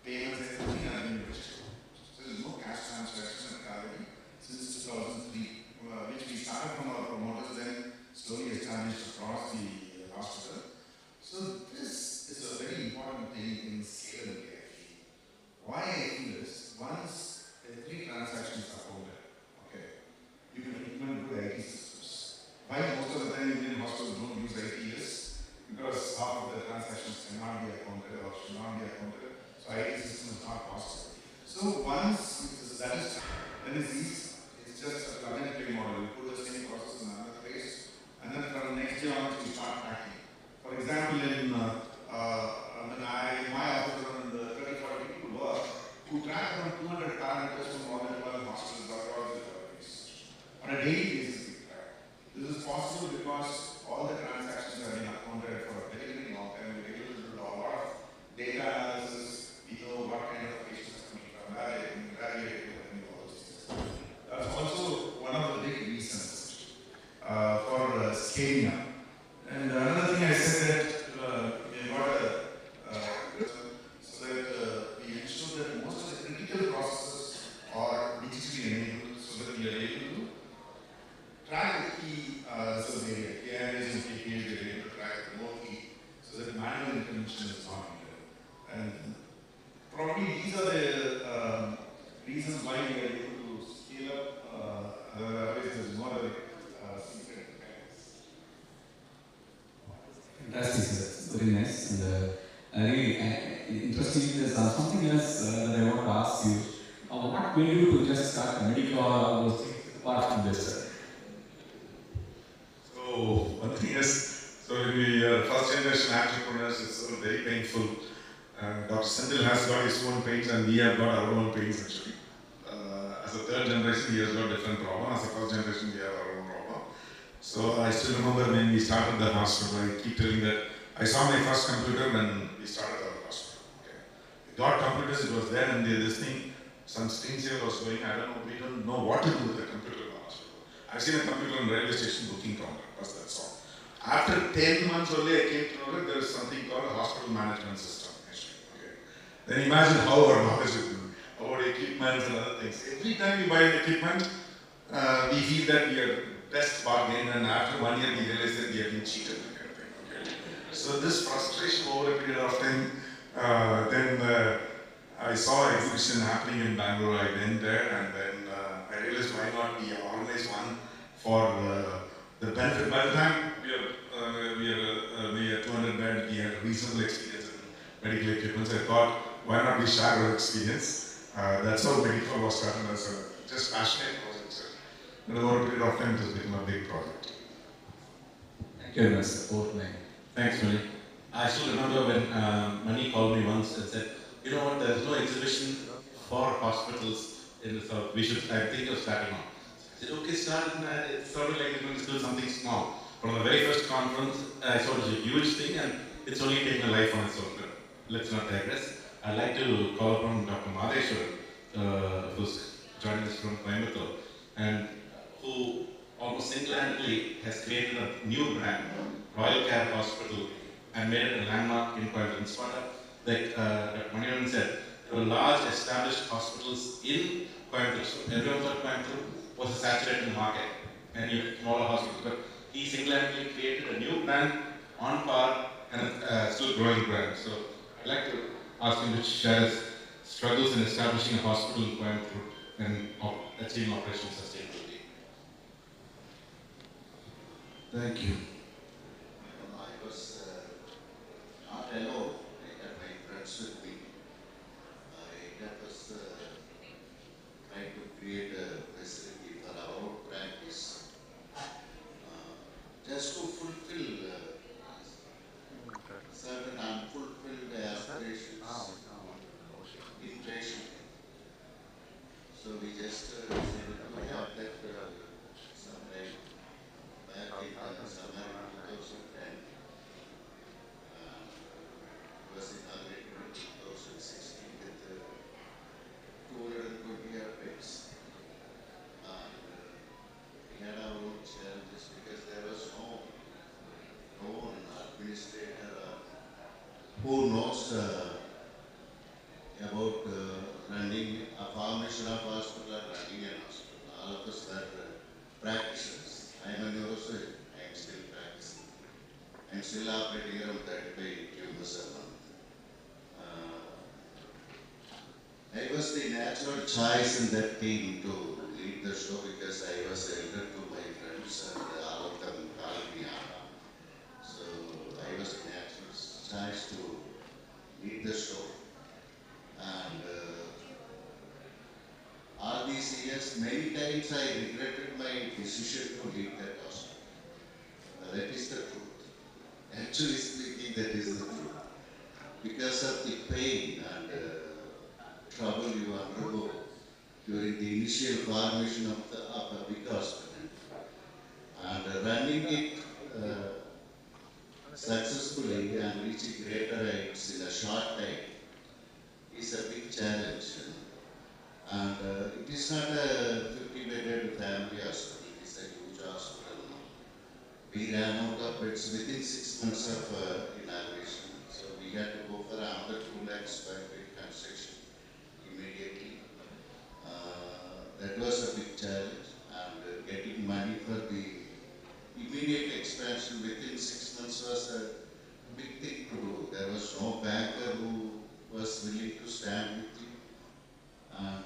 [SPEAKER 2] payments and everything have been registered. So there is no cash transaction at Calgary since 2003, which we started from our promoters, then slowly established across the hospital. So this is a very important thing in scalability. Why I feel this, once every transaction is accounted, okay, you can implement good IT systems. Why most of the time Indian hospitals don't use ITs? Because half of the transactions cannot be accounted or should not be accounted, so IT system is not possible. So once that is done, then it's easy. It's just a plug and play model. You put the same process in another place, and then from the next day on, you start tracking. For example, in my office around 30-40 people work who track around 200 parameters from more than 12 hospitals across the country. On a daily basis, we track. This is possible because all the transactions have been accounted for a very, very long time. We're able to do a lot of data analysis. We know what kind of patients are coming from, where they all those things. That's also one of the big reasons for scaling up. And another thing I said that we got so that we ensure that most of the critical processes are digitally enabled so that we are able to track the key research area, key areas and KPIs we are able to track remotely so that manual intervention is not needed. And probably these are the reasons why we are able to scale up, otherwise there is no other secret.
[SPEAKER 6] Fantastic, sir. Very nice. And really interesting. There's something else that I want to ask you. What will you do to just start a medical or those things apart from this, sir?
[SPEAKER 2] So one thing is, so when we are first generation entrepreneurs, it's sort of very painful. Dr. Senthil has got his own pains and we have got our own pains actually. As a third generation, he has got different problems. As a first generation, we have our own problem. So I still remember when we started the hospital, I keep telling that I saw my first computer when we started our hospital. Okay. We got computers, it was there and this thing, some screensaver was going, we don't know what to do with the computer in the hospital. I've seen a computer in the railway station booking counter, that's all. After 10 months only, I came to know that there is something called a hospital management system. Okay. Then imagine how our knowledge will be about equipment and other things. Every time we buy an equipment, we feel that we are best bargain, and after 1 year we realize that we have been cheated. Okay. So this frustration over a period of time, then I saw an exhibition happening in Bangalore. I went there, and then I realized why not we organize one for the benefit. By the time we are 200 bed, we had reasonable experience in medical equipment. So I thought, why not we share our experience? That's how medical was started as a just passionate project. And over a period of time, it has become a big project.
[SPEAKER 6] Thank you very much, sir.
[SPEAKER 4] Thanks, Mani. I still remember when Mani called me once and said, you know what, there's no exhibition for hospitals in the South. We should, I think of starting on. I said, okay, start. It sounded like you're going to do something small. From the very first conference, I saw it was a huge thing and it's only taken a life on its own. But let's not digress. I'd like to call upon Dr. Madheshwar, who's joining us from Coimbatore, and who
[SPEAKER 9] almost single-handedly has created a new brand, Royal Care Hospital, and made it a landmark in Coimbatore. In spite of, like Dr. Manivan said, there were large established hospitals in Coimbatore. So everyone thought Coimbatore was a saturated market, many smaller hospitals, but he single-handedly created a new brand on par and still growing brand. So I'd like to ask him to share his struggles in establishing a hospital in Coimbatore and achieving operational sustainability.
[SPEAKER 2] Thank you. I was not alone. I had my friends with me. I was trying to create a facility for our own practice, just to fulfill certain unfulfilled aspirations in patient. So we just said we have that sometime back in summer 2010. Was inaugurated in 2016 with 220 beds. We had our own challenges because there was no one administrator who knows about running a formation of hospital or running an hospital. All of us were practitioners. I am a neurosurgeon. I am still practicing. I am still operating around 35 tumors a month. I was the natural choice in that team to lead the show because I was elder to my friends and all of them called me on. So I was the natural choice to lead the show. And all these years, many times I regretted my decision to leave that hospital. That is the truth. Actually speaking, that is the truth. Because of the pain and trouble you undergo during the initial formation of a big hospital. And running it successfully and reaching greater heights in a short time is a big challenge. And it is not a 50-bedded family hospital, it is a huge hospital. We ran out of beds within 6 months of inauguration. So we had to go for another 2 lakh square feet construction immediately. That was a big challenge, and getting money for the immediate expansion within 6 months was a big thing to do. There was no banker who was willing to stand with you, and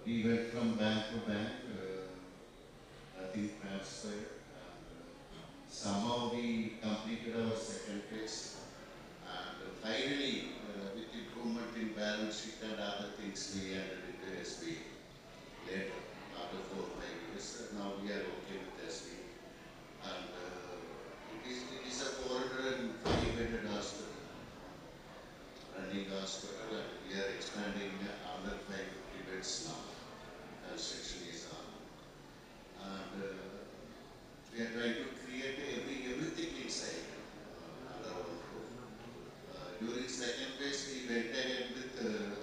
[SPEAKER 2] we went from bank to bank, nothing transferred. Somehow we completed our second phase, and finally, with improvement in balance sheet and other things, we entered into SB later, after 4 or 5 years. Now we are okay with SB, and it is a 405-bedded hospital, running hospital, and we are expanding another 550 beds now. Construction is on, and we are trying to create everything inside under our roof. During second phase, we went ahead with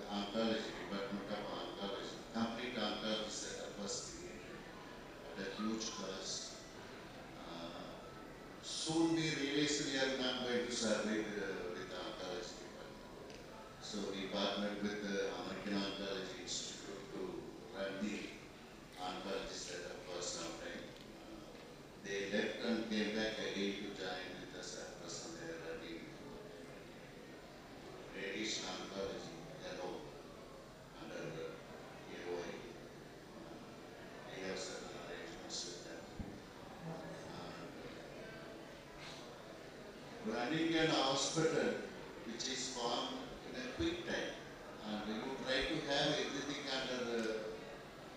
[SPEAKER 2] oncology, Department of Oncology. Complete oncology setup was created at a huge cost. Soon we realized we are not going to survive with the oncology department. So we partnered with the American Oncology Institute to run the oncology setup for some time. They left and came back again to join with us at present. They are running radiation oncology alone under AOI. We have certain arrangements with them. Running an hospital which is formed in a quick time, and you try to have everything under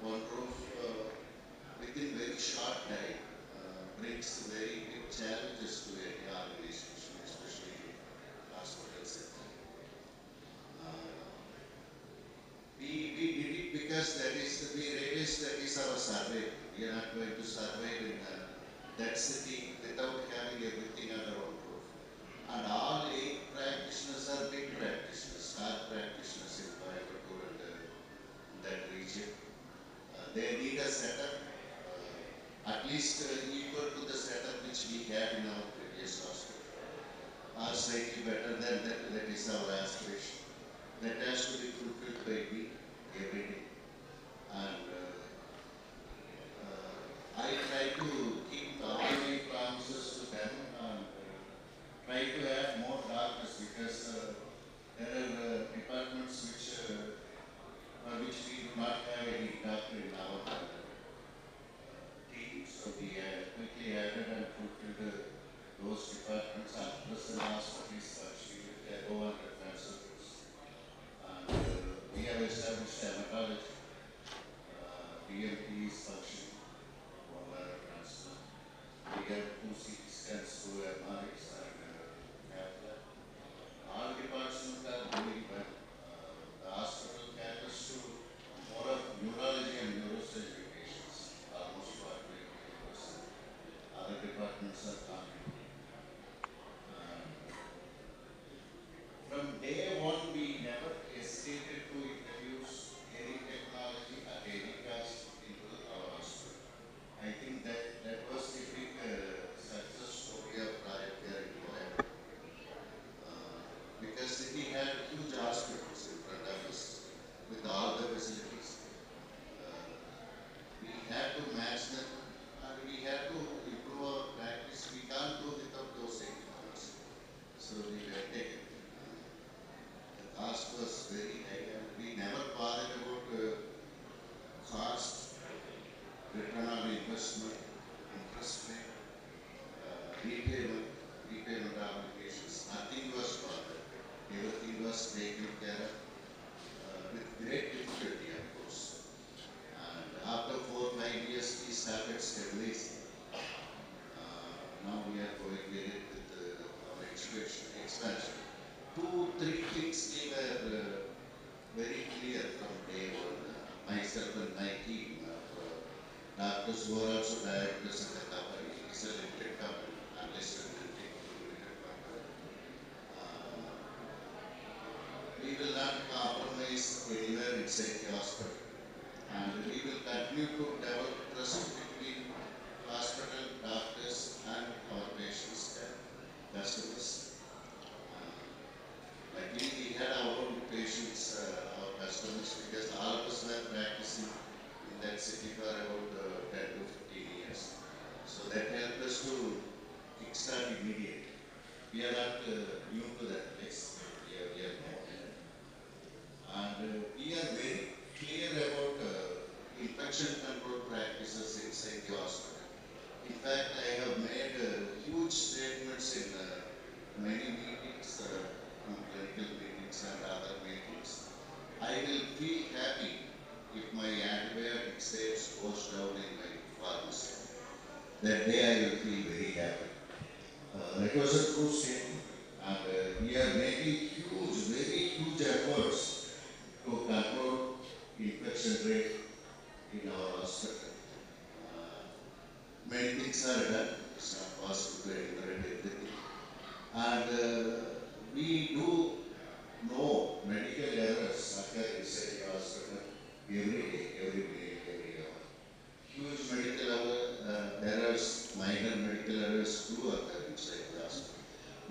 [SPEAKER 2] one roof within very short time, brings very big challenges to any organization, especially hospital sector. We did it because we realized that is our survival. We are not going to survive in that city without having everything under one roof. And all 8 practitioners are big practitioners, star practitioners in Coimbatore and that region. They need a setup
[SPEAKER 10] slightly better than that. That is our aspiration. That has to be fulfilled by me every day. And I try to keep all my promises to them and try to add more doctors because there are departments which we do not have any doctor in our team. So we quickly added and fulfilled those departments and plus the last one is we will go under transfers. And we have established dermatology. BMP is functioning, one letter transfer. We have 2 CT scans, 2 MRIs, and all departments are doing well. The hospital caters to more of neurology and neurosurgery patients, almost 40%. Other departments are coming. From day one, we never hesitated to introduce any technology at any cost into our hospital. I think that was the big success story of Project Care in Goa. Because we had huge hospitals in front of us with all the facilities. We had to match them and we had to improve our practice. We can't do without those technologies. So we were taken. The cost was very high and we never bothered about cost, return on investment, interest rate, repayment obligations. Nothing was bothered. Everything was taken care of with great difficulty, of course. And after 4 or 5 years, we started stabilizing. Now we are going with our expansion. 2, 3 things we were very clear from day one. Myself and my team of doctors who are also directors in the company. It's a limited company, unlisted limited company. We will not compromise anywhere inside the hospital. And we will continue to develop trust between hospital, doctors, and our patients and customers. Luckily, we had our own patients, our customers, because all of us were practicing in that city for about 10 to 15 years. So that helped us to kickstart immediately. We are not new to that place. We are more. And we are very clear about infection control practices inside the hospital. In fact, I have made huge statements in many meetings, clinical meetings and other meetings. I will feel happy if my antibiotic sales goes down in my pharmacy. That day I will feel very happy. That was a true statement. And we are making very huge efforts to control infection rate in our hospital. Many things are done. It's not possible to enumerate everything. And we do know medical errors occur inside the hospital every day, every minute, every hour. Huge medical errors, minor medical errors do occur inside the hospital.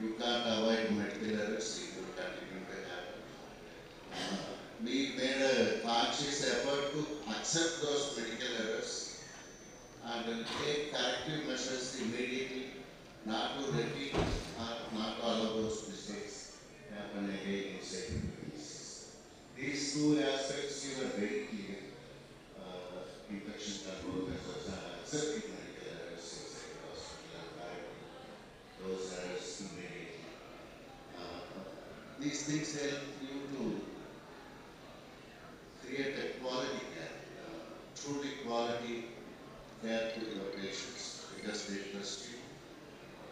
[SPEAKER 10] You can't avoid medical errors, it will continue to happen. We made a conscious effort to accept those medical errors and take corrective measures immediately, not to repeat or not all of those mistakes happen again inside the business. These 2 aspects you are very clear. Infection control measures and accepting medical errors inside the hospital and correcting those errors immediately. These things help you to create a quality care, truly quality care to your patients because they trust you.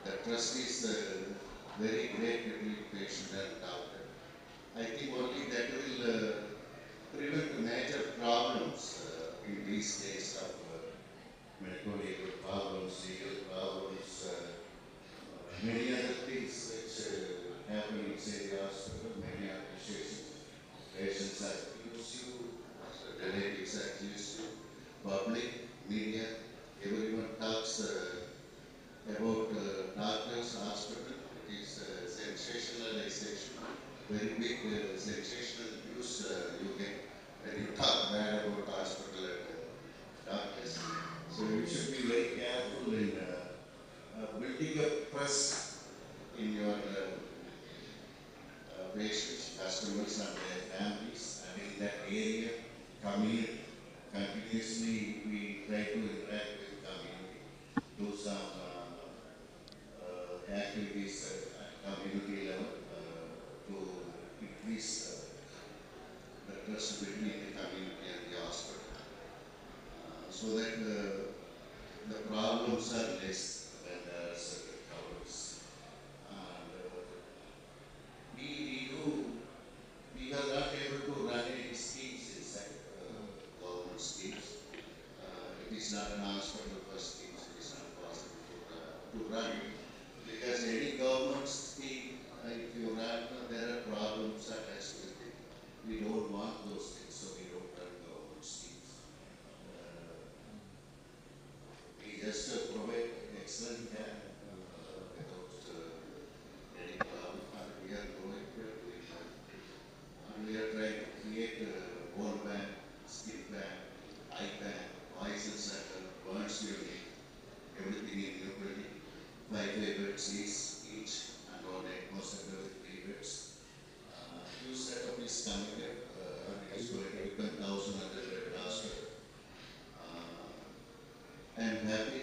[SPEAKER 10] The trust is very great between patient and doctor. I think only that will prevent major problems in these days of medical legal problems, many other things which happen inside the hospital, many appreciations. Patients accuse you, relatives accuse you, public, media, everyone talks about doctors, hospital. It is a sensation. very big sensational news you get when you talk bad about hospital and doctors. So you should be very careful in building a trust in your patients, customers and their families, and in that area, community. Continuously we try to interact with community, do some activities at community level to increase the trust between the community and the hospital, so that the problems are less when there are certain problems. And we are not able to run any schemes inside government schemes. It is not an hospital for schemes, it is not possible to run. Because any government scheme, if you run, there are problems attached with it. We don't want those things, so we don't run government schemes. We just provide excellent care without any problem. And we are going to and we are trying to create a bone bank, skin bank, eye bank, voice center, burns unit, everything in your building. 5 beds each, and on ECMO center with 3 beds. New setup is coming up, and it is going to become 1,100 hospital. I am happy.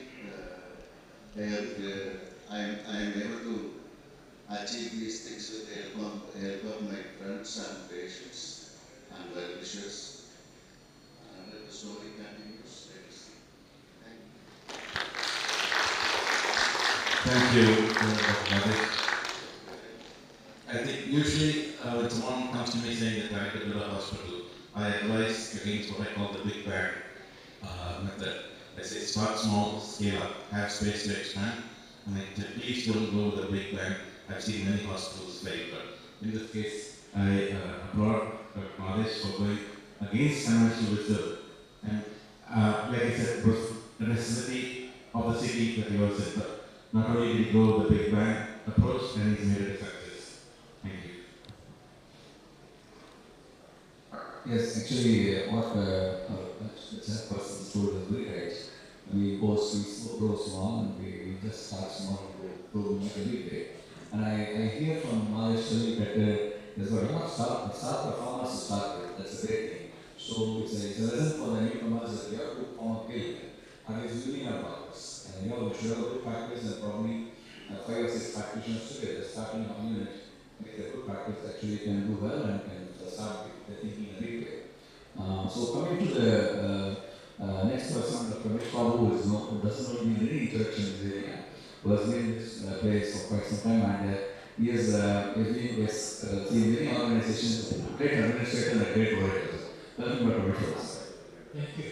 [SPEAKER 10] I am able to achieve these things with the help of my friends and patients and well wishers. And let the story continues. Let us see.
[SPEAKER 9] Thank you, Dr. Nadu. I think usually when someone comes to me saying that I have to build a hospital, I advise against what I call the big bang method. I say start small, scale up, have space to expand, and please don't go with the big bang. I've seen many hospitals fail, but in this case, I applaud Dr. Nadesh for going against financial wisdom. And like I said, it was the necessity of the city that he was in. But not only did he go with the big bang approach, and he's made it a success. Thank you.
[SPEAKER 6] Yes, actually, what the chairperson told is very right. We grow small and we just start small and grow every day. And I hear from Mahesh telling that there's got not start the farmers to start with. That's a great thing. So it's a lesson for the newcomers that you have to form a guild and it's building our practice. And you know, we should have a good practice and probably 5 or 6 practitioners together starting a unit with a good practice actually can do well and can start thinking in a big way. So coming to the next person, Dr. Ramesh Babu, who doesn't know need any introduction in this area, who has been in this place for quite some time, and he has seen many organizations, great administrator and a great orator. Welcome, Dr. Ramesh Babu.
[SPEAKER 14] Thank you.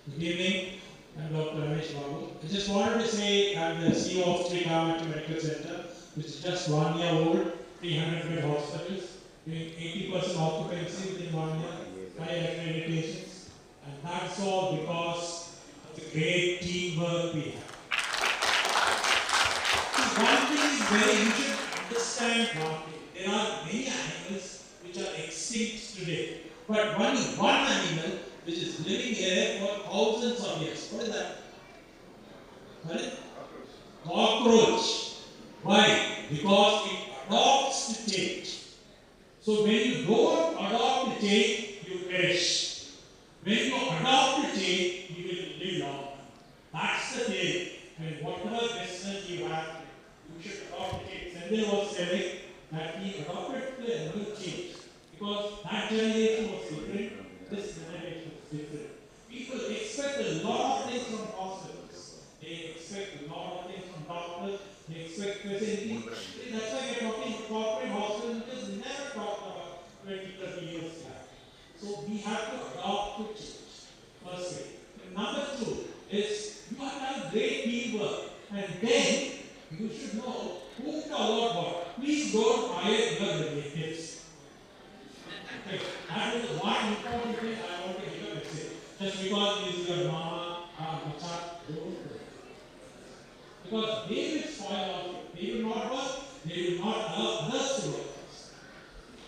[SPEAKER 14] Good evening, I'm Dr. Ramesh Babu. I just wanted to say I'm the CEO of Sri Kamathi Medical Center, which is just 1 year old, 300-bed hospitals, doing 80% occupancy within 1 year, 5 accreditations, and that's all because of the great teamwork we have. So one thing is you should understand one thing. There are many animals which are extinct today, but only one animal which is living here for thousands of years. What is that? What is it? Cockroach. Why? Because it adopts to change. So when you don't adopt to change, you perish. When you adopt to change, you will live long. That's the thing. And whatever business you have, you should adopt to change. Sendil was saying that he adopted the new change because that generation was different, this generation was different. People expect a lot of things from hospitals. They expect a lot of things from doctors. They expect facilities. That's why we're talking corporate hospitals because we never talked about 20, 30 years back. So we have to adopt to change, firstly. And number 2 is you have to have great teamwork. And then you should know whom to allot what. Please don't hire your relatives. Okay. That is one important thing I want to give a message. just because he is your mama or macha, don't do it. Because they will spoil all you. They will not work, they will not allow others to work.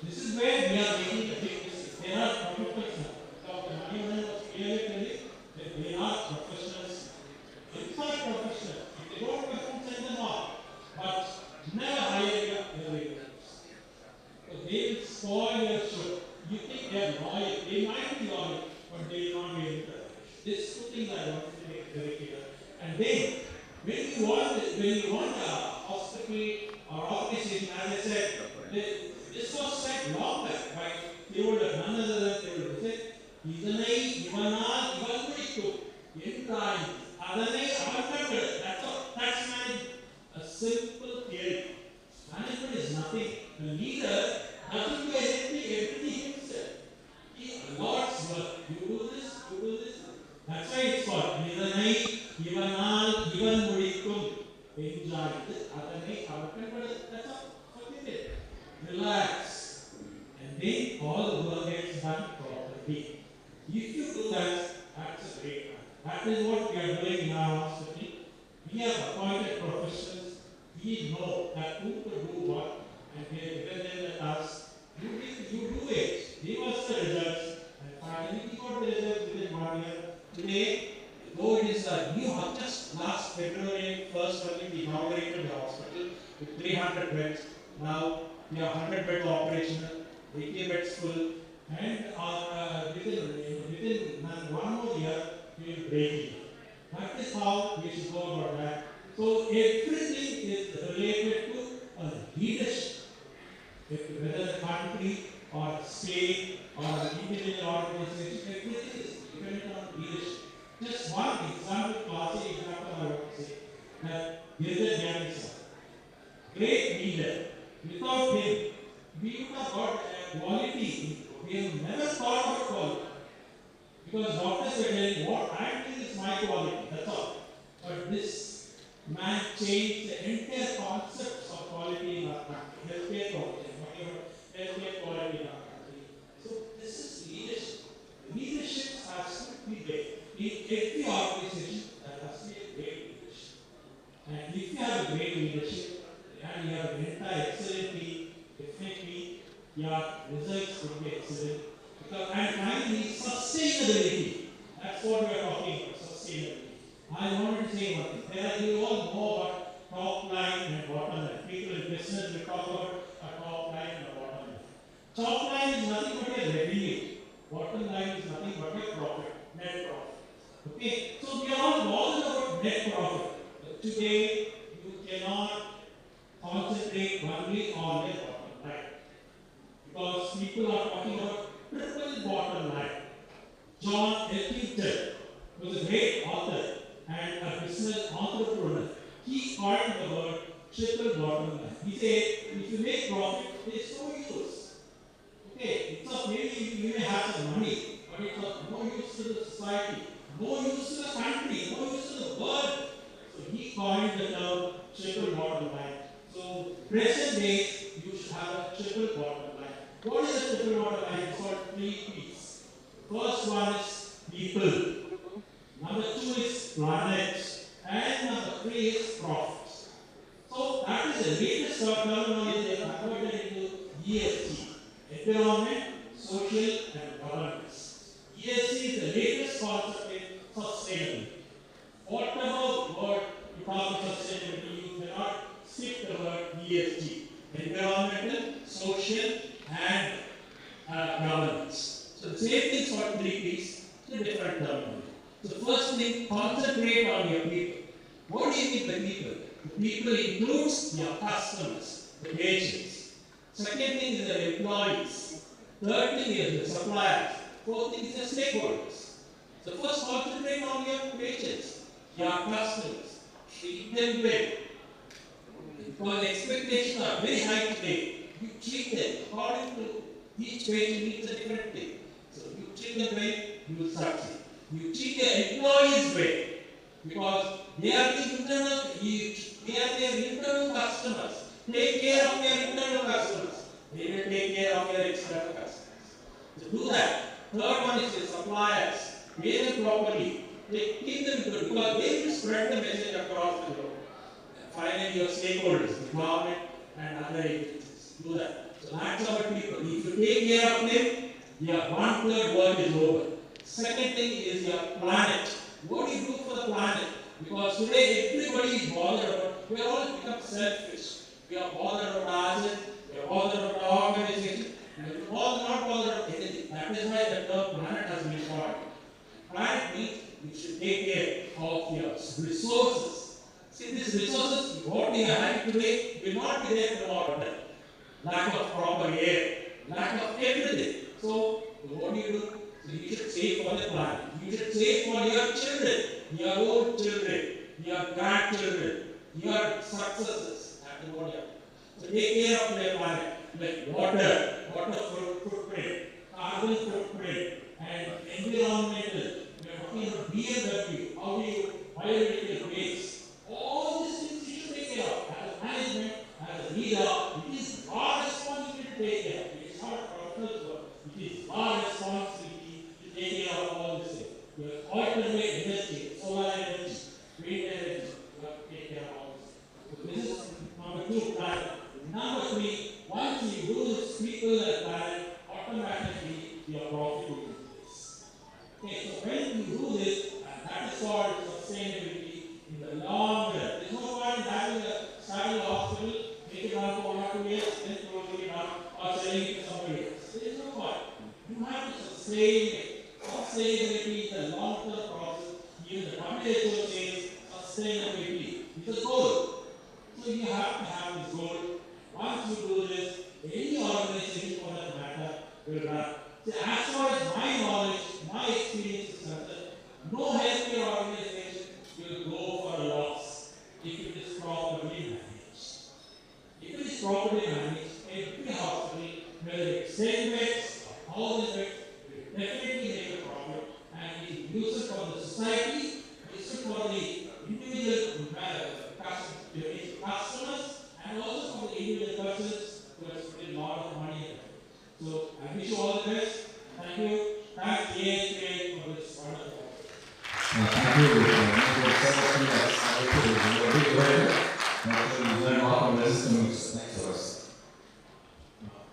[SPEAKER 14] This is where we are making a big mistake. There are professionals now. Dr. Manivan was clearly telling that they are professionals. Inside professionals. If they don't perform, send them off. But never hire your irregulars. So they will spoil your show. You think they are loyal. They might be loyal, but they will not be able to. These two things I want to make very clear. And then, when you want a hospital or organization, as I said, this was said long back by none other than they said, Idanai, Ivana, Ivanuriku, Entrai, Adanai, Avanakad. That's all. That's management. A simple theory. Management is nothing. The leader doesn't do everything himself. He allots work. You do this, you do this. That's why it's called Idanai, Ivanal, Ivanurikum. Enjoy it. Adanai, Avanakad. That's all. Forget it. Relax, and then all the work gets done properly. If you do that, that's a great one. That is what we are doing in our hospital. We have appointed professionals. We know that who to do what, and they are better than us. You do it. Give us the results, and finally we got the results within 1 year. Today, though it is a new, just last February 1st, we inaugurated the hospital with 300 beds. Now we are 100 beds operational, 80 beds full, and within 1 more year we will break even. That is how we should go about that. So everything is related to leadership. Whether the country or state or individual organization, everything is dependent on leadership. Just one example, classic example I want to say, that Girdha Jyanisa, great leader. Without him, we would have got a quality. We have never thought of quality. Because doctors were telling what I am doing is my quality, that's all. But this man changed the entire concept of quality in our country. Healthcare quality, healthcare quality in our country. So this is leadership. Leadership has to be there. In every organization, there has to be a great leadership. And if you have a great leadership, and you have an entire excellent team, definitely your results will be excellent. And finally, sustainability. That's what we are talking about, sustainability. I wanted to say one thing. You all know about top line and bottom line. People in business will talk about a top line and a bottom line. Top line is nothing but a revenue. Bottom line is nothing but a profit, net profit. Okay, so we are all bothered about net profit. But today, you cannot concentrate only on the bottom line. Because people are talking about triple bottom line. John Elkington was a great author and a business entrepreneur. He coined the word triple bottom line. He said, if you make profit, there is no use. Okay, it's of maybe you may have some money, but it's of no use to the society, no use to the country, no use to the world. So he coined the term triple bottom line. So present day, you should have a triple bottom line. What is a triple bottom line? It's called 3 P's. First one is people. Number 2 is planet. And number 3 is profits. So that is the latest terminology they have converted into ESG. Environment, social and governance. ESG is the latest concept in sustainability. Whatever word you call sustainability, you cannot skip the word ESG. Environmental, social and governance. So the same thing is called 3 P's, it's a different terminology. So first thing, concentrate on your people. What do you mean by people? The people includes your customers, the patients. Second thing is the employees. Third thing is the suppliers. Fourth thing is the stakeholders. So first concentrate on your patients, your customers. Treat them well. Because expectations are very high today. You treat them according to each patient needs a different thing. So you treat them well, you will succeed. You treat your employees well. Because they are their internal customers. Take care of your internal customers. They will take care of your external customers. So do that. Third one is the suppliers. pay them properly, keep them good, because they will spread the message across the globe. Finally, your stakeholders, the government and other agencies, do that. So that's our people. If you take care of them, your 1/3 work is over. Second thing is your planet. What do you do for the planet? Because today everybody is bothered about, we are all become selfish. We are bothered about ourselves, we are bothered about our organization, and we are all not bothered about anything. That is why the term planet has been called. Planet means we should take care of your resources. See, these resources, what we are having today, will not be there tomorrow. Lack of proper air, lack of everything. So, what do? So you should save for the planet. You should save for your children, your own children, your grandchildren, your successors. So take care of their planet, like water footprint, carbon footprint, and environmental. We are talking about BMW, how do you biodegradable waste. All these things you should take care of. As a management, as a leader, it is our responsibility to take care of. It is not a professional work. It is our responsibility to take care of all these things. You have alternate energy, solar energy, wind energy. You have to take care of all this. So this is number 2, planet. Number 3, once you do this, people and planet, automatically your profit will increase. Okay, so when you do this, and that is called sustainability in the long run. There is no point in having starting a hospital, make it run for 1 or 2 years, then closing it down, or selling it to somebody else. There is no point. You have to sustain it. Sustainability is a long-term process. Even the WHO says sustainability is a goal. So you have to have this goal. Once you do this, any organization for that matter will run. See, as far as my knowledge, my experience is concerned, no healthcare organization will go for a loss if it is properly managed. If it is properly managed, every hospital, whether it's 10 beds or 1,000 beds, will definitely make a profit, and it is useful for the society, useful for the individual customers, and also for the individual persons who have spent a lot of money. So I wish you all the best. Thank you. Thanks AHPICON for this wonderful.
[SPEAKER 6] Thank you.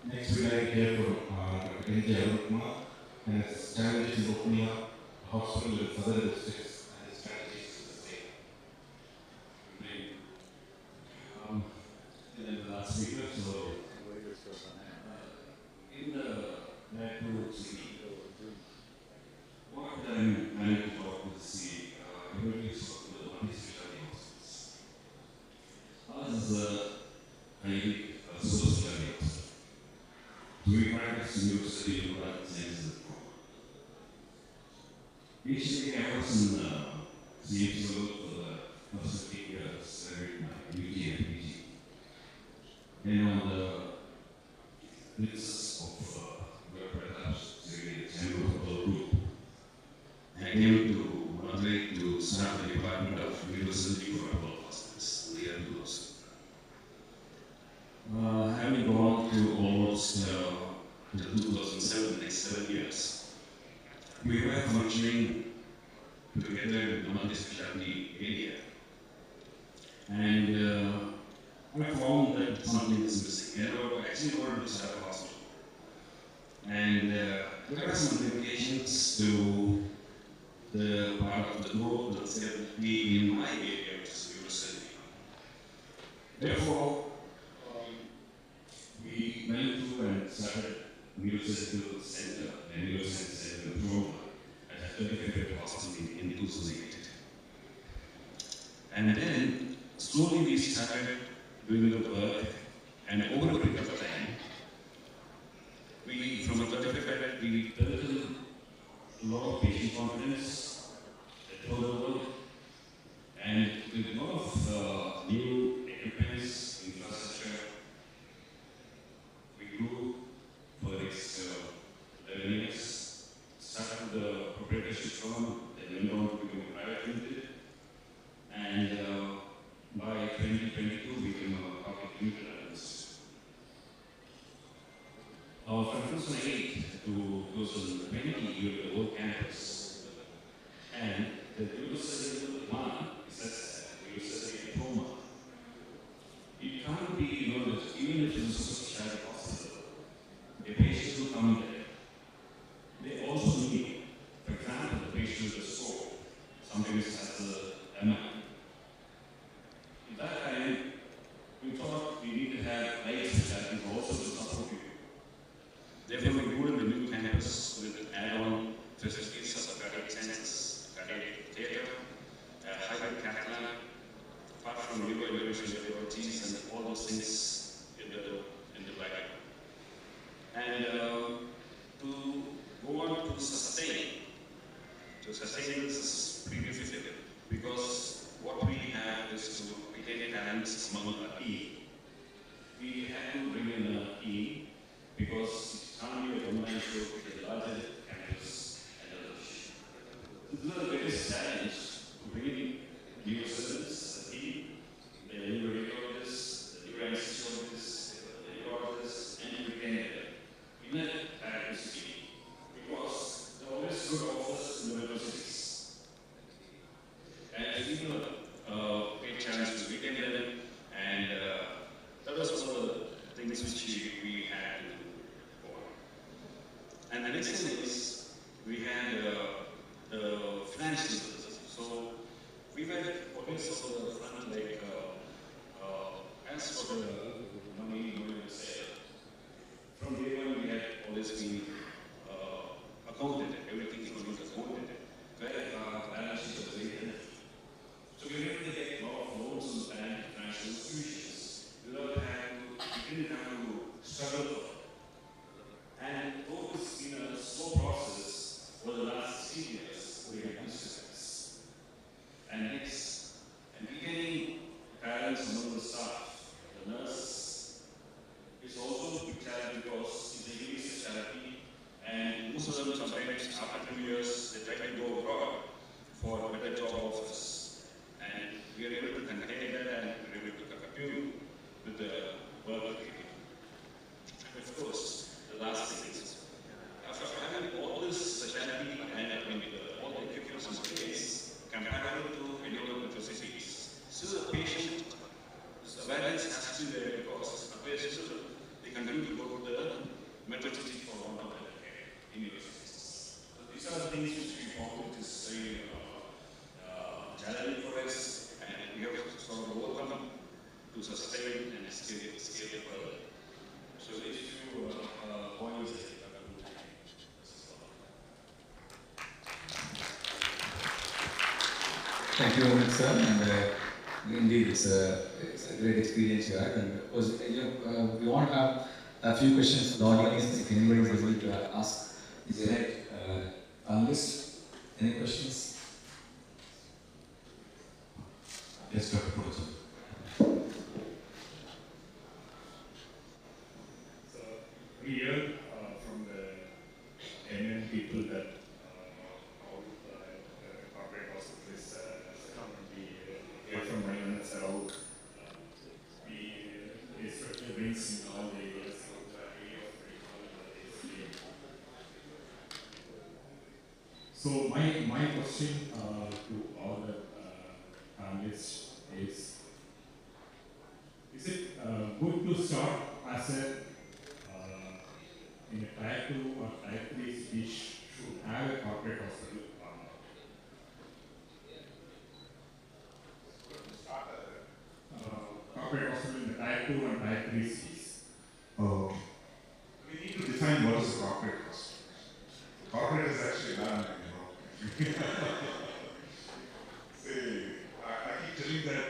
[SPEAKER 6] Next, we like to hear from Dr. AHPICON and its challenges in opening up hospital in other districts and its strategies to the same. In the last speaker, so in the Nadu city, what I'm planning to talk with the communities of the multi-specialty hospitals. Ours is a unique social hospital. We practice university of life sciences. Initially, I was in CMC for the first 15 years, my UG and PG. Then on the basis of perhaps the general group, I came to Madurai to start the department of University for Apollo Hospitals, near to those. Having gone through almost till 2007, next 7 years, we were functioning together in the multi-specialty area. And I found that something is missing. And I actually wanted to start a hospital. And there are some limitations to the part of the growth and stability in my area, which is university. Therefore, we went through and started Neurosurgical Center and Neuroscience Center in Rome at a 35th hospital in 2008. And then slowly we started doing the work, and over a period of time, we, from a 35th, we built a lot of patient confidence at all level, and with a lot of new equipments, infrastructure, we grew for the next 11 years, started the proprietorship firm, then went on to become a private limited, and by 2022 we became a public limited analyst. From 2008 to 2020, we were the whole campus
[SPEAKER 23] to sustain. To sustain this is pretty difficult because what we have is to retain talents among our team. We have to bring in a team because it's not only a online show, it is a larger campus and others. This is the biggest challenge to bring in new assistants, the team, the new radiologists, the new anesthesiologists, the neurologists, and retain them in a practice team. Because there are always good offers in the universities. And as you know, great chance to retain them, and that was one of the things which we had to go on. And the next thing is, we had the financial services. So we were always on the front, like, as for the money we say, from day one we had always been accounted, everything is always accounted, where balance sheet was very healthy. So we were able to get a lot of loans from the bank, financial institutions, without having to, we didn't have to struggle for it. And though it's been a slow process over the last 16 years, we have used this. And next, and retaining talents among the staff, the nurse, is also a big challenge because it's a unique specialty, and most of them sometimes after 2 years they try to go abroad for better job offers, and we are able to contain that and we are able to compute with the verbal training. And of course, the last thing is, after having all this specialty and all the equipment in place, comparable to any other facilities, still the patient, the awareness has to be there because they continue to go to the methodology for long-term care in universities. So these are the things which we found it is very challenging for us, and we have to sort of overcome to sustain and scale it further. So these few points that I would like to
[SPEAKER 6] Thank you very much, sir. And indeed, it's a great experience you had. And of course, we want to have a few questions from the audience. If anybody is able to ask the direct panelists, any questions?
[SPEAKER 2] Yes, Dr. Professor.
[SPEAKER 11] So we hear from the Indian people that how corporate hospitals we hear from Ryan how we especially brings in all the areas of the area of radiology. So my question to all the panelists is it good to start as a in a Tier 2 or Tier 3 city should have a corporate hospital or not? Corporate hospital in the Tier 2 and Tier 3 cities.
[SPEAKER 2] We need to define what is a corporate hospital. Corporate is actually land, you know. I keep telling that,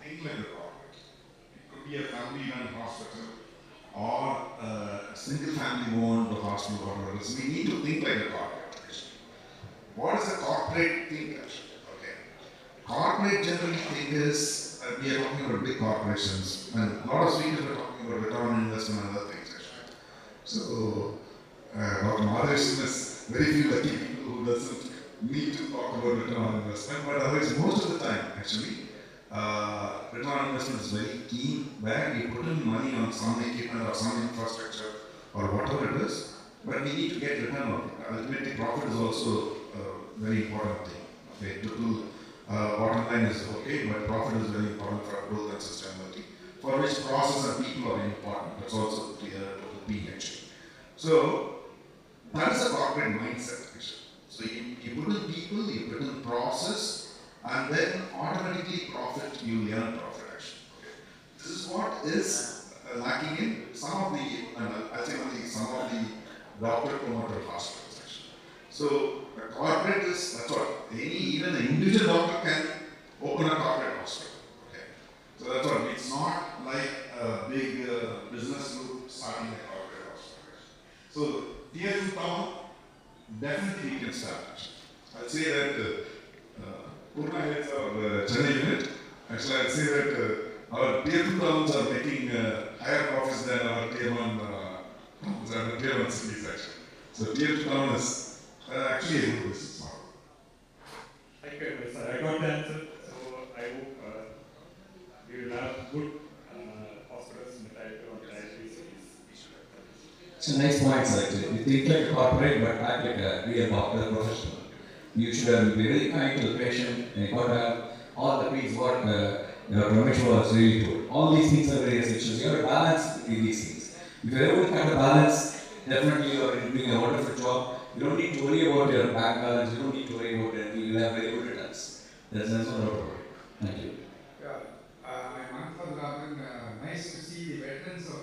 [SPEAKER 2] think like a corporate. It could be a family-run hospital or a single family-owned hospital or whatever. So we need to think like a corporate. What is a corporate thing? Okay. Corporate generally think is, we are talking about big corporations, and a lot of speakers are talking about return on investment and other things actually. So, Dr. Madhav is very few lucky people who doesn't need to talk about return on investment, but otherwise most of the time actually, return on investment is very key, where you put in money on some equipment or some infrastructure or whatever it is, but we need to get return on it. Ultimately, profit is also a very important thing. Okay, total bottom line is okay, but profit is very important for growth and sustainability, for which process and people are important. That's also clear to the P actually. So, that is a corporate mindset actually. So you put in people, you put in process, and then automatically profit, you earn profit actually. Okay. This is what is lacking in some of the, I think only some of the doctor promoter hospitals actually. So the corporate is, that's what, even an individual doctor can open a corporate hospital. Okay. So that's what, it's not like a big business group starting a corporate hospital. So tier 2 town, definitely we can start. I'll say that Purna units or Chennai unit, actually I'll say that our tier 2 towns are making higher profits than our tier 1 towns and the tier 1 cities actually. So tier 2 town is actually a good business model.
[SPEAKER 11] Thank you very much, sir. I got the answer, so I hope we will have good hospitals in the tier 2 and tier 3 cities.
[SPEAKER 6] It's a nice point, sir. You think like a corporate, but act like a real doctor professional. You should be very kind to the patient, and you got to have all the things what Ramesh was really told. All these things are very essential. You have to balance in these things. If you're able to have a balance, definitely you are doing a wonderful job. You don't need to worry about your bank balance, you don't need to worry about anything. You will have very good returns. That's no doubt about it. Thank you.
[SPEAKER 7] Yeah, my grandfather Raman, nice to see the veterans of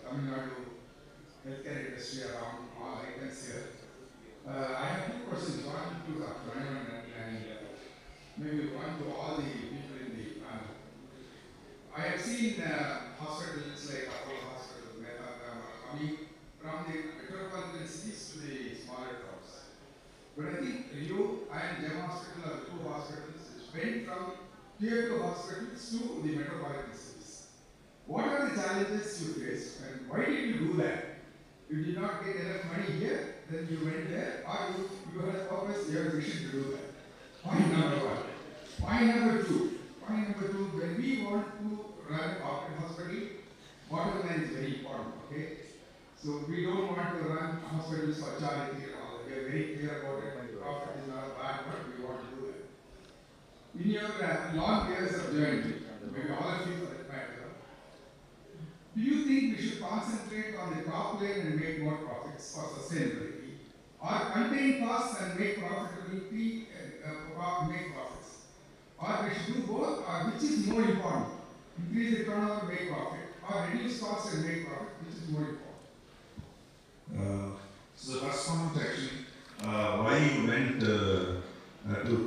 [SPEAKER 7] Tamil Nadu healthcare industry around all icons here. I have two questions, one to Dr. Ryan and maybe one to all the people in the panel. I have seen hospitals like Apollo Hospital, coming from the metropolitan cities to the smaller towns. But I think you and Gem Hospital are the two hospitals which went from tier 2 hospitals to the metropolitan cities. What are the challenges you faced and why did you do that? You did not get enough money here, then you went there, or you had purpose, you have a vision to do that. Point number one. Point number two. When we want to run a corporate hospital, bottom line is very important, okay? So we don't want to run hospitals for charity and all that. We are very clear about it. Profit is not a bad word, we want to do that. In your long years of journey, maybe all of you for that matter, do you think we should concentrate on the top line and make more profits for sustainability? Or contain costs and make profitability and make profits? Or we should do both, or which is more important? Increase the turnover, make profit, or reduce costs and make profit, which is more important?
[SPEAKER 2] So the first point actually, why you went to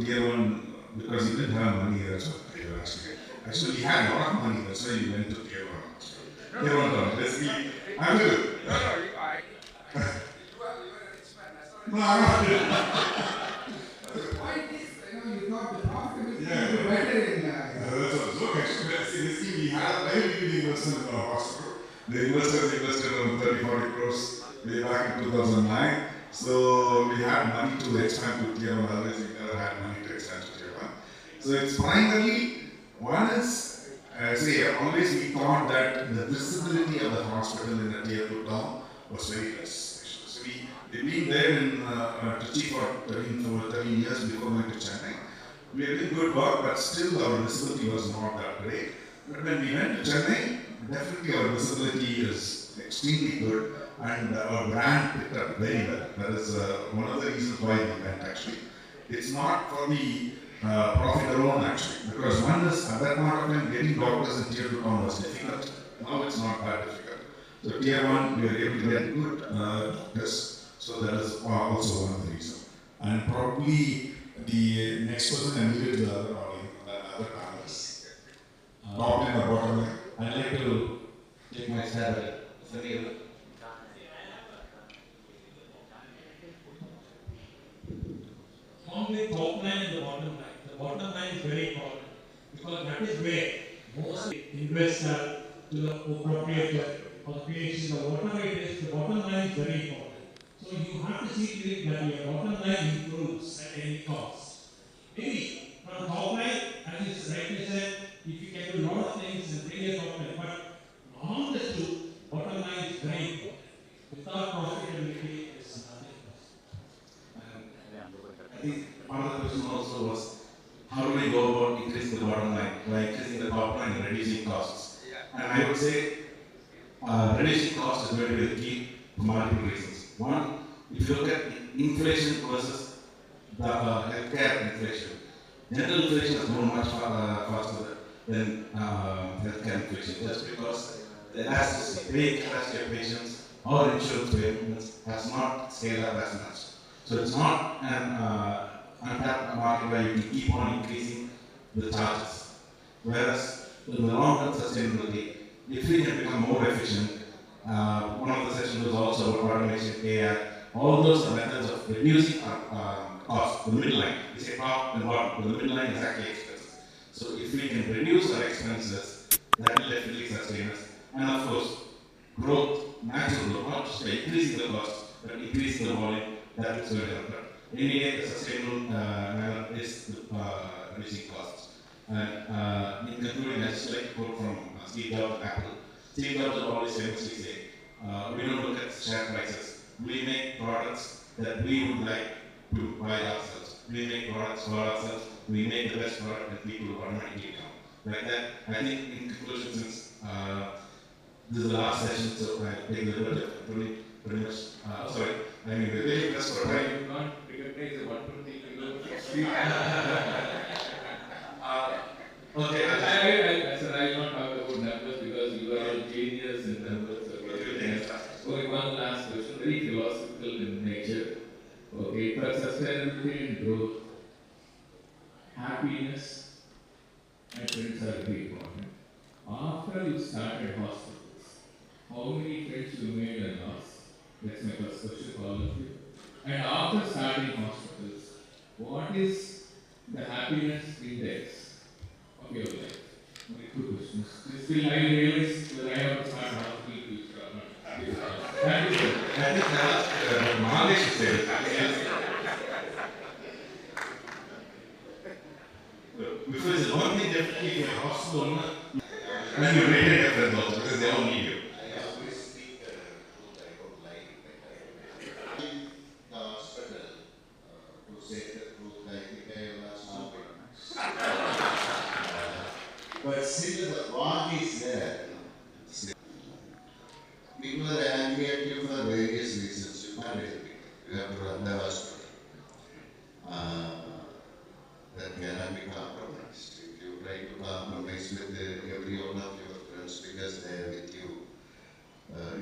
[SPEAKER 2] tier 1, because you didn't have money, that's what you were asking. Actually, you had a lot of money, that's why you went to tier 1. Tier 1 town, basically, I'm good.
[SPEAKER 7] No, you are an rich man, that's not
[SPEAKER 2] No, I'm not good.
[SPEAKER 7] The point is, you thought the profitability would be better in
[SPEAKER 2] that's a joke actually. Basically, we had a very big investment in our hospital. The investors invested around 30-40 crores way back in 2009. So we had money to expand to tier 1, otherwise we never had money to expand to tier 1. So it's primarily, one is, always we thought that the visibility of the hospital in a tier 2 town was very less. So we've been there in Trichy for 13 years before going to Chennai. We are doing good work, but still our visibility was not that great. But when we went to Chennai, definitely our visibility is extremely good and our brand picked up very well. That is one of the reasons why we went actually. It's not for the profit alone actually, because one is at that point of time getting doctors in tier 2 town was difficult. Now it's not that difficult. So tier 1 we are able to get good doctors, so that is also one of the reasons. And probably the next person I needed the other audience, other panelists. Top line or bottom line?
[SPEAKER 4] I'd like to take my stab at it.
[SPEAKER 14] On the top line and the bottom line. The bottom line is very important because that is where most investors to the proprietor or the PhD or whatever it is, the bottom line is very important. So you have to see to it that your bottom line improves at any cost. Maybe from top line, as you rightly said, if you can do a lot of things and bring a top line, but on the two, bottom line is very important. Without profitability, it's nothing.
[SPEAKER 9] I think part of the question also was, how do we go about increasing the bottom line by increasing the top line and reducing costs? And I would say reducing costs is going to be the key for multiple reasons. One, if you look at inflation versus the healthcare inflation, general inflation has grown much faster than healthcare inflation, just because the elasticity, paying capacity of patients or insurance payments has not scaled up as much. So it's not an untapped market where you can keep on increasing the charges. Whereas in the long-term sustainability, if we can become more efficient, One of the sessions was also about automation, AI. All those are methods of reducing cost to the middle line. We say top and bottom, but the middle line is actually expenses. So if we can reduce our expenses, that will definitely sustain us. And of course, growth, natural growth, not just increasing the cost, but increasing the volume, that is going to help. Anyway, a sustainable manner is reducing costs. And in concluding, I just like to quote from Steve Jobs at Apple. Steve Jobs would always famously say, we don't look at share prices. We make products that we would like to buy ourselves. We make products for ourselves. We make the best product that people will automatically come. Like that, I think in conclusion, since this is the last session, so I take the liberty of pretty much, sorry, I mean, we're really pressed for time.
[SPEAKER 18] You can't recognize the wonderful thing you know.
[SPEAKER 9] Okay,
[SPEAKER 18] I said I will not talk about numbers because you are all genius in numbers. Okay, one last question, very philosophical in nature. Okay, for sustainability and growth, happiness and friends are very important. After you started hospitals, how many friends you made and lost? That's my first question for all of you. And after starting hospitals, what is the happiness index of your life? Only two questions. This will I realize that I have to start hospital to start. Thank you, sir.
[SPEAKER 9] I think Mahadesh said it. Because there's one thing definitely if you're a hospital owner, and you're rated your friends also because they all need you.
[SPEAKER 10] I always speak truth, I don't lie. The hospital, to say the truth, I think I have lost something. But still the bond is there. People are angry at you for various reasons. You can't help it. You have to run the hospital. That cannot be compromised. If you try to compromise with every one of your friends because they are with you,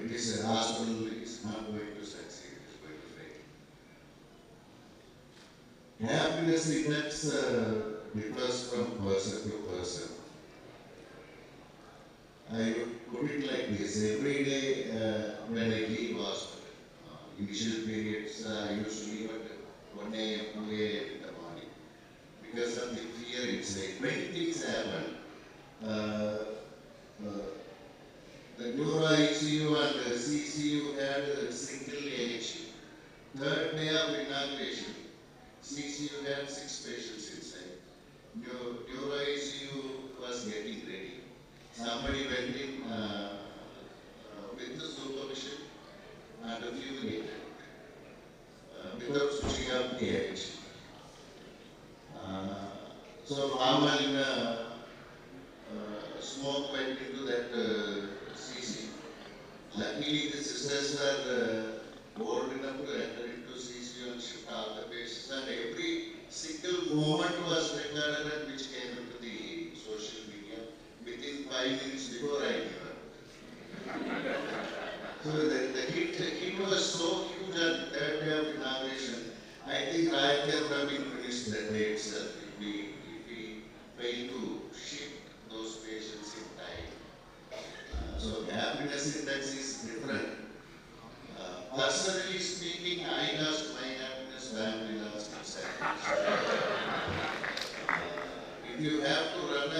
[SPEAKER 10] it is a hospital, it's not going to succeed, it's going to fail. Happiness index differs from person to person. I would put it like this: every day when I leave hospital, initial periods I used to leave at 1 a.m., 2 a.m. in the morning because of the fear inside. Many things happen. The neuro ICU and the CCU had a single AHU. Third day of inauguration, CCU had 6 patients inside. Neuro ICU was getting ready. Somebody went in with the supervision and a few minutes without switching off the AHU. So formal smoke went into that CC. Luckily the sisters are old enough to enter into CC and shift all the patients, and every single moment was recorded and which came into the social media within 5 minutes before I knew her. So the hit was so huge at that day of inauguration. I think I would have been finished that day itself if we fail to shift those patients in time. So happiness index is different. Personally speaking, I lost my happiness, family lost its happiness. If you have to run a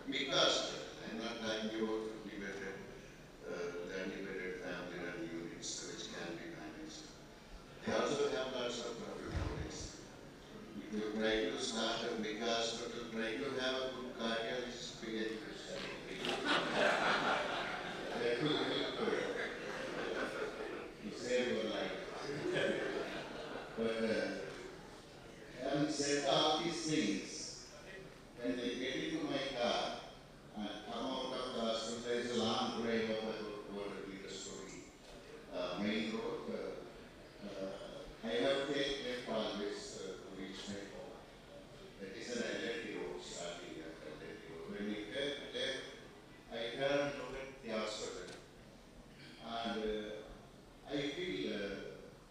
[SPEAKER 10] big hospital, I'm not talking about 50-bedded, 30-bedded family run units which can be managed. They also have lots of profit nowadays. If you try to start a big hospital, try to have a good cardiologist, big education. That will help to save your life. But having said all these things, when I get into my car and come out of the hospital, there is a long drive of about 200 meters to the main road. I have to take left always to reach my home. That is an LLT road, starting at LLT road. When we get left, I turn and look at the hospital. And I feel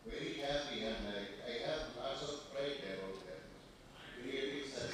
[SPEAKER 10] very happy, and I have lots of pride about that. Creating such a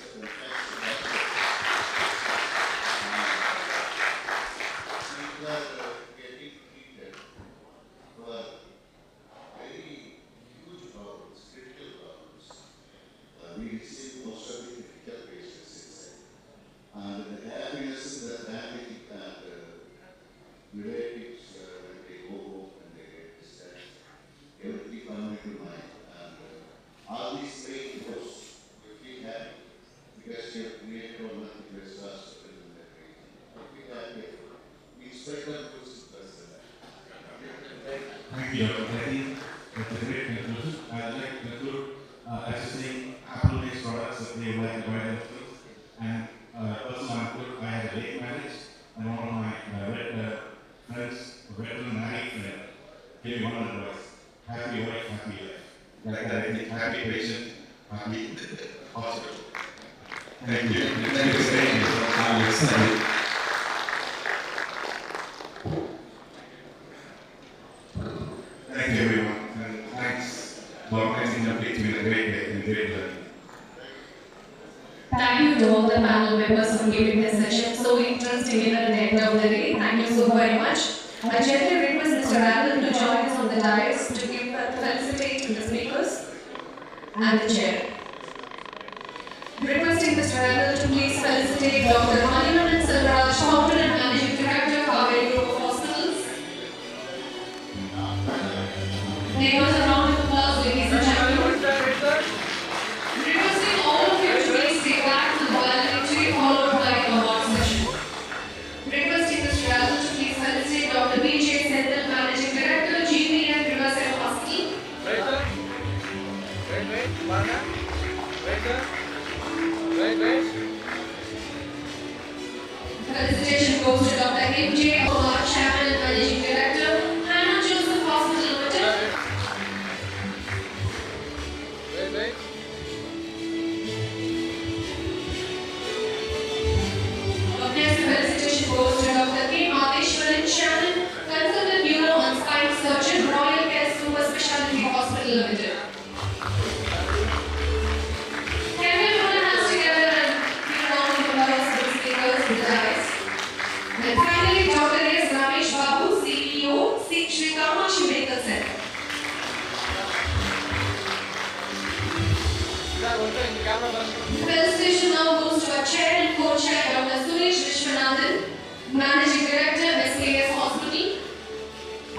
[SPEAKER 9] I'd like to conclude assessing Apple-based products that they would like to buy themselves. And personal anecdote, I had a late marriage, and one of my friends, a veteran married friend, gave me one advice: happy wife, happy life. Like that, I think happy patient, happy hospital. Thank you.
[SPEAKER 6] Thank you very much. I'm excited.
[SPEAKER 9] Thank you, everyone, and thanks for organizing the meeting. It's been a great day and great learning.
[SPEAKER 1] Thank you to all the panel members for giving this session so interesting at the end of the day. Thank you so very much. I gently request Mr. Randall to join us on the dais to give felicitate to the speakers and the chair. Requesting Mr. Randall to please felicitate Dr. Manivan Selvaraj, founder and managing director, Kaveri Group of Hospitals. Give us a round of applause, ladies and gentlemen. Requesting all of you to please stay back to the valedictory followed by a award session. Requesting Mr. Randall to please felicitate Dr. B.J. Sendal, managing director, GP and Riverside Hospital. Felicitation goes to Dr. M.J. Omar, chairman and managing director, Hannah Joseph Hospital Limited. Next felicitation goes to Dr. K. Madeshwaran, chairman, consultant neuro and spine surgeon, Royal Care Super Specialty Hospital Limited. Can we put our hands together and give a round of applause to the speakers with the dice? And finally, Dr. S. Ramesh Babu, CEO, Sri Kamachi Medical Center. Felicitation now goes to our chair and co-chair, Dr. Suresh Vishwanathan, managing director, SKS Hospital.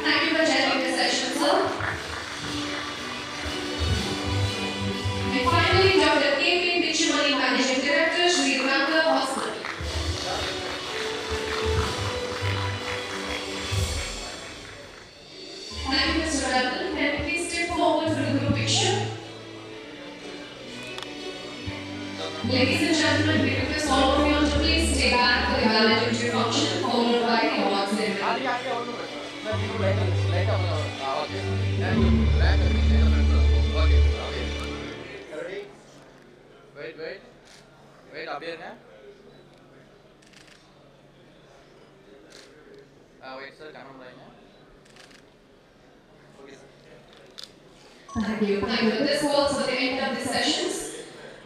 [SPEAKER 1] Thank you for chairing this session, sir. And finally, Dr. K.P. Bichumani, managing director, Sri Ranga Hospital. Thank you, Mr. Randall. Can you please step forward for the group picture? Ladies and gentlemen, we request all of you to please stay back for the valedictory function followed by the award ceremony.
[SPEAKER 5] Wait, up here, wait, sir, come on,
[SPEAKER 1] Thank you. Thank you. This calls for the end of the sessions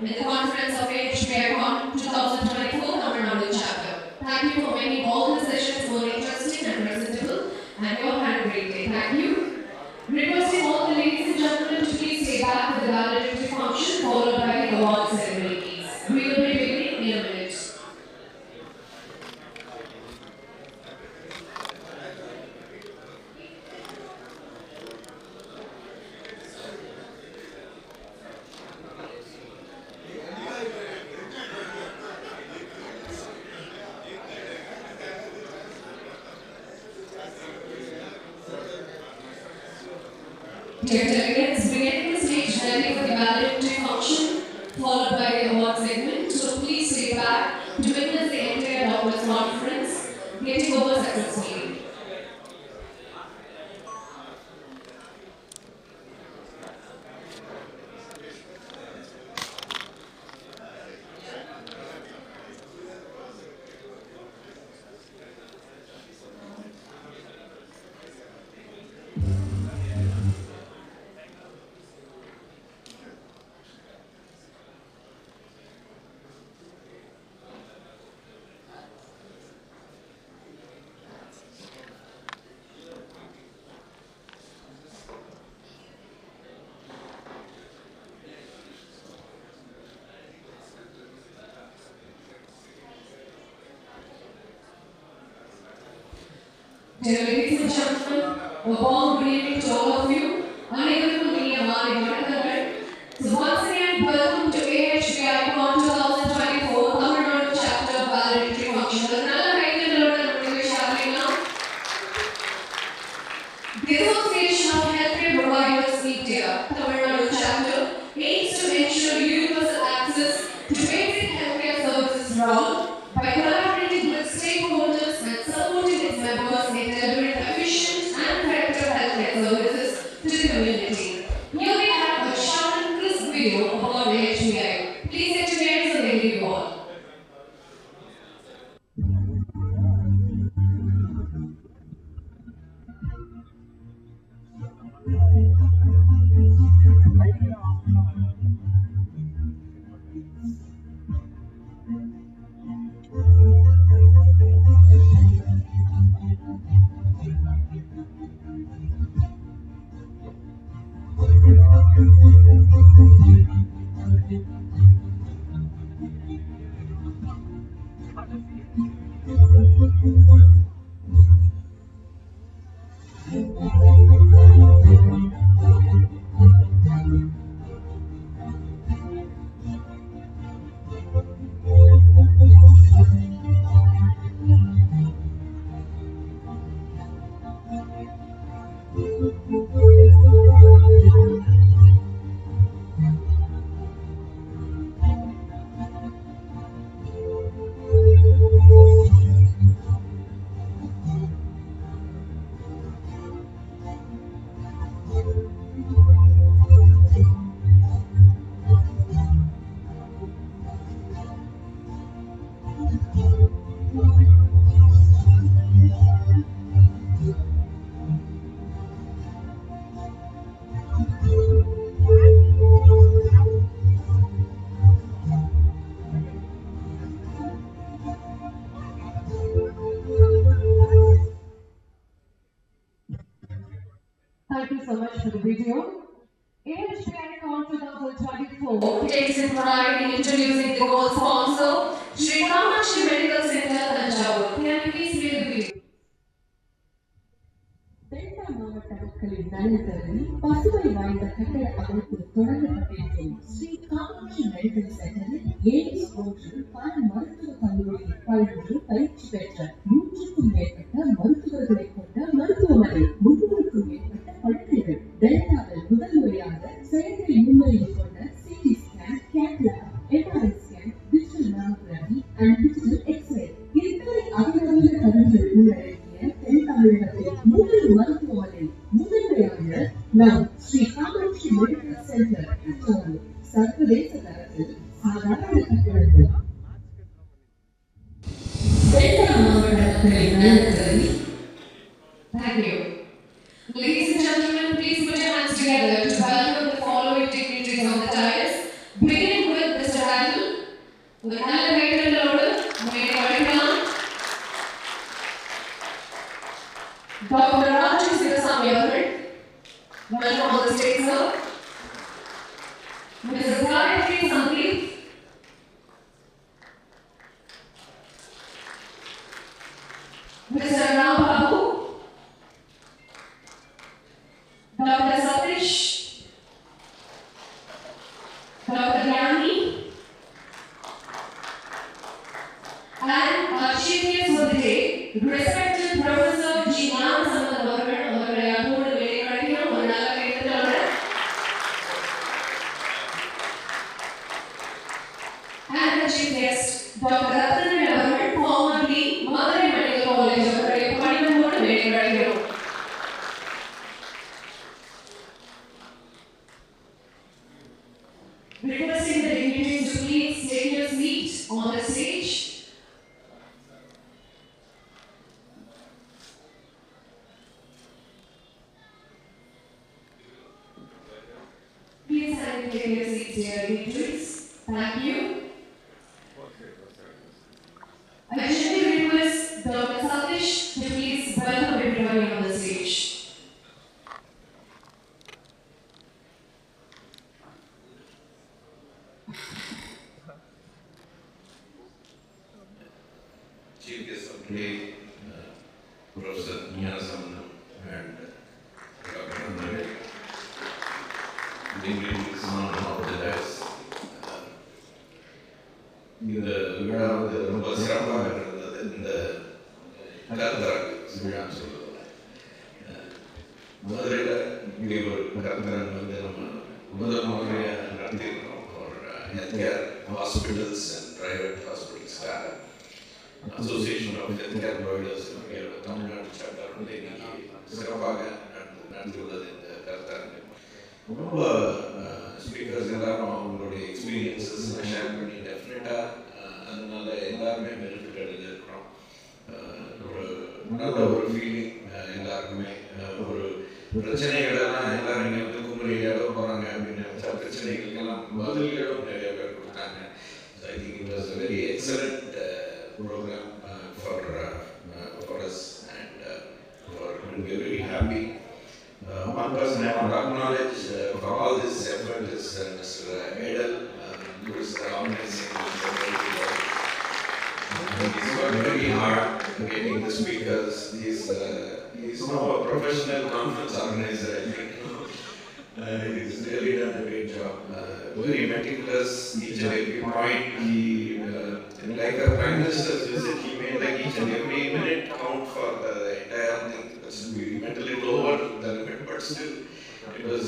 [SPEAKER 1] in the conference of AHPICON 2024 Tamil Nadu chapter. Thank you for making all the sessions more interesting and presentable, and you all had a great day. Thank you. Requesting all the ladies and gentlemen to please stay back for the valedictory function followed by the award ceremony, please. We will be beginning in a minute. Dear delegates, beginning the stage ready for the valedictory function, followed by the award segment. So please stay back to witness the entire doctor's conference getting over successfully. Dear ladies and gentlemen, a warm good evening to all of you. So once again, welcome to AHPICON 2024 Tamil Nadu chapter valedictory function. The Association of Healthcare Providers India, Tamil Nadu Nadu chapter aims to ensure universal access to basic healthcare services throughout by collaborating with stakeholders and supporting its members in delivering efficient and effective healthcare services to the community. Here we have a short and crisp video about AHPI. Please experience the video all.
[SPEAKER 13] Thank you so much for the video. AHPICON 2024
[SPEAKER 1] takes in pride in introducing the gold sponsor, Sri Kamachi Medical Center, Tanjavur. Can you please play the video?
[SPEAKER 13] Delta மாவட்ட மக்களின் நலன் கருதி பசுமை வாய்ந்த கட்டட அமைப்பு தொடங்கப்பட்டிருக்கும் Sri Kamakshi medical சென்டரில் AIIMS போன்று பல மருத்துவ கல்லூரியில் பயின்று பயிற்சி பெற்ற 100க்கும் மேற்பட்ட மருத்துவர்களை கொண்ட மருத்துவமனை, 300க்கும் மேற்பட்ட படுக்கைகள், டெல்டாவில் முதல் முறையாக செயற்கை நுண்ணறிவு கொண்ட CT scan, cath lab, MRI scan, digital mammography and digital X ray இத்தனை அதிநவீன கருவிகள் உள்ளடக்கிய தென்தமிழகத்தில் முதல் மருத்துவமனை, முதன்மையாக நம் ஸ்ரீ காமாட்சி மெடிக்கல் சென்டர் தஞ்சாவூர் சர்வதேச தரத்தில் சாதாரண கட்டிடங்கள்.
[SPEAKER 1] டெல்டா மாவட்ட மக்களின் நலன் கருதி. Thank you. Ladies and gentlemen, please put your hands together to welcome the following dignitaries on the dais, beginning with Mr. Nadu, the celebrated order, Dr. Raju Sirasamy, welcome on the stage, sir. Mrs. Gayatri Sandeep, Mr. Ram Babu, Dr. Satish, Dr. Gyani, and our chief guest for the day, respected Professor G. Namasamman அவர்களை அன்போடு வேலை அழைக்கிறோம். ஒரு நல்ல கைத்தட்டலோட. And the chief guest, Dr. Ratnan அவர்கள், formerly Madurai medical college அவர்களை பணிவன்போடு வேலை அழைக்கிறோம். Requesting the dignitaries to please take your seat on the stage. Please take your seats, dear dignitaries. Thank you. I gently request Dr. Satish to please welcome everybody on the stage.
[SPEAKER 3] Chief guest of today, Professor Namasamman and Dr. Nadu. இந்த விழா வந்து ரொம்ப சிறப்பாக இருந்தது. இந்த கருத்தரங்கு விழான்னு சொல்லுவது மதுரையில் இப்படி ஒரு கருத்தரங்கு வந்து நம்ம for healthcare hospitals and private hospitals. Association of Healthcare Providers Tamil Nadu chapter சிறப்பாக நடந்துள்ளது இந்த கருத்தரங்கு. ரொம்ப ஸ்பீக்கர்ஸ் எல்லாரும் அவங்களுடைய எக்ஸ்பீரியன்ஸஸ் ஷேர் பண்ணி டெஃபினட்டாக அதனால எல்லாருமே பெனிஃபிட் அடைஞ்சிருக்கிறோம். ஒரு நல்ல ஒரு ஃபீலிங் எல்லாருக்குமே. ஒரு பிரச்சனைகளெல்லாம் எல்லாரும் இங்கே வந்து குமரி ஏதோ போகிறாங்க அப்படின்னு நினச்சா பிரச்சனைகளுக்கெல்லாம் பதில்களும் நிறைய பேர் கொடுத்தாங்க. I think it was a very excellent program for us, and we're very happy. One person I want to acknowledge for all this effort is Mr. Edel, who is organizing. He's worked very hard getting the speakers. He's now a professional conference organizer, I think. He's really done a great job. Very meticulous, each and every point. He, like the Prime Minister's visit, he made like each and every minute count for the entire thing. We went a little over the limit, but still it was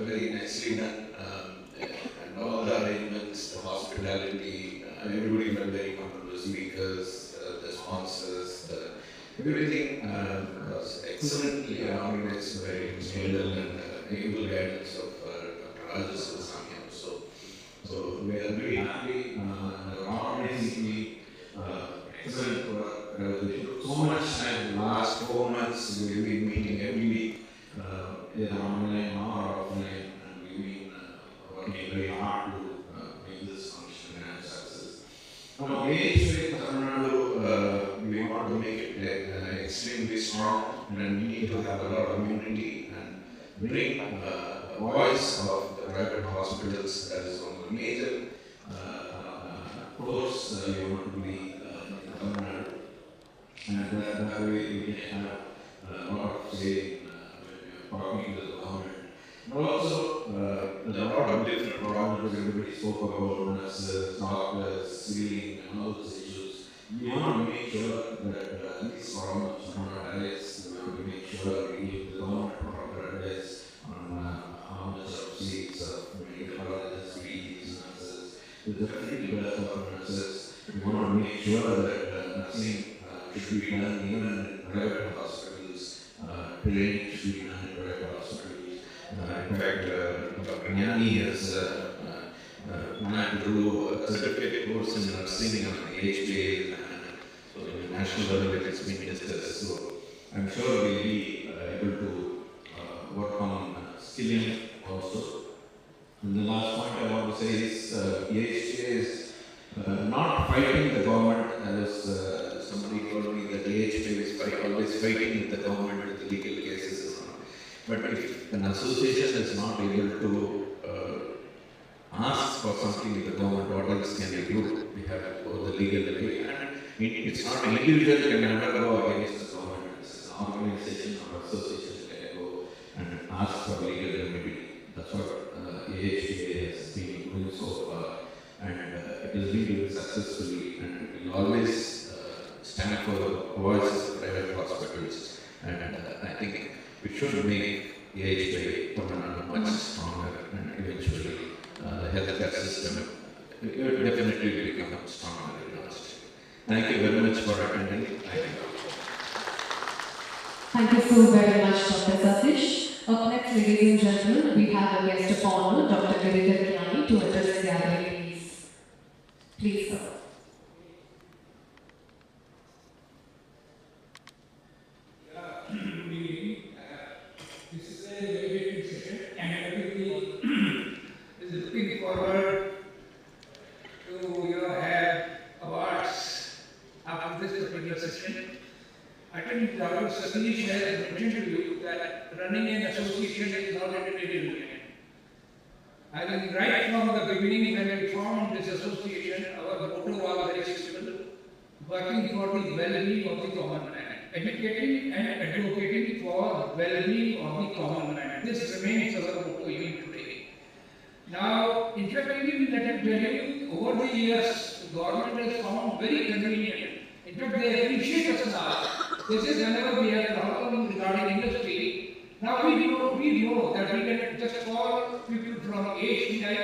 [SPEAKER 3] very nicely done. And all the arrangements, the hospitality, everybody felt very comfortable. The speakers, the sponsors, everything was excellently organized by Mr. Edel and able guidance of Dr. Rajas. So we are very happy. Organizingly, excellent work. So much time. Last 4 months, we've been meeting every week, either online or offline, and we've been working very hard to make this function and success. Now, AHPICON Tamil Nadu, we want to make it extremely strong, and we need to have a lot of unity and bring voice of the private hospitals. That is one of the major pros we want to be in Tamil Nadu, and that way we can have a lot of say when we are talking to the government. And also, there are a lot of different problems everybody spoke about: nurses, doctors, ceiling, and all those issues. We want to make sure that these problems do not arise. We want to make sure we give the government proper advice on how much of seats of medical colleges, PGs, nurses. It's definitely better for nurses. We want to make sure that nursing should be done even in private hospitals. Training should be done in private hospitals. In fact, Dr. Gnani has planned to do a certificate course in nursing on AHPA, so the national level it has been discussed. So I'm sure we'll be able to work on skilling also. And the last point I want to say is AHPA is not fighting the government, as somebody told me that AHPA is always fighting with the government with the legal cases. But if an association is not able to ask for something with the government, what else can they do? We have to go the legal way. And it's not an individual can never go against the government. It's an organization or association can go and ask for legal remedy. That's what AHPA has been doing so far, and it has been doing successfully, and it will always stand for the voices of private hospitals. And I think we should make AHPA much stronger, and eventually the healthcare system will definitely become stronger. Thank you very much for attending.
[SPEAKER 13] Thank you so very much, Dr. Satish. Up next, ladies and gentlemen, we have a guest of honor, Dr. Gnani, to address the gathering. Please, sir.
[SPEAKER 7] This is a very big session, and everybody is looking forward to have awards after this particular session. I think Dr. Satish has mentioned to you that running an association is not an individual. I think right from the beginning when we formed this association, our motto was very simple: working for the well-being of the common man, educating and advocating for well-being of the common man. This remains our motto even today. Now, in fact, let me tell you, over the years, the government has found very convenient. In fact, they appreciate us now. This is whenever we have a problem regarding industry, Now we know that we can just call people from AHPI,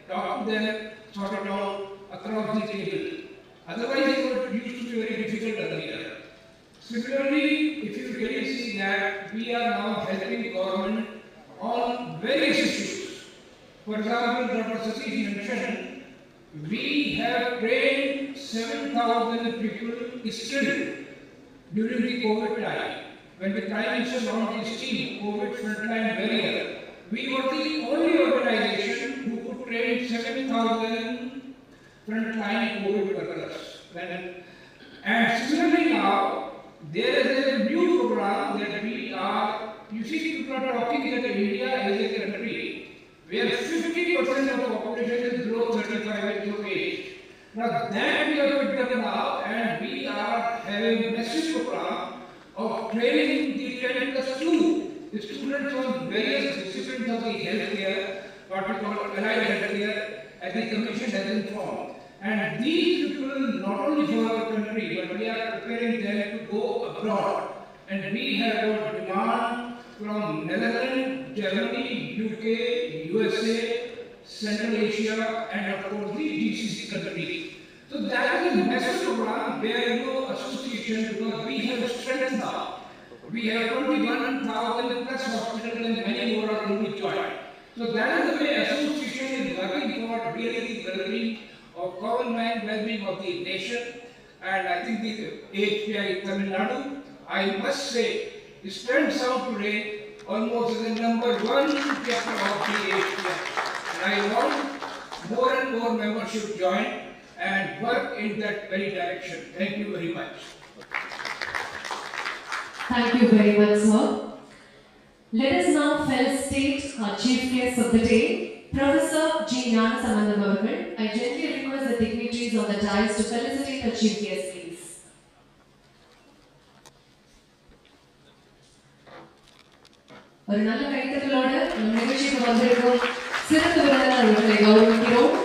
[SPEAKER 7] talk to them, sort it out across the table. Otherwise, it used to be very difficult earlier. Similarly, if you really see that we are now helping government on various issues. For example, Dr. Satish mentioned, we have trained 7,000 people still during the COVID time. When the Prime Minister launched his team, COVID Frontline Barrier, we were the only organization who could train 7,000 frontline COVID workers. And similarly now, there is a new program that we are, you see, people are talking that India is a country where 50% of the population is below 35 years of age. Now that we have picked up now, and we are having a massive program of training the 10+2 students on various disciplines of the healthcare, what we call allied healthcare, as the Commission has informed. And these people, not only for our country, but we are preparing them to go abroad. And we have got demand from Netherlands, Germany, UK, USA, Central Asia, and of course the GCC countries. So that is a massive program where no association, because we have strength now. We have 21,000 plus hospitals and many more are going to join. So that is the way association is working for really the well-being of common man, well-being of the nation. And I think the AHPI Tamil Nadu, I must say, stands out today almost as the #1 chapter of the AHPI. And I want more and more members should join and work in that very direction. Thank you very much.
[SPEAKER 13] Thank you very much, sir. Let us now felicitate our chief guest of the day, Professor G. Gnanasambandam Avargal. I gently request the dignitaries on the dais to felicitate our chief guest, please. ஒரு நல்ல கைத்தட்டலோடு நம் நிகழ்ச்சிக்கு வந்திருக்கும் சிறப்பு விருந்தினர் அவர்களை கௌரவிக்கிறோம்.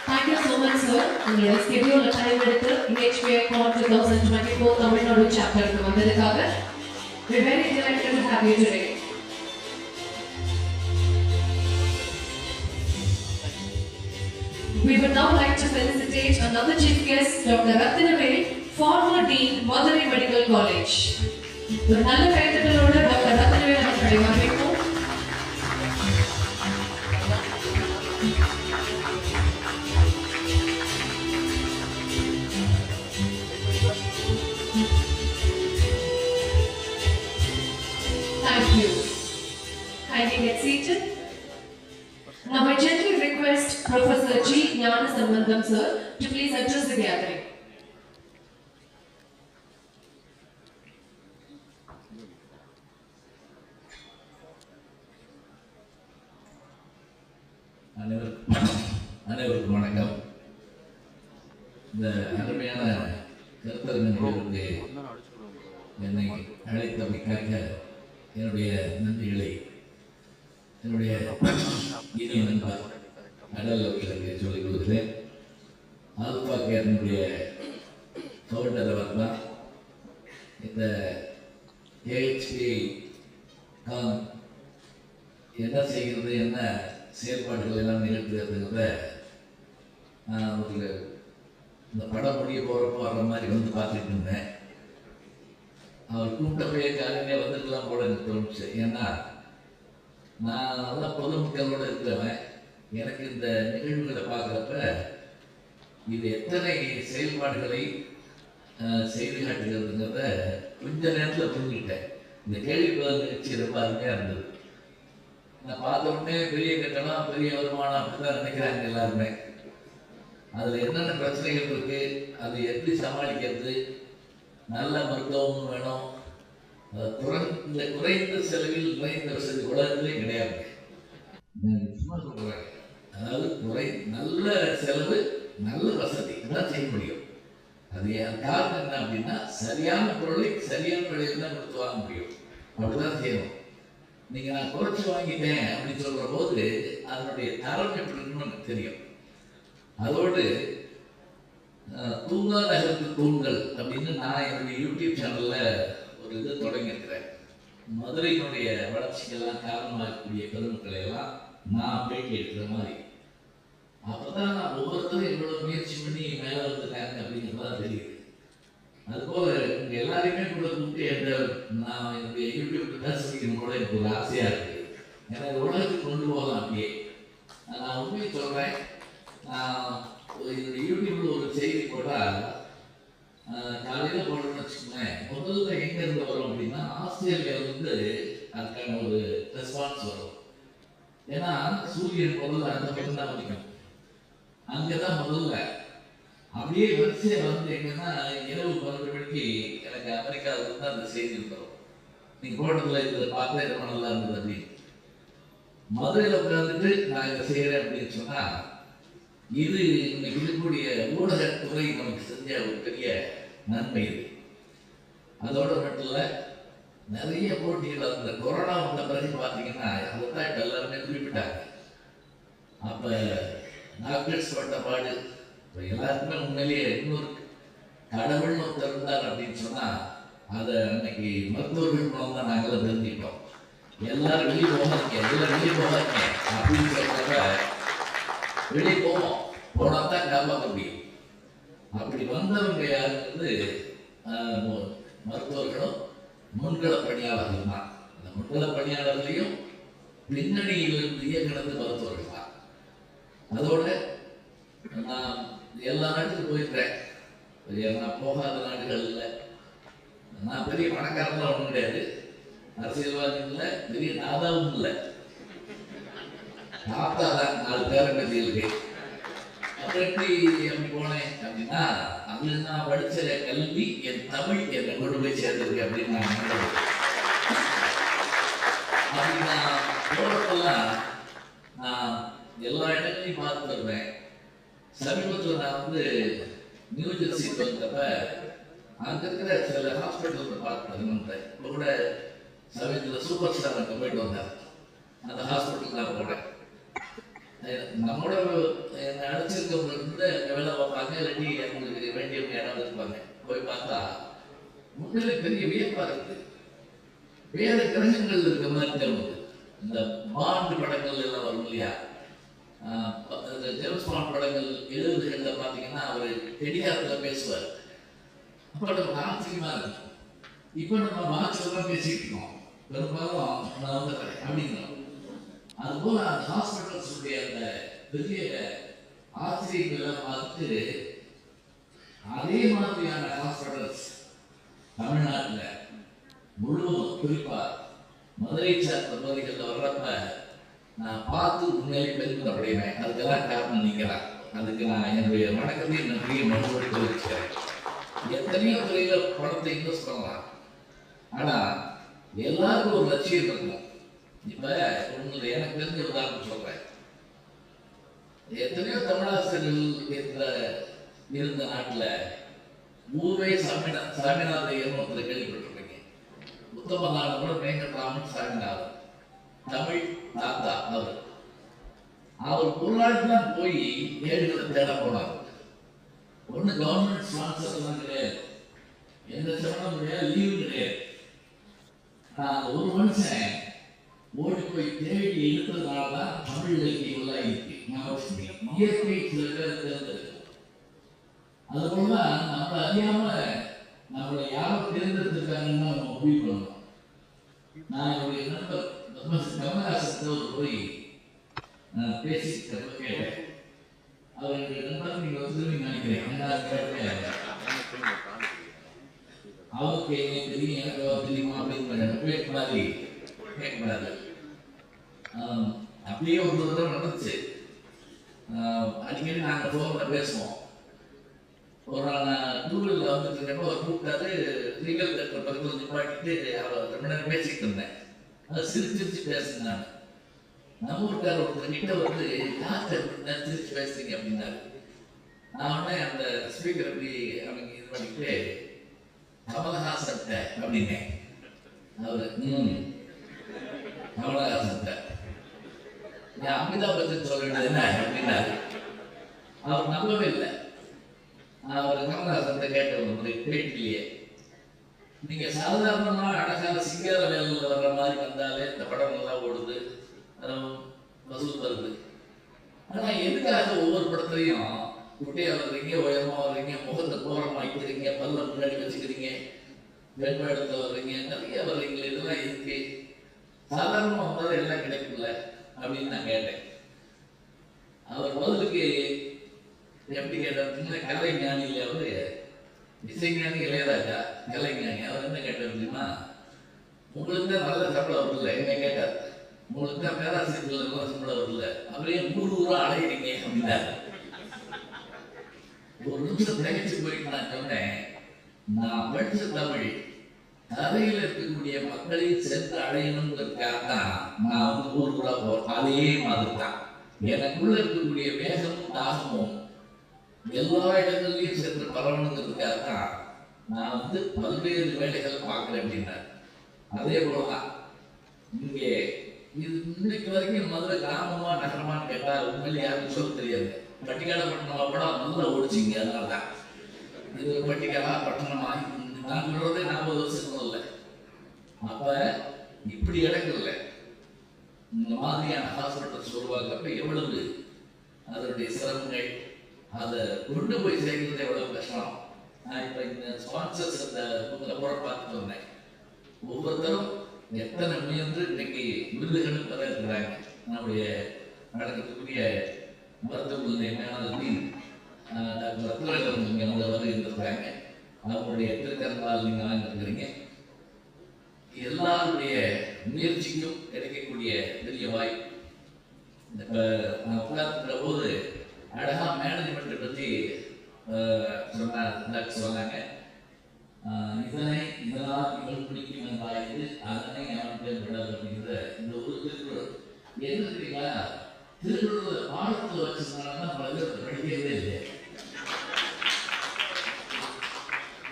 [SPEAKER 13] Thank you so much, sir. உங்களுடைய schedule time எடுத்து AHPICON 2024 Tamil Nadu சாப்டருக்கு வந்ததுக்காக we're very delighted to have you today. We would now like to felicitate another chief guest, Dr. Rathinaveli, former Dean, Madurai Medical College. ஒரு நல்ல கைத்தட்டலோடு doctor Rathnavel அவர்களை வரவேற்போம். Thank you. Kindly get seated. Now I gently request Professor G. Gnanasambandam sir to please address the gathering.
[SPEAKER 15] அனைவருக்கும் வணக்கம். இந்த அருமையான கருத்தரங்கிற்கு என்னை அழைத்தமைக்காக என்னுடைய நன்றிகளை என்னுடைய இனிய நண்பர் அடல் அவர்களுக்கு சொல்லிக் கொடுக்கிறேன். ஆல்பாக்கேனுடைய ஃபவுண்டர் அவர் தான். இந்த AHPICON என்ன செய்கிறது, என்ன செயல்பாடுகள் எல்லாம் நிகழ்த்துகிறதுங்கிறத நான் ஒரு இந்த படம் முடிய போகிறப்போ வர்ற மாதிரி வந்து பார்த்துட்டு இருந்தேன். அவர் கூப்பிட்டப்பே காலையிலே வந்துருக்கலாம் போல எனக்கு தோணுச்சு. ஏன்னா நான் நல்லா பொதுமக்களோடு இருக்கிறவன். எனக்கு இந்த நிகழ்வுகளை பார்க்குறப்ப இது எத்தனை செயல்பாடுகளை செய்து காட்டுகிறதுங்கிறத கொஞ்ச நேரத்தில் புரிஞ்சுக்கிட்டேன். இந்த கேள்வி பதில் நிகழ்ச்சி ரொம்ப அருமையாக இருந்தது. நான் பார்த்த உடனே பெரிய கட்டணம், பெரிய வருமானம் அப்படிதான் நினைக்கிறாங்க எல்லாருமே. அதில் என்னென்ன பிரச்சனைகள் இருக்குது, அது எப்படி சமாளிக்கிறது, நல்ல மருத்துவமும் வேணும், இந்த குறைந்த செலவில் நிறைந்த வசதி உலகத்திலே கிடையாது. சும்மா சொல்கிறேன், அதாவது நல்ல செலவு நல்ல வசதி தான் செய்ய முடியும். அது காரணம் என்ன அப்படின்னா, சரியான பொருளை சரியான விலையில் தான் கொடுத்து வாங்க முடியும். அப்படிதான் செய்யணும். நீங்கள் நான் குறைச்சி வாங்கிட்டேன் அப்படின்னு சொல்கிற போது அதனுடைய தரம் எப்படி இருக்குன்னு எனக்கு தெரியும். அதோடு தூங்கா நகரத்து தூண்கள் அப்படின்னு நான் என்னுடைய யூடியூப் சேனலில் ஒரு இது தொடங்கியிருக்கிறேன். மதுரையினுடைய வளர்ச்சிக்கெல்லாம் காரணமாகக்கூடிய பெருமக்களை எல்லாம் நான் பேட்டி எடுக்கிற மாதிரி. அப்பதான் நான் ஒவ்வொருத்தரும் எவ்வளவு முயற்சி பண்ணி மேலே வந்துட்டாங்க அப்படிங்கிறதுலாம் தெரியுது. அதுபோல இங்க எல்லாரையுமே கூட கூப்பிட்டு நான் என்னுடைய யூடியூப் பேச வைக்கணும் கூட எனக்கு ஒரு ஆசையா இருக்கு. ஏன்னா உலகத்துக்கு கொண்டு போகலாம் அப்படியே. நான் உண்மையை சொல்றேன், என்னுடைய யூடியூப்ல ஒரு செய்தி போட்டால் காலையில் போடணும்னு வச்சுக்கோங்களேன், முதல்ல எங்க இருந்து வரும் அப்படின்னா ஆஸ்திரேலியாவிலிருந்து அதுக்கான ஒரு ரெஸ்பான்ஸ் வரும். ஏன்னா சூரியன் முதல்ல அந்த பக்கம் தான் வரைக்கும், அங்கதான் முதல்ல அப்படியே வரிசையை வந்து எங்கன்னா இரவு 12 மணிக்கு எனக்கு அமெரிக்காவில் இருந்து அந்த செய்தி வரும். நீங்க போட்டதுல இதை பார்த்தா ரொம்ப நல்லா இருந்தது அப்படின்னு. மதுரையில் உட்காந்துட்டு நான் இதை செய்யறேன் அப்படின்னு சொன்னா இது இன்னைக்கு இருக்கக்கூடிய ஊடகத்துறை நமக்கு செஞ்ச ஒரு பெரிய நன்மை இது. அதோட மட்டும் இல்லை, நிறைய போட்டிகள் அந்த கொரோனா வந்த பிறகு பார்த்தீங்கன்னா அதைத்தான் இப்போ எல்லாருமே குறிப்பிட்டாங்க. அப்போ டாக்டர்ஸ் பட்ட பாடு இப்போ எல்லாருக்குமே உண்மையிலேயே இன்னொரு கடவுள்னு ஒருத்தர் இருந்தார் அப்படின்னு சொன்னால் அதை அன்னைக்கு மருத்துவர்கள் மூலம் தான் நாங்களாம் தெரிஞ்சுக்கிட்டோம். எல்லாரும் வெளியே போகாதீங்க, எல்லாம் வெளியே போகாதீங்க அப்படின்னு சொல்றப்ப வெளியே போவோம், போனா தான் காப்பாற்ற முடியும். அப்படி வந்தவங்க யாருங்கிறது மருத்துவர்களும் முன்கள பணியாளர்கள் தான். அந்த முன்கள பணியாளர்களையும் பின்னணியிலிருந்து இயக்குனது மருத்துவர்கள் தான். அதோட நான் எல்லா நாட்டுக்கும் போயிருக்கிறேன். நான் போகாத நாடுகள் இல்லை. நான் பெரிய பணக்காரன்லாம் ஒன்றும் கிடையாது, அரசியல்வாதி இல்லை, பெரிய தாதாவும் இல்லை. தாத்தா தான் 4 பேரம்பதி இருக்கு. அப்புறம் எப்படி போனேன் அப்படின்னா, அது நான் படிச்ச கல்வி என் தமிழ் என்னை கொண்டு போய் சேர்ந்திருக்கு அப்படின்னு நான் நினைக்கிறேன். அப்படி நான் போறப்பெல்லாம் நான் எல்லா இடங்களையும் பார்த்து வருவேன். சமீபத்தில் நான் வந்து நியூ ஜெர்சிக்கு வந்தப்ப அங்க இருக்கிற சில ஹாஸ்பிட்டல் பார்த்து இப்போ கூட சமயத்தில் சூப்பர் ஸ்டார் அங்கே போயிட்டு வந்தார். அந்த ஹாஸ்பிட்டல் தான் போனேன். நம்மளோட என்னை அழைச்சிருக்கவங்க இருந்து வேலை பார்ப்பாங்க, இல்லாட்டி அவங்களுக்கு வேண்டியவங்க யாராவது இருப்பாங்க. போய் பார்த்தா உண்மையிலே பெரிய வியப்பா இருக்குது. வேற கிரகங்கள் இருக்கிற மாதிரி தருவது. இந்த பாண்டு படங்கள் எல்லாம் வரும் இல்லையா, ஜேம்ஸ் பாண்ட் படங்கள் 70களில் பார்த்தீங்கன்னா அவர் தெரியாததில் பேசுவார். அப்போ நமக்கு ஆச்சரியமா இருக்கு. இப்போ நம்ம வாட்சில் தான் பேசிட்டு இருக்கோம், பெரும்பாலும் நான் வந்துடுறேன் அப்படிங்கிறோம். அதுபோல அந்த ஹாஸ்பிட்டல்ஸுடைய அந்த பெரிய ஆச்சரியங்கள்லாம் பார்த்து அதே மாதிரியான ஹாஸ்பிட்டல்ஸ் தமிழ்நாட்டில் முழுவதும் குறிப்பா மதுரை சார்ந்த பகுதிகளில் வர்றப்ப நான் பார்த்து உண்மையிலே பெருமைப்படுவேன். அதுக்கெல்லாம் காரணம் நீங்களாம். அதுக்கு நான் என்னுடைய வணக்கத்தையும் நன்றியை மறுபடி தெரிவிக்கிறேன். எத்தனையோ துறையில பணத்தை இன்வெஸ்ட் பண்ணலாம், ஆனா எல்லாருக்கும் ஒரு லட்சியம் இருக்கும். இப்ப உங்களுக்கு எனக்கு தெரிஞ்ச உதாரணம் சொல்றேன். எத்தனையோ தமிழாசிரியர்கள் இருந்த நாட்டுல ஊவே சாமிநாத ஒருத்தர் கேள்விப்பட்டிருப்பீங்க. உத்தமநாதன் கூட வெங்கட்ராமன் சாமிநாதன், தமிழ் தாத்தா. அவர் பொருளாதாரம் போய் ஏடுகளை தேட போனார். ஒண்ணு கவர்மெண்ட் ஸ்பான்சர்லாம் கிடையாது, எந்த சம்பளம் கிடையாது, லீவு கிடையாது. ஒரு மனுஷன் ஓடி போய் தேடி எடுத்ததுனால தான் தமிழ் இலக்கியங்கள்லாம் இருக்கு. இயற்கை சில பேர் தேர்ந்தெடுக்கும். அதுபோல நம்ம அறியாம நம்மளை யாரும் தேர்ந்தெடுத்திருக்காங்கன்னு நம்ம முடிவு பண்ணணும். நான் என்னுடைய நண்பர் கமலஹாசன் ஒரு போய் பேசிட்டு கேட்டேன். அவர் என்னுடைய நண்பர் நீங்க வந்து நினைக்கிறேன், அவருக்கு என்ன தெரியும், எனக்கு தெரியுமா அப்படின்னு மாதிரி கேட்கக்கூடாது. அப்படியே ஒரு தடவை நடந்துச்சு. அடிக்கடி நாங்கள் ஃபோனில் பேசுவோம். ஒரு நாள் நான் டூவீலரில் வந்துட்டு இருக்கப்போ அவர் கூப்பிட்டாரு. லீகல் கட்டுற பக்கத்தில் நிப்பாட்டிட்டு அவர் ரொம்ப நேரம் பேசிக்கிட்டு இருந்தேன். அதை சிரிச்சு பேசுனேன். நான் நம்ம ஊருக்கார ஒருத்தர் கிட்ட வந்து யார்கிட்ட சிரிச்சு பேசுறீங்க அப்படின்னாரு. நான் உடனே அந்த ஸ்பீக்கர் அப்படி அவங்க இது பண்ணிட்டு கமலஹாசன் அப்படின்னேன். அவர் கமலஹாசன் நான் அமிதாப் பச்சன் சொல்ல வேண்டியது என்ன அப்படின்னாரு. அவர் நம்பவே இல்லை. அவர் கமலஹாசன் கேட்ட ஒரு பேட்டிலேயே நீங்கள் சாதாரணமாக அழகான சிங்கார வேலையில் வர்ற மாதிரி வந்தாலே இந்த படம் நல்லா ஓடுது, வசூல் வருது. ஆனால் எதுக்காக ஒவ்வொரு படத்துலையும் குட்டையாக வர்றீங்க, உயரமாக வர்றீங்க, முகத்தை கோரமாக வைக்கிறீங்க, பல்ல முன்னாடி வச்சுக்கிறீங்க, வெண்மை இடத்துல வர்றீங்க, நிறைய வர்றீங்களே, இதெல்லாம் இருக்கு. சாதாரணமாக வந்தாலும் எல்லாம் கிடைக்கும்ல அப்படின்னு நான் கேட்டேன். அவர் பதிலுக்கு எப்படி கேட்டார், கலைஞானி இல்லை, அவரு இசைஞானி இளையராஜா, கலைஞானி. அவர் என்ன கேட்டார் தெரியுமா, உங்களுக்கு தான் நல்ல சம்பளம் வரல. என்ன கேட்டார், உங்களுக்கு தான் பேராசிரியர்கள் நல்ல சம்பளம் வரல, அப்படியே 100 ரூபா அடையிறீங்க அப்படின்னாரு. ஒரு நிமிஷம் தகச்சு போயிட்டு நான் சொன்னேன், நான் படிச்ச தமிழ் கதையில் இருக்கக்கூடிய மக்களையும் சேர்த்து அடையணுங்கிறதுக்காக தான் நான் 100 ரூபா போறேன். அதே மாதிரி தான் எனக்குள்ள இருக்கக்கூடிய வேகமும் தாகமும் எல்லா இடங்கள்லையும் சென்று பரவணுங்கிறதுக்காக தான் நான் பல்வேறு வேலைகளை பார்க்குறேன் அப்படின்னாரு. அதே போலதான் இங்கே இது இன்னைக்கு வரைக்கும் மதுரை கிராமமா நகரமான்னு கேட்டால் உண்மையிலே யாருக்கும் சொல்ல தெரியாது. பட்டிக்காட பட்டணமா கூட நல்லா ஓடிச்சிங்க. அதனால தான் இது பட்டிக்காடா பட்டணமா நான் சொல்றதே 40 வருஷத்துக்கு இல்லை. அப்ப இப்படி இடங்கள்ல இந்த மாதிரியான ஹாஸ்பிட்டல்ஸ் உருவாக்கப்ப எவ்வளவு அதனுடைய சிரமங்கள், அதை கொண்டு போய் சேர்க்கிறது எவ்வளவு கஷ்டம். நான் இப்போ இந்த ஸ்பான்சர்ஸ் அந்த கூட பார்த்துட்டு வந்தேன். ஒவ்வொருத்தரும் எத்தனை முயன்று இன்னைக்கு விருதுகளும் பெற இருக்கிறாங்க. நம்முடைய நடக்கக்கூடிய மருத்துவ மேலாளர் டாக்டர் ரத்னவேலன் இங்கே அவங்க வருகிறாங்க. அவங்களுடைய திருக்கரங்களால் நீங்கள் வாங்கியிருக்கிறீங்க. எல்லாருடைய முயற்சிக்கும் கிடைக்கக்கூடிய பெரிய வாய்ப்பு. இப்போ நான் உட்கார்ந்துக்கிற போது அழகா மேனேஜ்மெண்ட்டை பற்றி சொன்னாங்க. இதனால் இவள் பிடிக்கும் என்றாயது, அதனை அவனுக்கு விடாது அப்படிங்கிற இந்த ஒரு திருக்குறள் என்ன தெரியுங்களா? திருக்குறள் பாடத்தில் வச்சிருந்தாங்கன்னா பல பேர் படிக்கிறதே இல்லை.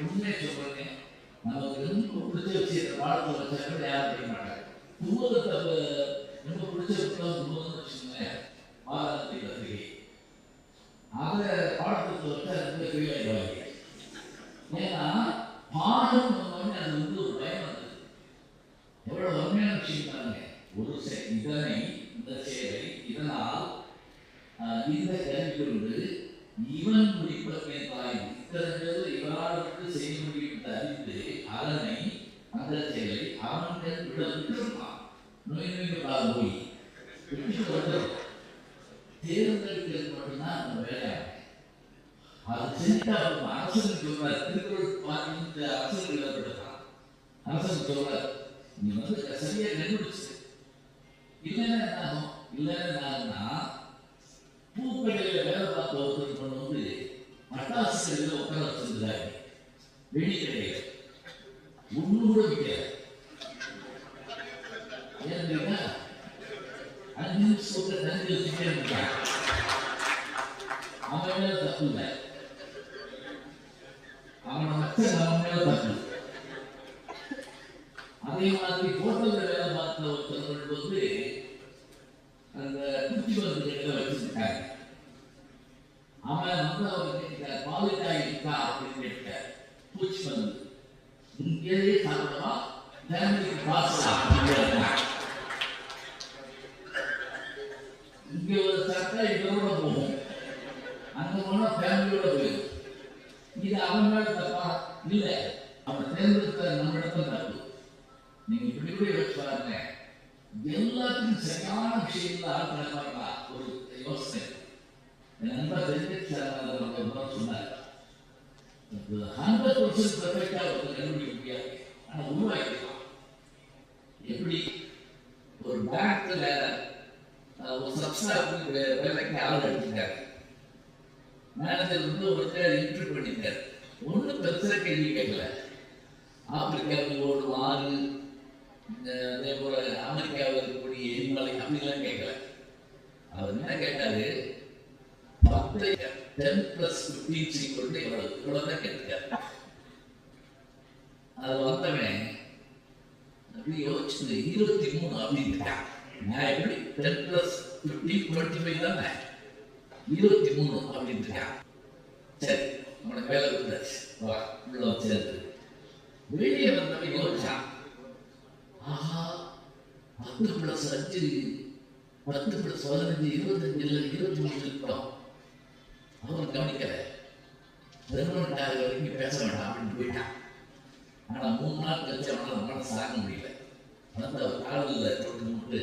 [SPEAKER 15] உண்மையை சொல்றேன், நமக்கு ரொம்ப பிடிச்ச விஷயத்தை பாடத்தில் வச்சா கூட யாரும் படிக்க மாட்டாங்க. புத்தகத்தை ரொம்ப பிடிச்ச புத்தகம்னு வச்சுக்கோங்களேன், பாரதி பத்திரிகை, அதை பாடத்தில் வச்சா ரொம்ப பெரியவாங்க. ஏன்னா பாடம் வந்தோடனே அது ஒரு பயம் வந்தது. எவ்வளவு அருமையான விஷயம் பாருங்க. ஒரு இதனை இந்த சேவை இதனால் இந்த கருவிக்கொண்டு இவன் முடிப்பதே தாய் இத்தனை இவனால் செய்ய முடியும் அறிந்து அதனை அந்த செயலை அவன்கள் விடவிட்டிருந்தான். நோய் போய் தேர்ந்தெடுக்கிறது மட்டும்தான் நம்ம வேலையாகும். அது செஞ்சா அரசன் சொல்றார், திருக்குறள் பார்த்து அரசன் விடப்பட்டதான். அரசன் சொல்றார், நீ சரியா கண்டுபிடிச்சு இல்லைன்னா பூக்கடையில வேலை பார்த்த ஒருத்தர் கொண்டு பட்டாசு கடையில் உட்கார வச்சிருந்தாங்க. வெடிக்கடையில ஒண்ணு கூட விற்கல. ஏன்னா 5 நிமிஷம் தண்ணி வச்சுட்டே இருந்தாங்க. அவன் மேல தப்பு இல்லை, அவனை மக்கள் அவன் மேல தப்பு. அதே மாதிரி ஹோட்டல்ல வேலை பார்த்த ஒருத்தர் அந்த குச்சி மருந்து கடையில் வச்சிருக்காங்க. அவன் அவர் கேட்கிறார், பாலிக்காய் இருக்கா அப்படின்னு கேட்கிறார். பூச்சி மருந்து இங்கேயே சாப்பிடவா, ஃபேமிலிக்கு காசு இங்கே ஒரு சாப்பிட்டா இதோட போகும், அங்க போனா ஃபேமிலியோட போயிடும். இது அவன் மேல தப்பா இல்லை, அவன் தேர்ந்தெடுத்த நம்ம இடத்துல தப்பு. நீங்க இப்படி கூட யோசிச்சு பாருங்க, எல்லாத்துக்கும் சரியான விஷயத்துல ஆட்களா ஒரு யோசனை. நண்பா தெரிஞ்சார் சொன்னார், 100% பெர்ஃபெக்டா கண்டுபிடிக்க முடியாது, ஆனா உருவாக்கிக்கலாம். எப்படி ஒரு பேங்க்ல ஒரு சப்ஸ்டாஃப் வேலைக்கு ஆள் எடுத்துட்டாங்க. மேனேஜர் ஒருத்தர் இன்டர்வியூ பண்ணிட்டார். ஒன்றும் பெருசாக கேள்வி கேட்கல. ஆப்பிரிக்காவில் ஓடும் ஆறு, அதே போல அமெரிக்காவில் இருக்கக்கூடிய எரிமலை அப்படிலாம் கேட்கல. அவர் என்ன கேட்டாரு, 10+15 இவ்வளவுதான் கேட்டுட்டார். அது வந்தவன் அப்படி யோசிச்சு 23 அப்படின்ட்டான். நான் எப்படி 10+15 25 தானே, 23 அப்படின்ட்டு. சரி, உனக்கு வேலை கொடுத்தாச்சு, வா உள்ள சேர்ந்து வெளியே வந்தவன் யோசிச்சான், ஆஹா 10+5 10+15 25 இல்லை 23 இருக்கோம். அவன் கவனிக்கல, பெருமன் வரைக்கும் பேச வேண்டாம் அப்படின்னு போயிட்டான். ஆனா 3 நாள் கழிச்சு அவனால் மனசு தாங்க முடியல. வந்து அவர் காலில் தொட்டு விட்டு,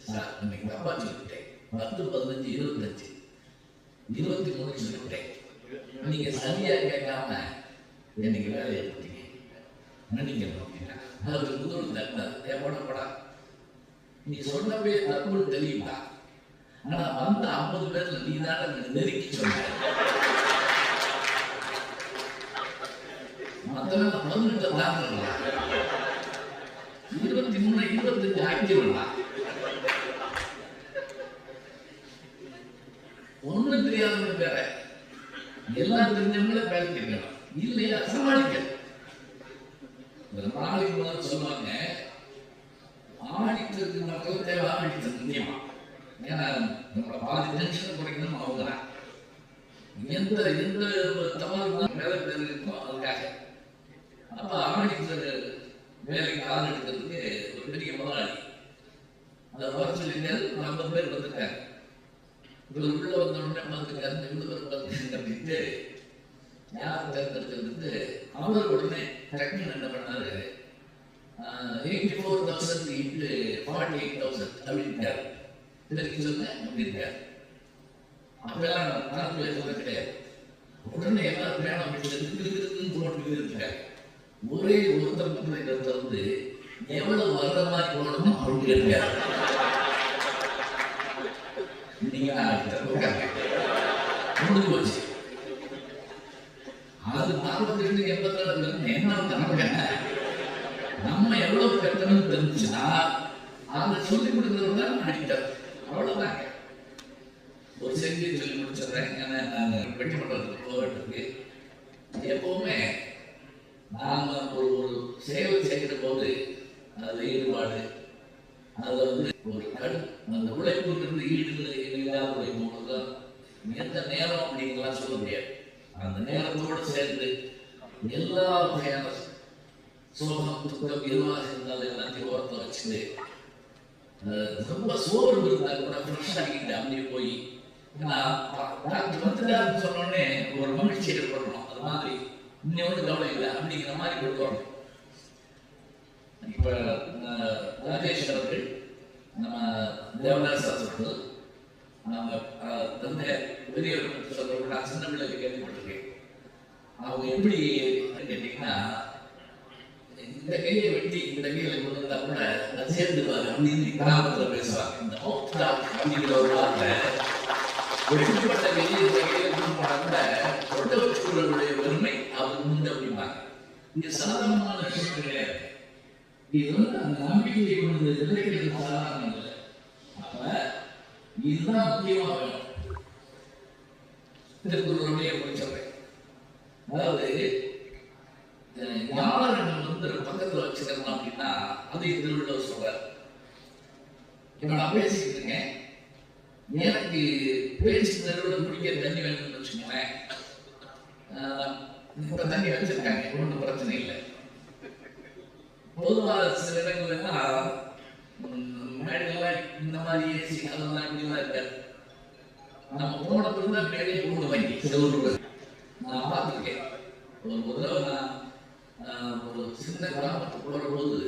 [SPEAKER 15] சார் இன்னைக்கு தப்பா சொல்லிவிட்டேன், 10 15 25 23 சொல்லிவிட்டேன், நீங்க சரியா கேட்காம இன்னைக்கு வேலையை எடுத்தீங்க, மன்னிக்கணும் அப்படின்னா அவருக்கு முதல் தட்டினார். ஏப்படப்படா, நீ சொன்னவே தப்புன்னு தெரியுமா, ஆனா வந்த 50 பேர்ல நீ தான் நெருக்கி சொன்ன, மற்றவங்க 18 தாங்க 23 25 ஆக்கிடலாம். ஒன்றும் தெரியாதவங்க வேற, எல்லாம் தெரிஞ்சவங்களே வேலை கேட்கணும், இல்லையா சமாளிக்க. நாளைக்கு முதல்ல சொல்லுவாங்க, ஆடிட்டருக்கு மக்கள் தேவை, ஆடிட்டர் முக்கியமா. ஏன்னா நம்மளை பாதி டென்ஷன் குறைக்கணும் அவங்க தான். எந்த எந்த தவறு வேலை பேர் இருக்கோ அதுக்காக. அப்போ ஆடிட்டர் வேலைக்கு ஆள் எடுக்கிறதுக்கு ஒரு பெரிய முதலாளி அதை வர சொல்லியிருக்காரு. 50 பேர் வந்திருக்காங்க. இவர் உள்ள வந்த உடனே பார்த்துருக்காரு, 2 பேர் பார்த்துருக்காங்க அப்படின்ட்டு யார் தேர்ந்தெடுக்கிறதுக்கு அவர் உடனே டக்குன்னு என்ன பண்ணாரு, 84,000 into 48,000 அப்படின்ட்டாரு. இதற்கு சொல்ல அப்படின்ட்டாரு. அப்பெல்லாம் கணக்கு சொல்ல கிடையாது. உடனே எல்லாரும் வேணும் அப்படின்னு போட்டு இருக்காரு. ஒரே ஒருத்தர் மட்டும் இடத்துல வந்து எவ்வளவு வர்ற மாதிரி போடணும் அப்படின்னு கேட்காரு. நீங்க முடிஞ்சு போச்சு. அது 42 84 என்ன நமக்கு என்ன, நம்ம எவ்வளவு கட்டணும்னு தெரிஞ்சுன்னா அதை சொல்லிக் கொடுக்கறது தான் அடிக்கிறார். அவ்வளவுதாங்க. ஒரு செய்தி சொல்லி முடிச்சிடுறேன். ஏன்னா நாங்கள் பெட்டிமன்றத்துக்கு போகிறதுக்கு எப்பவுமே நாம ஒரு சேவை செய்கிற போது அது ஈடுபாடு, அது வந்து ஒரு அந்த உழைப்புங்கிறது ஈடு இல்லாத உழைப்பு தான். எந்த நேரம் அப்படிங்கலாம் சொல்ல முடியாது. அந்த நேரத்தோடு சேர்ந்து எல்லா வகையான சோகம் துக்கம் எதுவாக இருந்தாலும் எல்லாத்தையும் ஓரத்தை வச்சுட்டு ரொம்ப சோர்வு இருந்தால் கூட ஃப்ரெஷ் ஆகிட்டு அப்படியே போய், ஏன்னா டாக்டர் வந்துட்டாருன்னு சொன்னோடனே ஒரு மகிழ்ச்சி ஏற்படணும். அது மாதிரி இன்னொன்று கவலை இல்லை அப்படிங்கிற மாதிரி கொண்டு வரணும். இப்போ ராஜேஷ் அவர்கள் நம்ம தேவதாஸ் அவர்கள் நம்ம தந்தை பெரியவர்கள் சொல்றவங்க நான் சின்ன பிள்ளைக்கு கேள்விப்பட்டிருக்கேன். அவங்க எப்படி கேட்டீங்கன்னா, இந்த கையை வெட்டி இந்த கையில கொண்டு வந்தா கூட அது சேர்ந்துவாங்க அப்படின்னு கிராமத்துல பேசுவாங்க. இந்த அப்படிங்கிற ஒரு வார்த்தை வெட்டப்பட்ட கையை இந்த கையில கொண்டு போனா கூட கொண்ட வச்சுடைய பெருமை அவர் உண்டு அப்படிம்பாங்க. இது சாதாரணமான விஷயம் கிடையாது. இது வந்து அந்த நம்பிக்கையை கொண்டு நிலைக்கிறது சாதாரணம் இல்லை. அப்ப இதுதான் முக்கியமாக வேணும். திருக்குறளுடைய முடிச்சவரை, அதாவது யாரை நம்ம வந்து பக்கத்துல வச்சுக்கணும் அப்படின்னா அது திருவள்ளுவர் சொல்றாரு. இப்ப நான் பேசிக்கிட்டு இருக்கேன், எனக்கு பேச்சு நடுவில் குடிக்க தண்ணி வேணும்னு வச்சுக்கோங்களேன். இப்ப தண்ணி வச்சிருக்காங்க, ஒன்றும் பிரச்சனை இல்லை. பொதுவாக சில இடங்கள்லாம் மேடெல்லாம் இந்த மாதிரி ஏசி அதெல்லாம் இப்படிலாம் இருக்காது. நம்ம போன பிறகு தான் மேலே கொண்டு வாங்கி செலவு நான் பார்த்துருக்கேன். ஒரு தடவை நான் ஒரு சின்ன கிராமத்துக்கு போகிற போது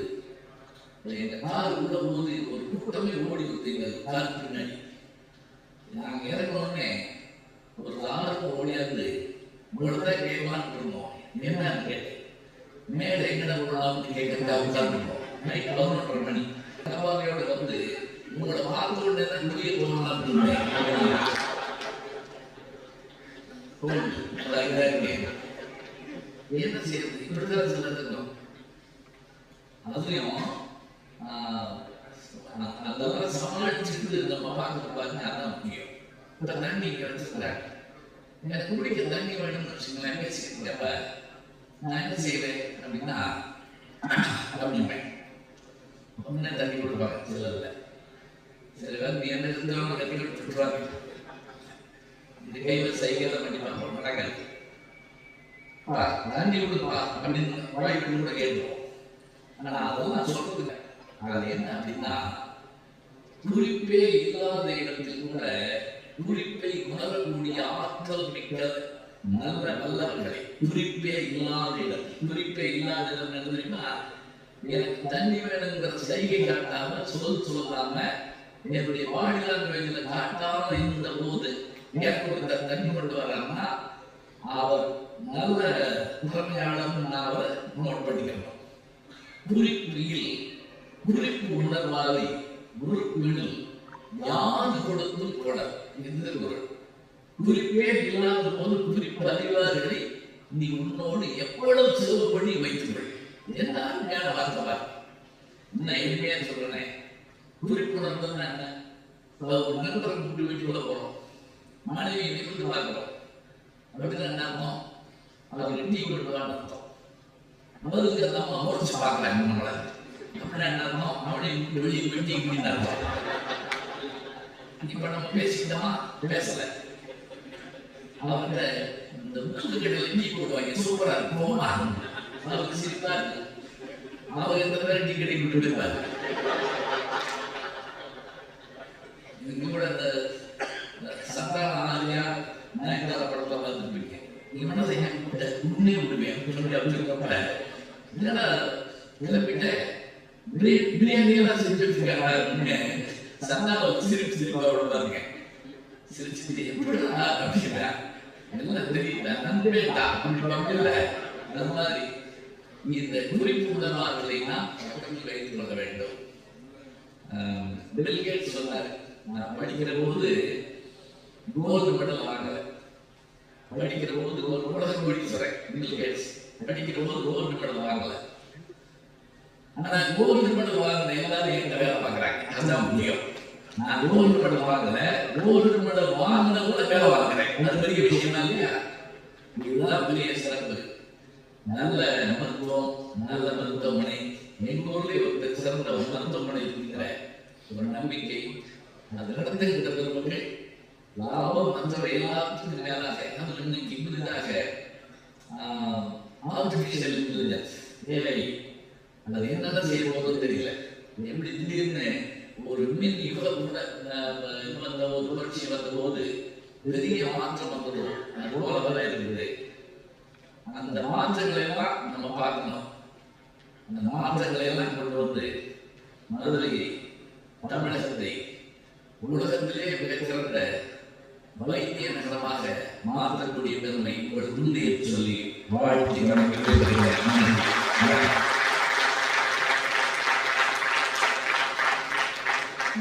[SPEAKER 15] எங்கள் கார் உள்ள போது ஒரு கூட்டமே ஓடி வந்து எங்கள் கார் பின்னாடி நாங்கள் இறங்கினோடனே ஒரு ஆளுக்கு ஓடியாந்து உங்களை தான் கேட்கலான்னு இருந்தோம். என்னன்னு கேட்டேன். மேலே எங்கடா போடலாம்னு கேட்கறதுக்காக உட்காந்துருக்கோம். நைட் 11:30 மணி கவாலையோட வந்து உங்களை பார்த்த உடனே தான் வெளியே போகலாம்னு இருந்தேன். என்ன செய்யறது, இப்படிதான் சில இருக்கும். அதுலயும் அதெல்லாம் சமாளிச்சுட்டு நம்ம பார்க்க பாருங்க, அதான் முக்கியம். இப்ப தண்ணி கிடைச்சிருக்கிறாங்க, எனக்கு குடிக்க தண்ணி வேணும்னு வச்சுங்களேன். பேசிக்கிறப்ப நான் என்ன செய்வேன் அப்படின்னா அப்படிம்பேன். உடனே தண்ணி கொடுப்பாங்க. சில சில பேர் நீ என்ன இருந்தவங்க தண்ணி கொடுத்துருவாங்க. இது கையில் சைக்கிள் பண்ணி பார்க்க மாட்டாங்க. தண்ணி விடுப்பா அப்படின்னு வாய்ப்பு கூட கேட்போம். ஆனா அதெல்லாம் சொல்றதுங்க அது என்ன அப்படின்னா, குறிப்பே இல்லாத இடத்தில் கூட குறிப்பை உணரக்கூடிய ஆற்றல் மிக்க நல்ல நல்லவர்களை, குறிப்பே இல்லாத இடம், குறிப்பே இல்லாத இடம் என்னதுன்னா, எனக்கு தண்ணி வேணுங்கிற செய்கை காட்டாம சொல்லாம என்னுடைய பாடி லாங்குவேஜ்ல காட்டாம இருந்த போது எனக்கு ஒருத்த தண்ணி கொண்டு வராங்கன்னா அவர் நல்ல திறமையாளர்னு நான் அவரை நோட் பண்ணிக்கிறோம். குறிப்பில் குறிப்பு உணர்வாளி உறுப்பினில் யாது கொடுத்தும் கொடர் என்று குரல். குறிப்பே இல்லாத போது குறிப்பு அறிவார்களை நீ உன்னோடு எவ்வளவு செலவு பண்ணி வைத்துக்கொள் எல்லாரும் மேல வார்த்தை. இன்னும் எளிமையா சொல்றேன், குறிப்புணர்வுன்னா என்ன? ஒரு நண்பரை கூப்பிட்டு வீட்டுக்குள்ள போறோம், மனைவி நிமிர்ந்து பார்க்கிறோம் அப்படின்னு என்ன அர்த்தம்? அவருக்கு டீ கொடுப்பான்னு அர்த்தம். அவருக்கு அந்த அம்மா முடிச்சு பார்க்கறாங்க நம்மள அப்படின்னு என்ன அர்த்தம்? அவனை வெளியே வெட்டி இப்படின்னு அர்த்தம். இப்ப நம்ம பேசிக்கிட்டோமா? பேசல. அவங்க இந்த மூக்கு கடையில் டீ போடுவாங்க, சூப்பரா இருக்கும், போமா அவருக்கு சிரிப்பா இருக்கு. அவர் எந்த பேர் டீ கடை விட்டு விடுவாரு. இது கூட இந்த சந்தான ஆதியா நாயகர படத்தை பார்த்துருப்பீங்க. இவனதை உன்னே விடுவேன் அப்படிங்கிறப்ப என்னடா கிளப்பிட்ட பிரியாணியெல்லாம் செஞ்சு வச்சுருக்காங்க. சந்தான சிரிப்பு சிரிப்பாவோட பாருங்க, சிரிச்சு எப்படிடா அப்படின்னா எல்லாம் தெரியல நம்பேட்டா அப்படி அந்த மாதிரி இந்த குறிப்பு உணர்வார்களை நாம் பக்கத்தில் வைத்துக் கொள்ள வேண்டும். பில் கேட்ஸ் சொன்னார், நான் படிக்கிற போது கோல்டு மெடல் வாங்கல, படிக்கிற போது பில் கேட்ஸ் படிக்கிற போது கோல்டு மெடல் வாங்கல. ஆனா கோல்டு மெடல் வாங்கின எல்லாரும் எங்க வேலை பார்க்கறாங்க, அதுதான் முக்கியம். நான் கோல்டு மெடல் வாங்கல, கோல்டு மெடல் வாங்கினவங்கள வேலை பார்க்கிறேன், அது பெரிய விஷயமா இல்லையா? இதுதான் பெரிய சிறப்பு. நல்ல மருத்துவம், நல்ல மருத்துவமனை, எங்க ஊர்ல ஒரு சிறந்த மருத்துவமனை இருக்கிற ஒரு நம்பிக்கை, அது நடந்துகின்ற பெருமக்கள் லாபம் மற்ற எல்லாத்துக்கும் மேலாக நம்ம இன்னைக்கு புதிதாக ஆர்டிபிஷியல் இன்டெலிஜென்ஸ் ஏஐ அது என்னதான் செய்ய போகிறது தெரியல. எப்படி திடீர்னு ஒரு மின் யுகம் கூட வந்த ஒரு புரட்சி வந்த போது பெரிய மாற்றம் வந்துடும், அது போல இருக்குது. அந்த மாற்றங்களை எல்லாம் நம்ம பார்க்கணும். அந்த மாற்றங்களை எல்லாம் கொண்டு வந்து மதுரையை, தமிழகத்தை உலகத்திலே மிகச்சிறந்த வைத்திய நகரமாக மாற்றக்கூடிய பெருமை உங்களுக்கு உண்டு சொல்லி வாழ்த்தி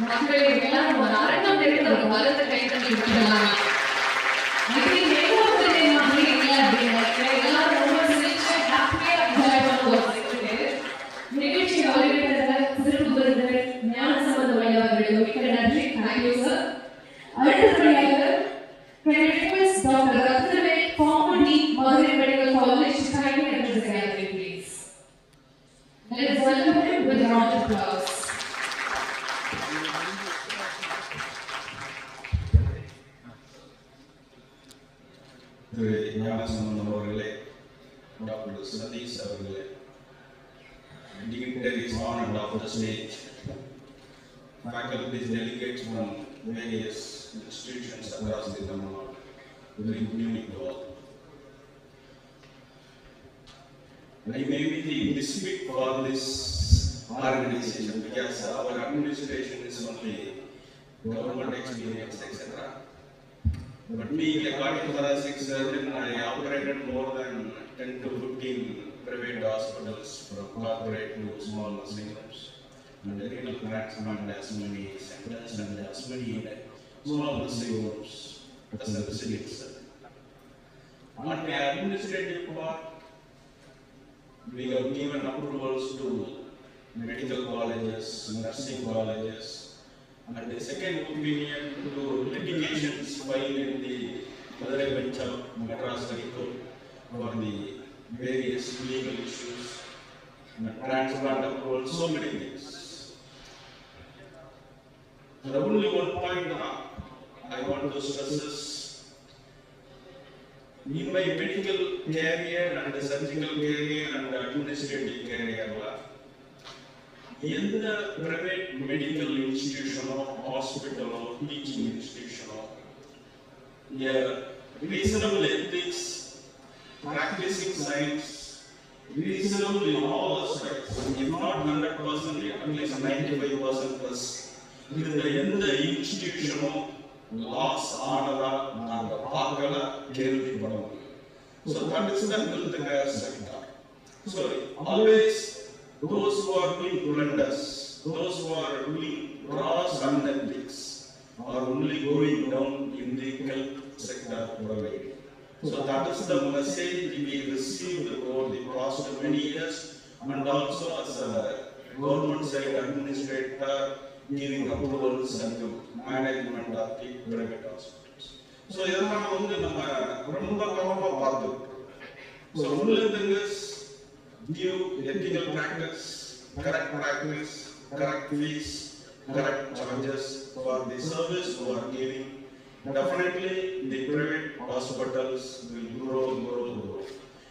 [SPEAKER 1] மக்களே எல்லாரும் ஒரு அரங்கம் எடுத்து ஒரு பலத்தை கைத்தட்டி விட்டுலாம். எல்லாரும் ரொம்ப சிரிச்சு ஹாப்பியா என்ஜாய் பண்ணுவோம். நிகழ்ச்சியை வரவேற்ற சிறப்பு விருந்தினர் ஞான சம்பந்த வழியாளர்கள் மிக்க நன்றி. Thank you sir. அடுத்தபடியாக can I request Dr. Ratnave, former Dean, Madurai Medical College, to kindly enter the gallery, please. Let us welcome him with a round of applause.
[SPEAKER 9] அவர்களே, டாக்டர் சதீஷ் அவர்களே, dignitaries honored of the stage, faculties, delegates from various institutions across the Tamil Nadu, very good evening to all. I may be the misfit for this organization because our administration is only government experience, etc. But being a cardiothoracic surgeon, I operated more than 10 to 15 private hospitals, from corporate to small nursing homes, and renal transplant as many centers and as many small nursing homes as a residence. On the administrative part, we have given approvals to medical colleges, nursing colleges, and the second opinion to litigations filed in the Madurai bench of Madras High Court for the various legal issues and transplant approval, so many things. There are only one point I want to stress is
[SPEAKER 3] In my medical career and surgical career and administrative career, எந்த private medical institution or hospital or teaching institution or reasonable ethics, practicing science, reasonable in all aspects, if not 100%, at least 95% plus, இந்த எந்த institution loss ஆனதா நாங்க பார்க்கல, கேள்விப்படல. So that is the healthcare sector. So always those who are doing blunders, those who are doing gross unethics are only going down in the health sector provided. So that is the message we received over the past many years, and also as a government side administrator giving approvals and management of the private hospitals. So இதெல்லாம் வந்து நம்ம ரொம்ப கவனமா பார்த்துக்கணும். So only thing is give ethical practice, correct fees, correct charges for the service who are giving. Definitely the private hospitals will grow.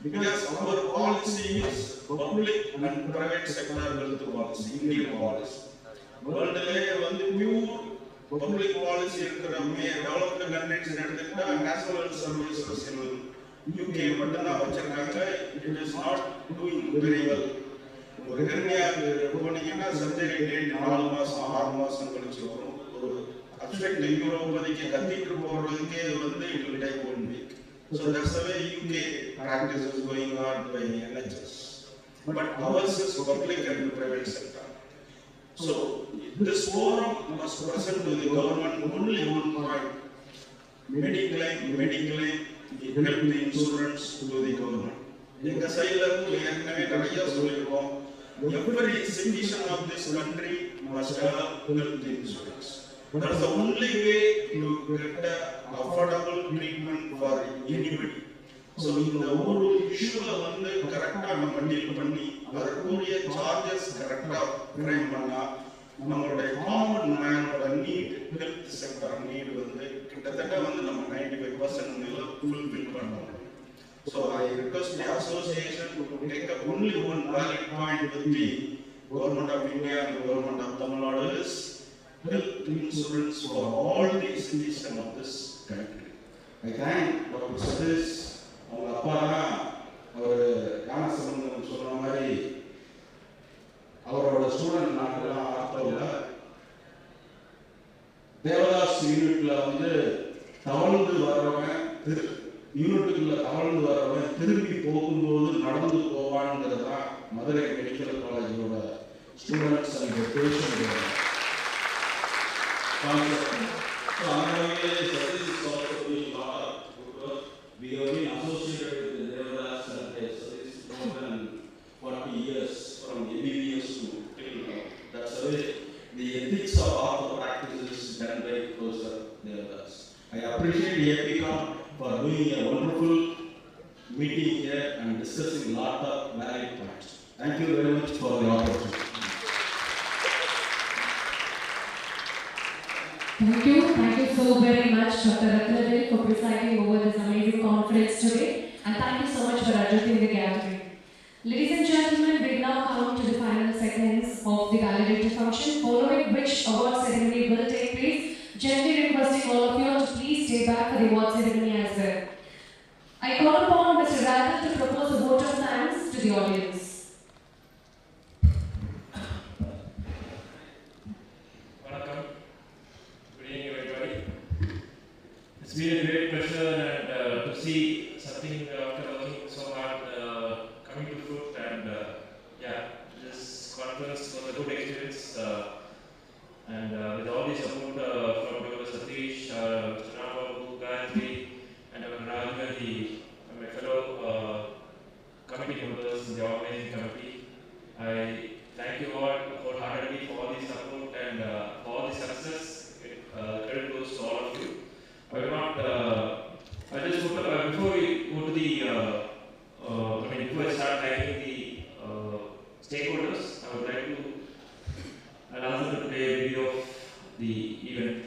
[SPEAKER 3] Because our policy is public and private sector health policy, Indian policy. World வந்து pure public policy இருக்கிற developed countries எடுத்துக்கிட்டா national services in UK மட்டும்தான் வச்சிருக்காங்க. It is not doing very well. ஒரு ஹெர்னியாக்கு போனீங்கன்னா surgery date 4 மாசம் 6 மாசம் கழிச்சு வரும். ஒரு அப்செக்ட் யூரோபதிக்கு கத்திட்டு போறதுக்கே வந்து it will take 1 week. So that's the way UK practice is going on by NHS. But ours is public and private sector. So this forum must present to the government only one point: mediclaim, the health insurance to the government. எங்க சைடுல இருந்து ஏற்கனவே நிறைய சொல்லிருக்கோம். Every citizen of this country must have health insurance. That's the only way to get affordable treatment for anybody. So இந்த ஒரு இஷ்யூல வந்து கரெக்டா நம்ம டீல் பண்ணி அதற்குரிய சார்ஜஸ் கரெக்டா ஃப்ரேம் பண்ணா நம்மளுடைய காமன் மேனோட நீட், ஹெல்த் செக்டர் நீட் வந்து கிட்டத்தட்ட வந்து நம்ம 95% மேல ஃபுல்ஃபில் பண்ணணும். So I request the association to take up only one valid point with the Government of India and the Government of Tamil Nadu is health insurance for all the citizens of this country. I thank Dr. Satish. அவங்க அப்பா தான் அவர் ஞான சம்பந்தம் சொன்ன மாதிரி அவரோட student நாட்கள்லாம் ஆர்த்தோவில் தேவதாஸ் யூனிட்ல வந்து தவழ்ந்து வர்றவன் யூனிட்டுக்குள்ள தவழ்ந்து வர்றவன் திரும்பி போகும்போது நடந்து போவான்ங்கிறது தான் மதுரை மெடிக்கல் காலேஜோட ஸ்டூடெண்ட்ஸ் அண்ட் பேஷண்ட் கான்செப்ட். அந்த வகையில் we have been associated with the Devadas and Satish more than 40 years, from MBBS to till now. That's the way the ethics of ortho practice is done by Professor Devadas. I appreciate the AHPICON for doing a wonderful meeting here and discussing a lot of valid points. Thank you very much for the opportunity.
[SPEAKER 13] Thank you so very much, Dr. Ratnavil, for presiding over this amazing conference today, and thank you so much for addressing the gathering. Ladies and gentlemen, we now come to the final seconds of the valedictory function, following which award ceremony will take place. Gently requesting all of you to please stay back for the award ceremony as well. I call upon Mr. Radha to propose a vote of thanks to the audience.
[SPEAKER 18] It's been a great pleasure and to see something after working so hard coming to fruit, and this conference was a good experience, and with all the support from Dr. Satish, Mr. Nadu, Gayatri, and our Rajgari, and my fellow committee members in the organizing committee, I thank you all wholeheartedly for all the support and for all the success. Credit goes to all of you. I will not. I just put before we go to the. Before I start thanking the stakeholders, I would like to allow them to play a video of the event.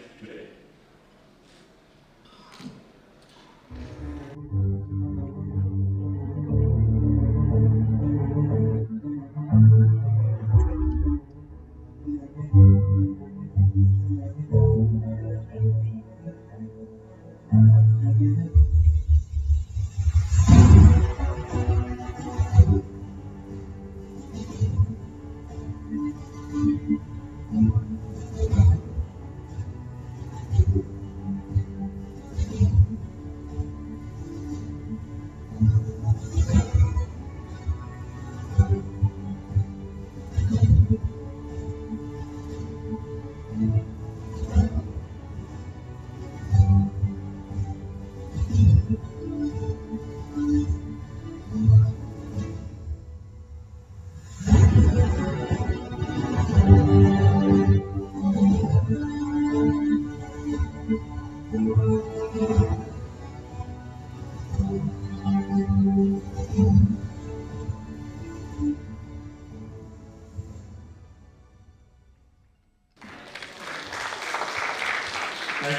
[SPEAKER 21] Thank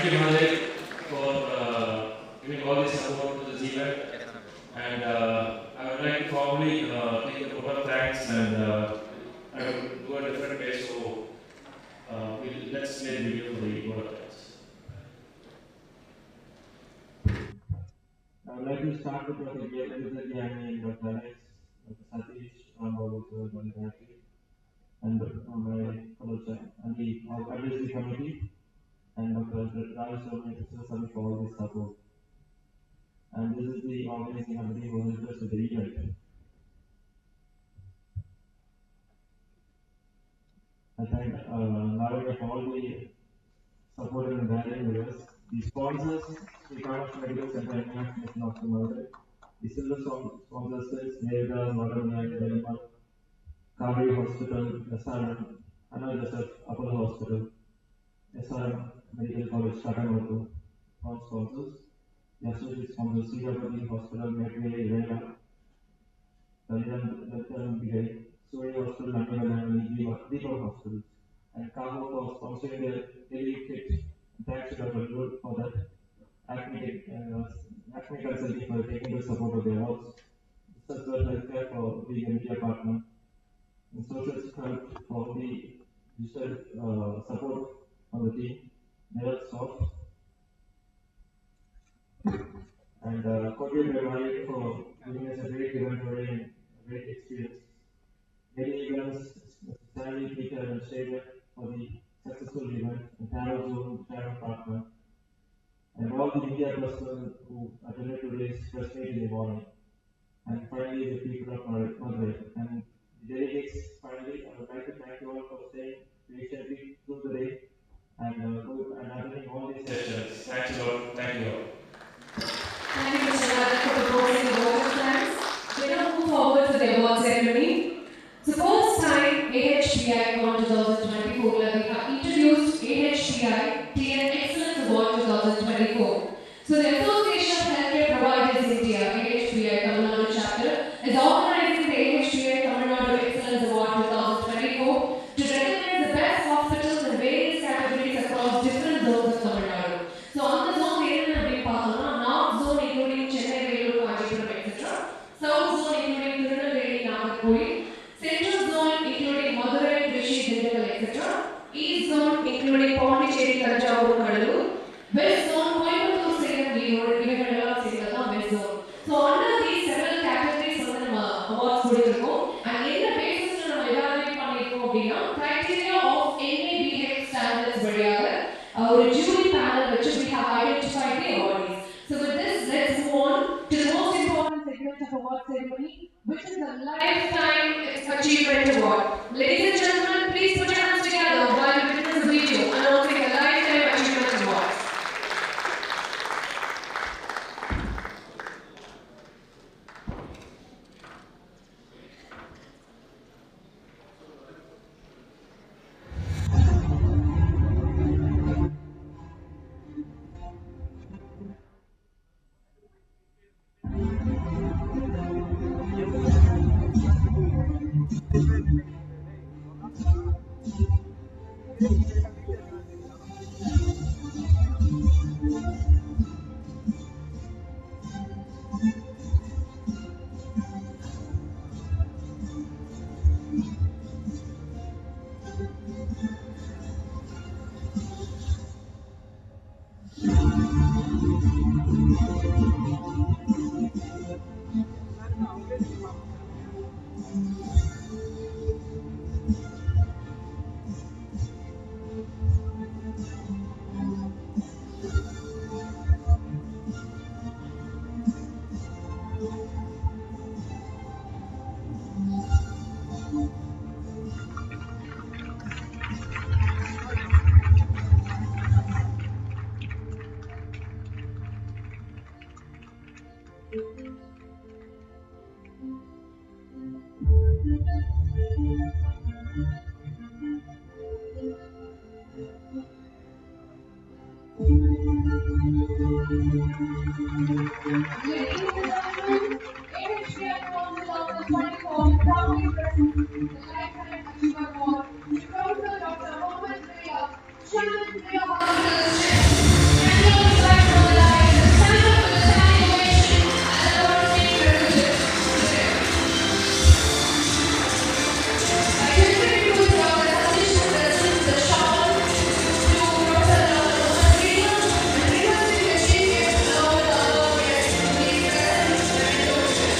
[SPEAKER 21] you, Mahadev, for giving all this support to this event. And I would like to formally take the vote of thanks and I will do a different way. So let's play the video for the vote of thanks. I would like to start with Dr. Gyani and Dr. Alex, Dr. Satish, Rambabu, Dr. Gayatri, and my fellow chair, and the advisory committee, and Dr. Raj Sami for all this support. And this is the organizing committee who helped us with the event. I thank Nadu for all the support and guiding with us. The sponsors, the Kamash Medical Center International of Mother, the silver sponsors is Neda, Madonna, Delimal, Kaveri Hospital, SRM, Anna Joseph, Apollo Hospital, SRM Medical College, Tata all sponsors. The associate sponsors, CWD Hospital, Medway, Rela, Dalian Bigay, Surrey Hospital, Nandival, and Deepak Hospital, and Kaho for sponsoring the daily kit. Thanks to Dr. Good for that. AHPICON Consulting for taking the support of the awards. Successful Healthcare for being a media partner. And Social Health for the digital support on the team. Never Soft. And Korean Revai for giving us a great event today and a great experience. Many events, Stanley, Peter, and Shaver for the successful event, and Taro Zoom, Taro Partner, and all the media personnel who attended today's press meet in the morning. And finally, the people of Madurai. And the delegates, finally, I would like to thank you all for staying patiently through the day and attending all these sessions. Thanks a lot. Thank you all.
[SPEAKER 1] Thank you, Mr. Nadu, for proposing the vote of thanks. We now move forward to the award ceremony. So, first time AHPICON 2024 we have introduced AHPI TN Excellence Award 2024. So, the Association of Healthcare Providers India AHPI Tamil Nadu chapter is organizing the AHPI Tamil Nadu Excellence Award 2024 to recognize the best hospitals in various categories across different zones of Tamil Nadu. So, on the zone, we have been North zone including Chennai, Vellore, Kanchipuram, etc. South zone including Tirunelveli, Nagapuri. Central zone including Madurai, Trichy, Dindigul, etc. East zone including Pondicherry, Tanjavur, Kadalur. West zone, Coimbatore, Salem, Vellore, Ivagandalam, Singapore, West zone. So under these several categories of the awards கொடுத்திருக்கோம். And in the basis நம்ம evaluate பண்ணிருக்கோம் அப்படின்னா criteria of NABH standards வழியாக ஒரு jury panel which we have identified the awardees. So with this, let's move on to the most important segment of award ceremony, which is the Lifetime Achievement Award. Ladies and gentlemen, please put your hands together while we witness the video announcing the Lifetime Achievement Award.
[SPEAKER 13] AHPICON24 proudly presents the Lifetime Achiever Award to Professor Dr. Mohammed Ria, Chairman Ria Hospitals. Can you all invite from the line and stand up for the standing ovation and the award being presented today. I introduce Dr. Satish to present the shawl to Professor Dr. Mohammed Ria and requesting the chief guest along with the above guests to please present the introduction.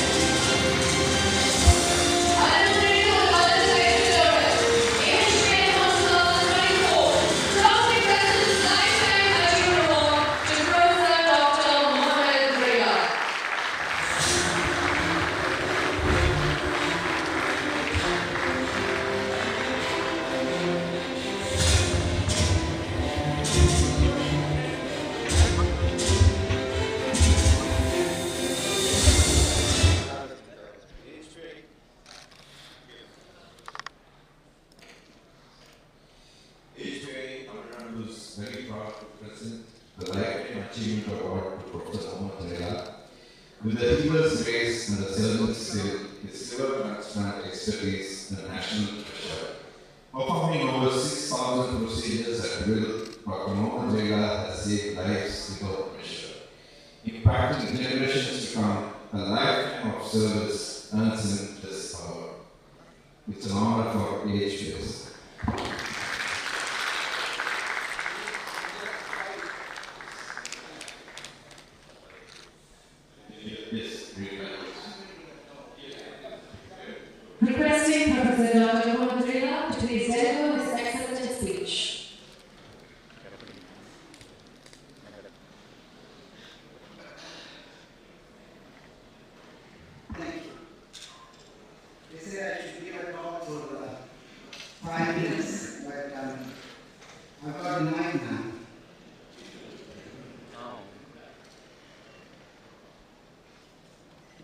[SPEAKER 16] AHPICON is very proud to present the Lifetime Achievement Award to Professor Mohammed Ria. With the healer's grace and the servant's skill, his liver transplant expertise and national treasure. Performing over 6,000 procedures at will, Dr. Mohammed Ria has saved lives without measure. Impacting generations to come, a lifetime of service earns him this award. It's an honor for AHPICON.
[SPEAKER 13] Requesting Professor Dr. Mohammed Ria to please deliver his excellent speech.
[SPEAKER 17] Thank you. They said I should give a talk for 5 minutes, but I've got in mind now.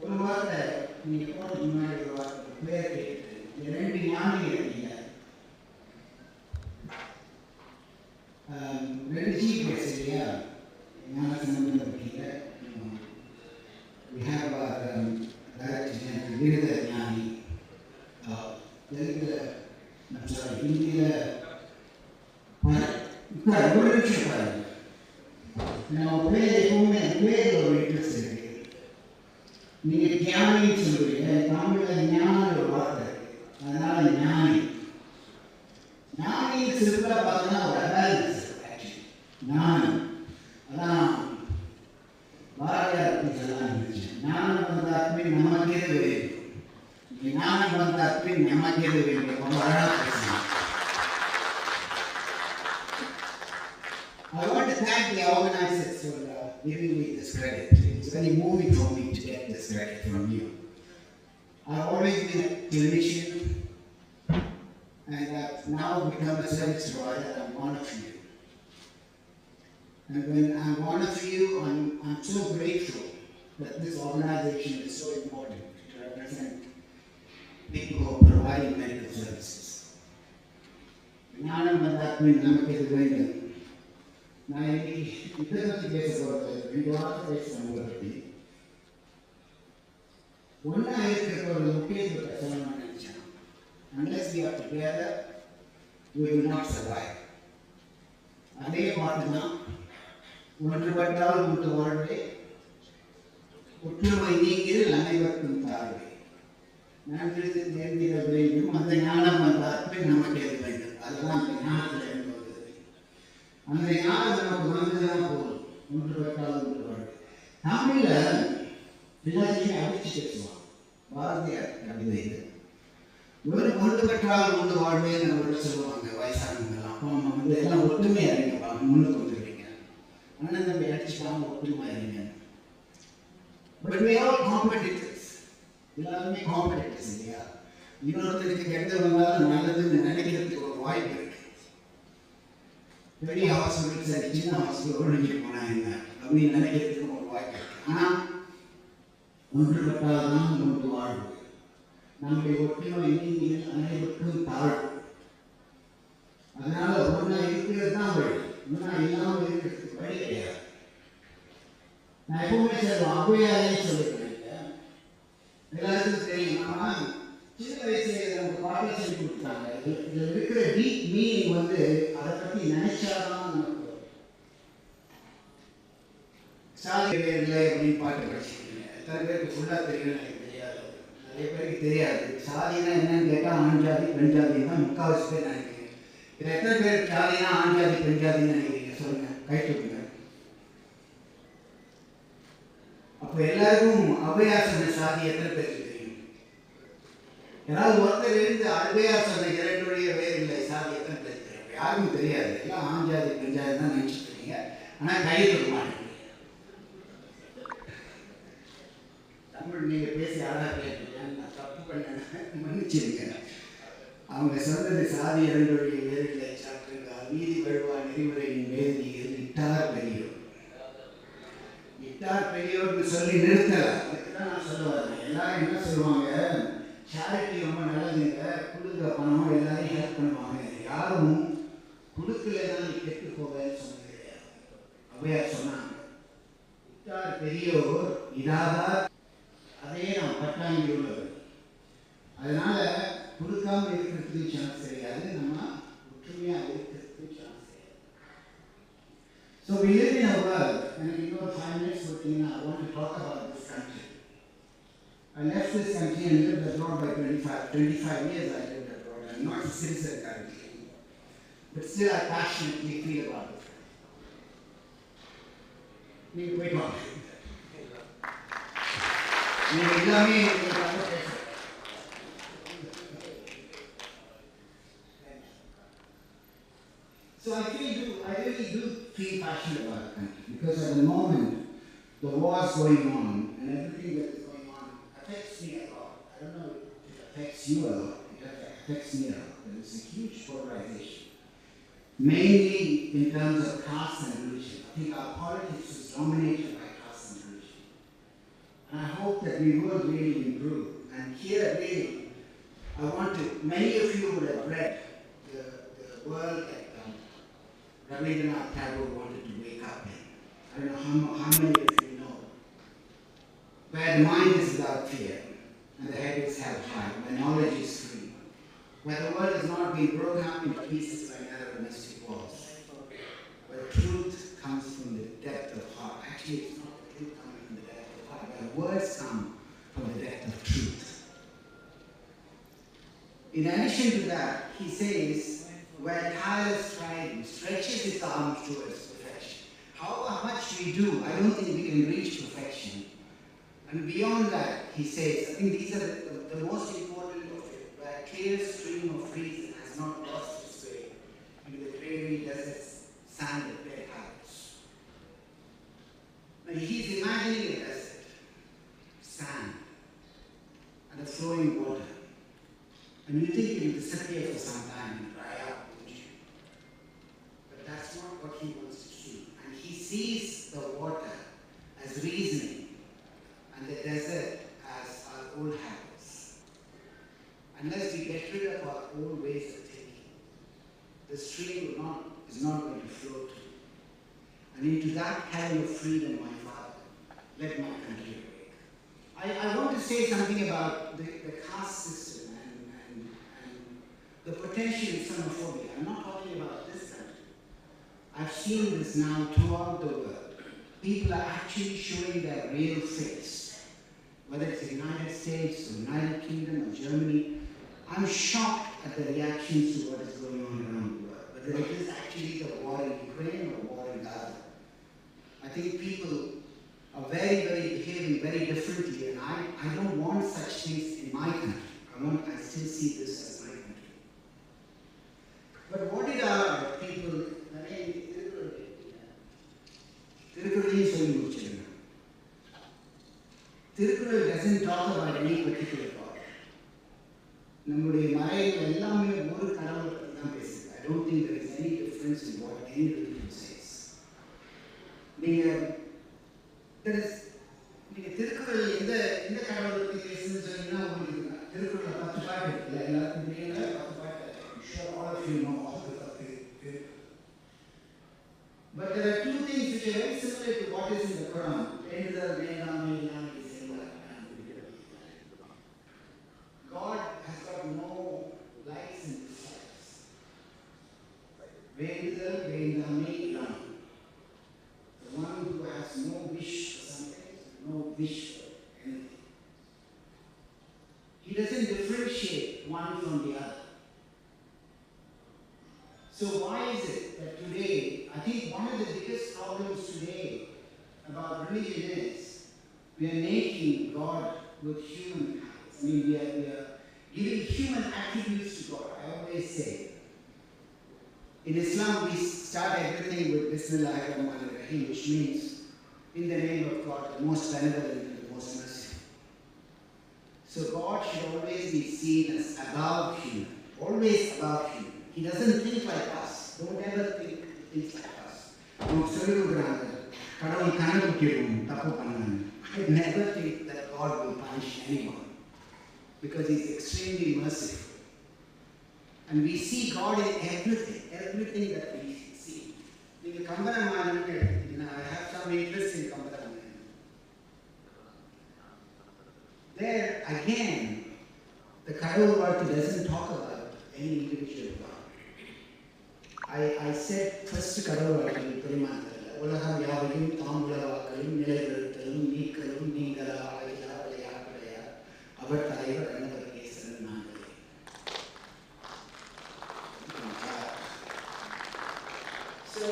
[SPEAKER 17] ஒரு வார்த்தை நீங்க போனதுக்கு முன்னாடி ஒரு வார்த்தை பேர் கேட்டு இந்த 2 ஞானிகள் இருக்கீங்க, 2 சீஃப் கெஸ்ட் இல்லையா, ஞான சம்பந்தம் இருக்கீங்க. We have our director general விருத ஞானி, தெலுங்குல ஹிந்தியில ஒரு நிமிஷம் பாருங்க. நம்ம பேர் எப்பவுமே பேர் ஒரு இன்ட்ரெஸ்ட் இருக்கு. நீங்க ஞானின்னு சொல்றீங்க, தமிழ்ல ஞான ஒரு வார்த்தை இருக்கு, அதனால ஞானி. ஞானி சிம்பிளா பார்த்தோம்னா ஒரு அவேர்னஸ், ஞானம். அதான் பாரதியார் சொல்லலாம் இருந்துச்சு, ஞானம் வந்தாத்மே நமக்கேது வேண்டும், ஞானம் வந்தாத்மே நமக்கேது வேண்டும். ரொம்ப அழகா பேசுறாங்க. I want to thank the organizers for giving me this credit. It's very moving for me to get this credit from you. I've always been a clinician and I've now become a service provider. I'm one of you. And when I'm one of you, I'm so grateful that this organization is so important to represent people who are providing medical services. ஞானம் வந்தாத்மே நமக்கு இது வேண்டும். நான் இதை பற்றி பேச போகிறது 2 வாரத்தை பேச பற்றி ஒன்றா இருக்கிற ஒரு முக்கியத்துவத்தை சொல்லணும்னு நினைச்சேன். Unless we are together, we will not survive. அதே பாட்டு தான், ஒன்றுபட்டால் ஒன்று வாழ்வே, ஒற்றுமை நீங்கில் அனைவருக்கும் தாழ்வே, நன்றி நேர்ந்திட வேண்டும், அந்த ஞானம் வந்தாத்மே நமக்கு எது வேண்டும். அதுதான் அந்த ஞானத்தில் இருந்து வருது. அந்த ஞானம் நமக்கு வந்துதான் போதும், ஒன்றுபட்டால் ஒன்று வாழ்வே. தமிழ்ல எல்லாத்தையுமே அடிச்சு பேசுவான் பாரதியார் கவிதையில். ஒன்று பெற்றால் ஒன்று வாழ்வேன்னு நம்ம சொல்லுவாங்க வயசானவங்கெல்லாம். அப்போ நம்ம எல்லாம் ஒற்றுமை அறிங்கப்பா, முன்னுக்கு வந்துருக்கீங்க, அண்ணன் தம்பி அடிச்சுக்காம ஒற்றுமை அறிங்க. But we are all competitors. எல்லாருமே காம்படிட்டர்ஸ் இல்லையா? இன்னொருத்தருக்கு கெட்டது வந்தாலும் நல்லதுன்னு நினைக்கிறதுக்கு ஒரு வாய்ப்பு இருக்கு. பெரிய ஹாஸ்பிட்டல் சரி, சின்ன ஹாஸ்பிட்டல் ஒழுங்கி போனா என்ன அப்படின்னு நினைக்கிறதுக்கு ஒரு வாய்ப்பு இருக்கு. ஆனால் ஒன்றுபட்டால் தான் ஒன்று வாழ்வு, நம்முடைய ஒற்றுமை நீங்கில் அனைவருக்கும் தாழ்வு. அதனால ஒன்றா இருக்கிறது தான் வழி, ஒன்றா இல்லாமல் இருக்கிறதுக்கு வழி கிடையாது. நான் எப்பவுமே சொல்லுவேன் ஔவையாரே சொல்லியிருக்கேன். எல்லாருக்கும் தெரியும். ஆனால் சின்ன வயசுல நமக்கு பாடம் சொல்லி கொடுத்தாங்க. இதில் இருக்கிற டீப் மீனிங் வந்து அதை பற்றி நினைச்சாதான் நமக்கு சாதி இல்லை அப்படின்னு பாட்டு படிச்சுருக்கீங்க. எத்தனை பேருக்கு ஃபுல்லாக தெரியும்னு எனக்கு தெரியாது. நிறைய பேருக்கு தெரியாது. சாதினா என்னன்னு கேட்டால் ஆண் ஜாதி பெண் ஜாதி தான் முக்கால்வாசி பேர் நினைக்கிறீங்க. இதில் எத்தனை பேர் ஜாதினா ஆண் ஜாதி பெண் ஜாதின்னு நினைக்கிறீங்க? சொல்லுங்கள், கை தூக்குங்க. அப்போ எல்லாருக்கும் ஔவையார் சொன்ன சாதி எத்தனை பேருக்கு தெரியும்? யாராவது ஒருத்தர் இருந்து ஔவையார் சொன்ன இரண்டுடைய வேறு இல்லை சாதி எத்தனை பேருக்கு தெரியும்? யாருக்கும் தெரியாது. எல்லாம் ஆண் ஜாதி பெண் ஜாதி தான் நினச்சிட்டு இருக்கீங்க. ஆனால் கை தூக்க மாட்டேங்க. தமிழ் நீங்கள் பேசி அழகாக கேட்டீங்க, நான் தப்பு பண்ணேன், மன்னிச்சிருங்க. அவங்க சொன்னது சாதி இரண்டுடைய வேறு இல்லை சாப்பிட்டுருக்கார். நீதி வழுவா நெறிமுறையின் வேதியில் இட்டார் பெரியோர். இட்டார் பெரியோர்னு சொல்லி நிறுத்தலை. அதுக்கு தான் நான் சொல்ல வரேன். எல்லாரும் என்ன சொல்லுவாங்க, சேரிட்டி ரொம்ப நல்லதுங்க, கொடுக்குற பணமும் எல்லாரையும் ஹெல்ப் பண்ணுவாங்க. யாரும் கொடுக்கல தான் நீ கெட்டு போவேன்னு சொன்னது கிடையாது. ஔவையார் சொன்னாங்க இட்டார் பெரியோர் இடாதார் அதே நாம் பட்டாங்கி உள்ளவர். அதனால கொடுக்காம இருக்கிறதுக்கு சான்ஸ் கிடையாது. நம்ம ஒற்றுமையாக இருக்கிறதுக்கு சான்ஸ் கிடையாது. So we live in a world, and in your 5 minutes I want to talk about this country. I left this country and lived abroad by 25 years I lived abroad. I'm not a citizen currently, but still I passionately feel about it. You wait on. So I really do feel passionate about the country because at the moment the war is going on and everything that is going on affects me a lot. I don't know if it affects you a lot. It affects me a lot. There is a huge polarization, mainly in terms of caste and religion. I think our politics is dominated by caste and religion. And I hope that we will really improve. And here really, I want to, many of you would have read the world that Rabindranath Tagore wanted to wake up in. I don't know how many of you know. Where the mind is without fear, and the head is held high, where knowledge is free, where the world is not being broken up into pieces by narrow domestic walls, where truth comes from the depth of heart. Actually, it's not the truth coming from the depth of heart, where words come from the depth of truth. In addition to that, he says, where tireless striving stretches its arms towards perfection. However much we do, I don't think we can reach perfection. And beyond that, he says, I think these are the most important of it, where a clear stream of reason has not lost its way into the dreary desert's sand of dead hearts. Now he's imagining a desert, sand, and a flowing water. And you think it will disappear for some time and dry up. That's not what he wants to see. And he sees the water as reasoning and the desert as our old habits. Unless we get rid of our old ways of thinking, the stream is not going to flow to. And into that kind of freedom, my Father, let my country awake. I want to say something about the caste system and the potential Islamophobia. I'm not talking about this country. I've seen this now throughout the world. People are actually showing their real face. Whether it's the United States, the United Kingdom, or Germany, I'm shocked at the reactions to what is going on around the world. Whether it is actually the war in Ukraine or war in Gaza. I think people are behaving very differently, and I don't want such things in my country. I still see this as my country. But what did our people, Tirukkural doesn't talk about any particular God. நம்முடைய மறைகள் எல்லாமே ஒரு கடவுளை பற்றி தான் பேசுது. I don't think there is any difference in what any religion says. நீங்க திருக்குறள் எந்த கடவுளை பற்றி பேசுதுன்னு சொன்னீங்கன்னா உங்களுக்கு திருக்குறள் 10 பாட்டு இருக்குல்ல, எல்லாருக்கும் தெரியல 10 பாட்டு. Sure, all of you know all the But there are two things which very similar to what is in the Quran. God has got no likes and dislikes. The one who has no wish for something, no wish for anything. He doesn't differentiate one from the other. So why is it that today, I think one of the biggest problems today about religion is we are making God with human habits. I mean, we are giving human attributes to God. I always say, in Islam we start everything with Bismillahirrahmanirrahim, which means in the name of God, the most benevolent and the most merciful. So God should always be seen as above human, always above human. He doesn't think like us. Don't ever think he thinks like us. I never think that God will punish anyone because He's extremely merciful. And we see God in everything that we see. I have some interest in Kambaram. There again, the Kadol Varti doesn't talk about any individual God. I said first Kadol Varti, Purimanthal, Ulaham Yavayum, Tam Ulavakalim, Nilaviruthalum, Neekalum, Neengala, Alayala, Alayapalaya, Avataiva, another case, and Nandale. So,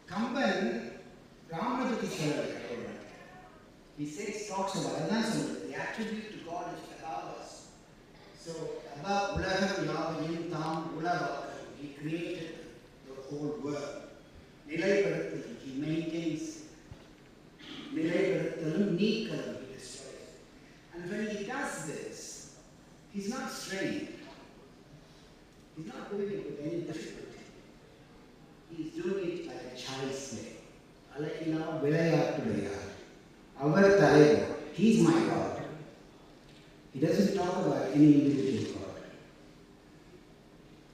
[SPEAKER 17] Kamban, Ramanapati Saravaya, he says, talks about the attribute to God is above us. So, above Ulaham Yavayum, Tam Ulavakalim, He created the whole world. Nilaiparathalam, He maintains. Nilaiparathalam, Neekalam, He destroys. And when He does this, He's not strained. He's not doing it with any difficulty. He's doing it like a child's play. Alakina Vilayatulaya. Our Taliban, He's my God. He doesn't talk about any individual God.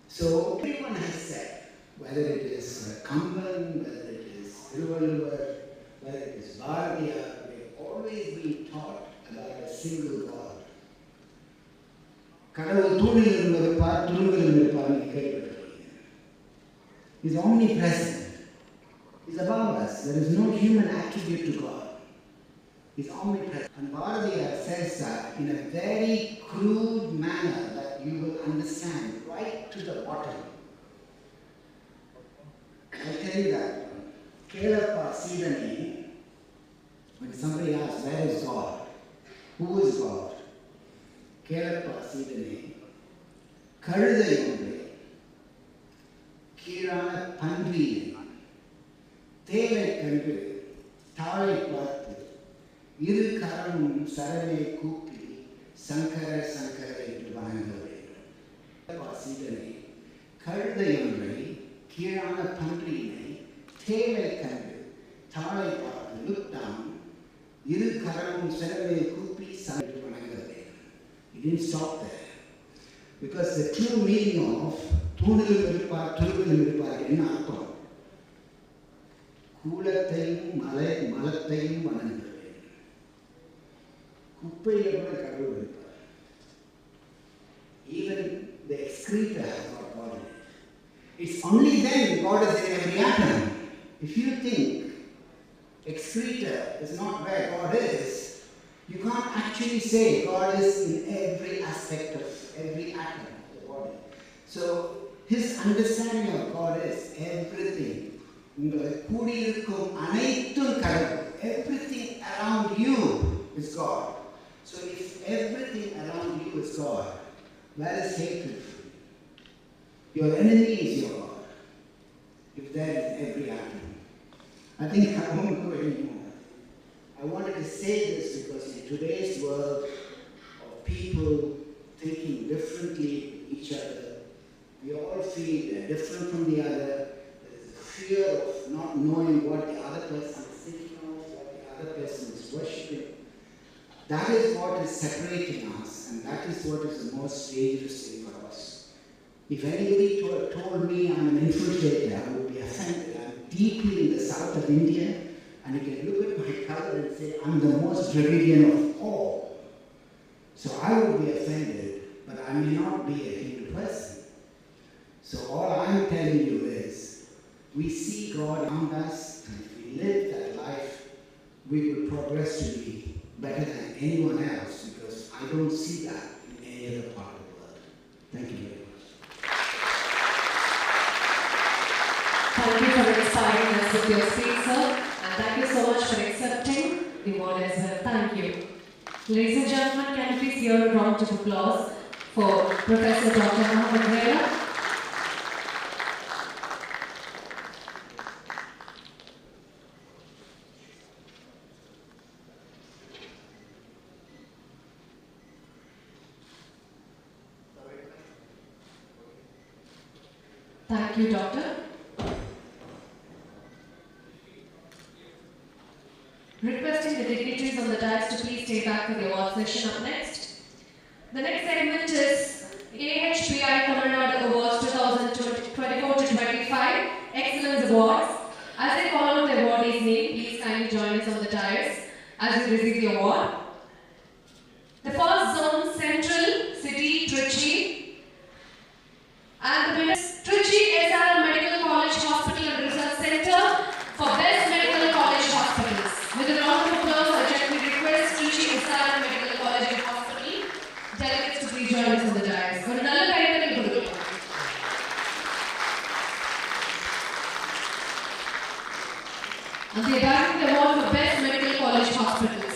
[SPEAKER 17] So everyone has said, whether it is Kamban, whether it is Thiruvalluvar, whether it is Bharatiya, we've always been taught about a single God. He's omnipresent. He's above us. There is no human attribute to God. He's omnipresent. And Bharatiya says that in a very crude manner that you will understand right to the bottom. I'll tell you that. Kelappa Sidani, when somebody asks, where is God? Who is God? Kelappa Sidani, Karudayonde, Kirana Pandri, Tele Kandu, Tali Patu, Iru Karam Sarane Kupi, Sankara Sankara into Bangalore. Kelappa Sidani, Karudayonde, Kirana Pandri, Tele Kandu, Tali Patu, look down, Iru Karam Sarane Kupi, Sankara into Bangalore. He didn't stop there. Because the true meaning of Thunilum Irupar, Thunilum Irupar, enna artham? Koolathaiyum, Malathaiyum vanangiruven. Kuppaiya kuda kadavul irupar. Even the excreta has got God in it. It's only then God is in every atom. If you think excreta is not where God is, you can't actually say God is in every aspect of every atom of the body. So his understanding of God is everything. Everything around you is God. So if everything around you is God, where is hatred? Your enemy is your God. If there is every atom. I think I won't go anymore. I wanted to say this because in today's world of people thinking differently of each other, we all feel they're different from the other. There's a fear of not knowing what the other person is thinking of, what the other person is worshipping. That is what is separating us, and that is what is the most dangerous thing for us. If anybody told me I'm an infiltrator, I would be offended. deeply in the south of India, and you can look at my color and say, I'm the most Dravidian of all. So I would be offended, but I may not be a Hindu person. So all I'm telling you is, we see God around us, and if we live that life, we will progress to be better than anyone else, because I don't see that in any other part of the world. Thank you very much.
[SPEAKER 1] Thank you for inspiring us with your speech, sir. And thank you so much for accepting the award as well. Thank you. Ladies and gentlemen, can you please hear a round of applause for Professor Dr. Mohammed. Thank you, Doctor. Requesting the dignitaries on the dais to please stay back for the award session up next. The next segment is AHPI Tamil Nadu Awards 2024-25 Excellence Awards. As I call out the awardee's name, please kindly join us on the dais as we receive the award. The first zone, Central City, Trichy. And the winner is Trichy SRM Medical College Hospital and Research Center for Best Medical College Hospitals. With a round of applause, I gently request Trichy SRM Medical College and Hospital delegates to please join us on the dais. For another title, and they are backing the award for Best Medical College Hospitals.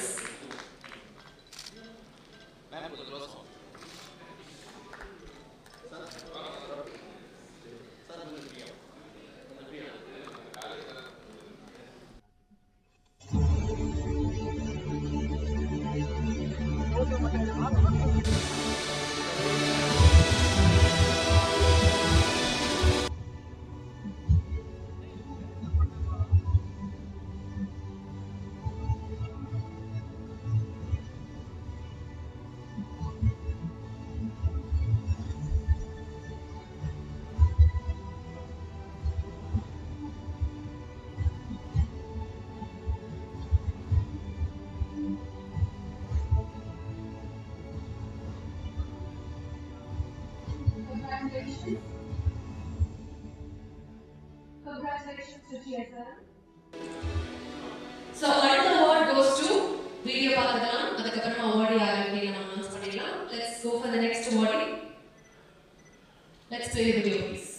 [SPEAKER 1] Congratulations. Congratulations to TSM. So, another award goes to Video Patakalam. Adukapram award announce pannikalam. Let's go for the next awardee. Let's play the video, please.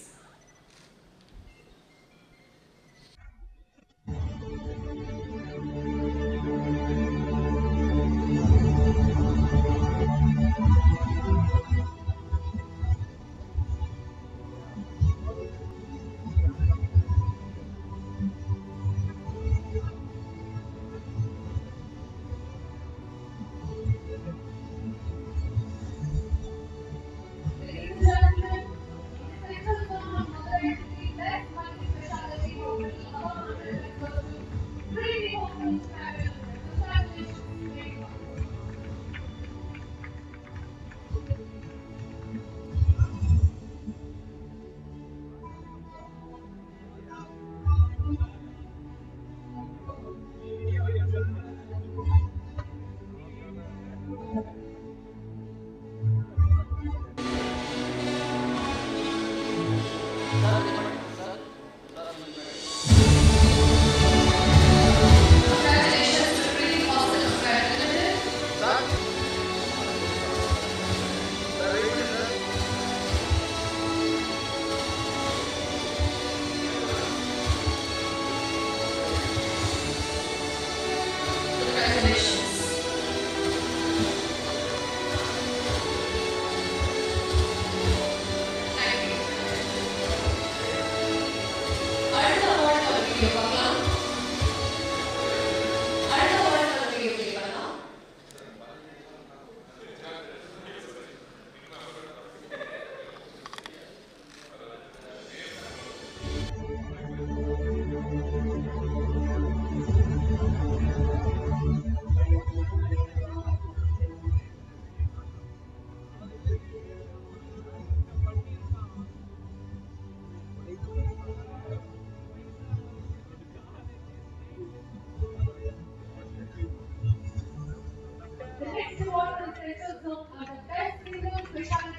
[SPEAKER 1] Congratulations.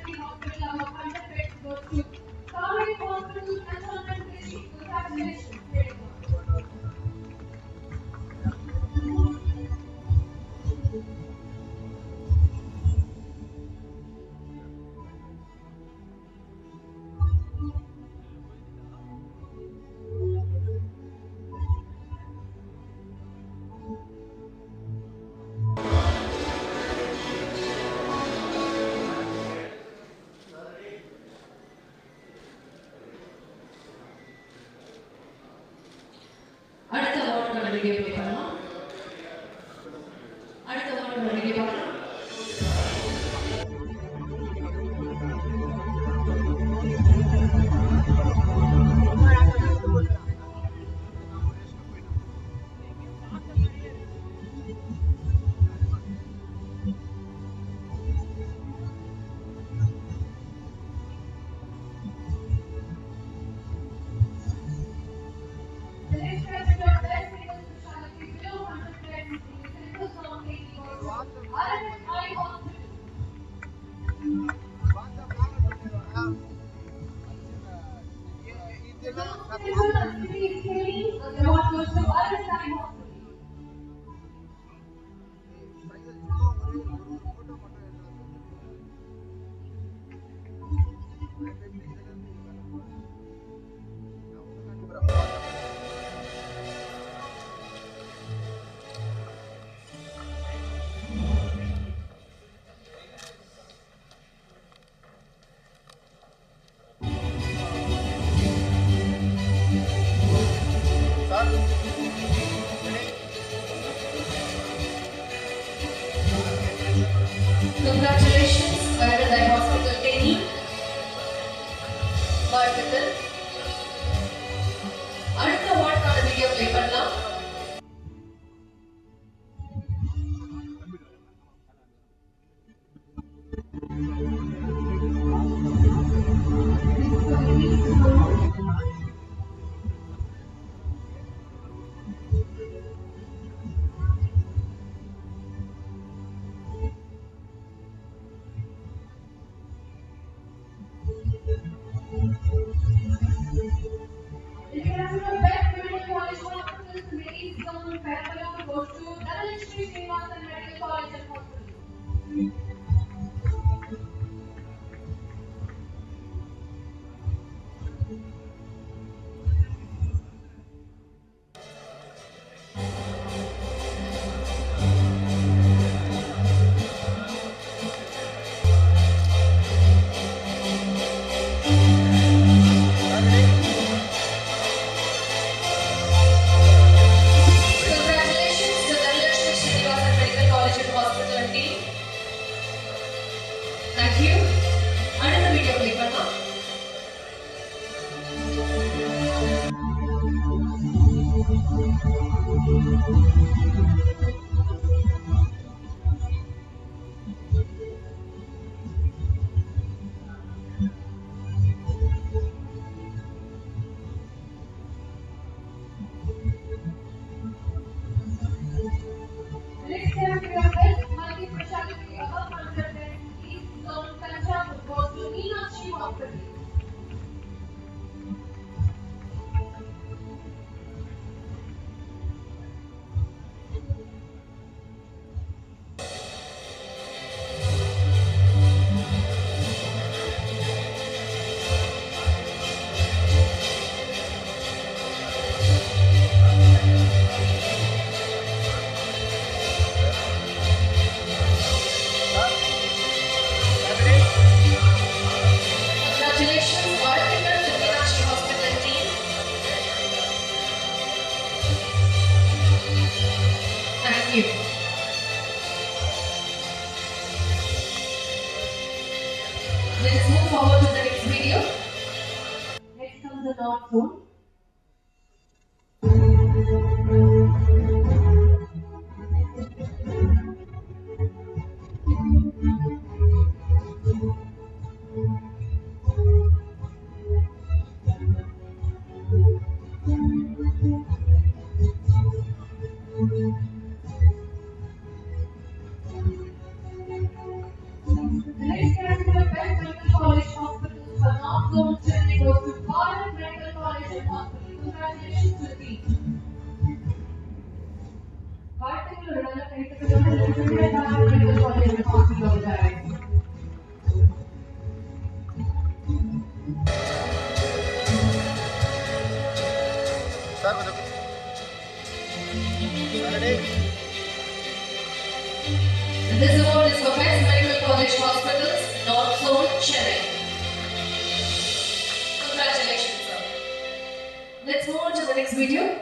[SPEAKER 13] Specialty Hospital, about 100 beds goes to Cardiac Hospital, Cantonment District. Congratulations, very good.
[SPEAKER 1] அடுத்த award நடிகை பார்க்கலாம். அடுத்த award நடிகை பார்க்கலாம்.
[SPEAKER 13] The next president of Best Medical Specialty, below 100 beds, is Clinical County, AHPICON Hospital. The hospital of city is scaling, the award goes to AHPICON Hospital.
[SPEAKER 1] Congratulations, Paradise Hospital team. வாழ்த்துக்கள். அடுத்த அவார்டுக்கான video play பண்ணலாம்.
[SPEAKER 13] International Best Medical College Hospital, ladies zone, Paragalore goes to Dhanalakshmi Srinivasan Medical College and Hospital.
[SPEAKER 1] Congratulations to Dhanalakshmi Srinivasan Medical College and Hospital team. Thank you. அடுத்த video play பண்ணலாம்.
[SPEAKER 13] Next time we are Best Multi-Specialty above 100 beds, East Zone, Tanjavur goes to Meenakshi Hospital.
[SPEAKER 1] Congratulations, வாழ்த்துக்கள் to Meenakshi Hospital team. Thank you. Let us move forward to the next video.
[SPEAKER 13] Next comes the North Zone. The next category of Best Medical
[SPEAKER 1] This award is for Best Medical College Hospitals, North Zone, Chennai. Congratulations, sir. Let's move on to the next video.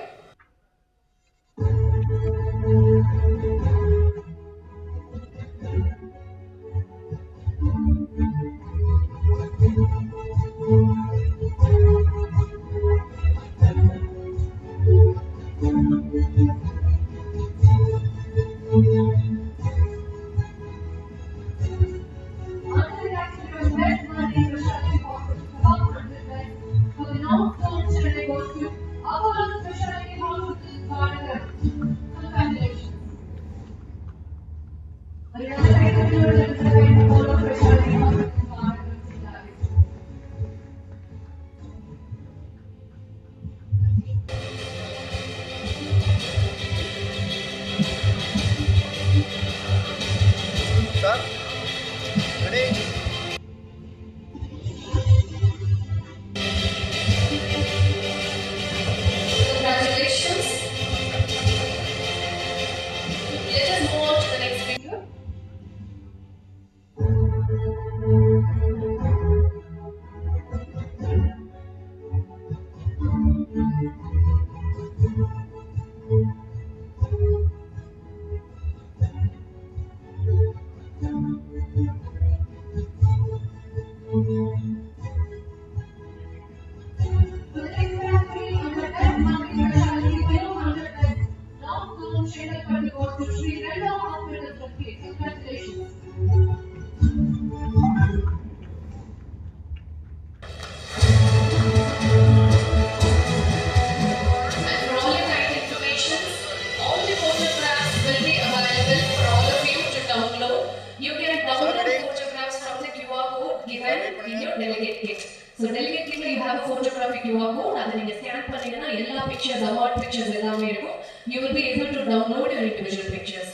[SPEAKER 1] So delegate kit you have a photographic QR code and then you scan pannina ella pictures award pictures ellame irukum. You will be able to download your individual pictures.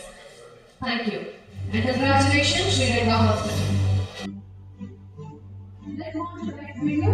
[SPEAKER 1] Thank you and congratulations Sri Lanka Hospital. Let's move to the next video.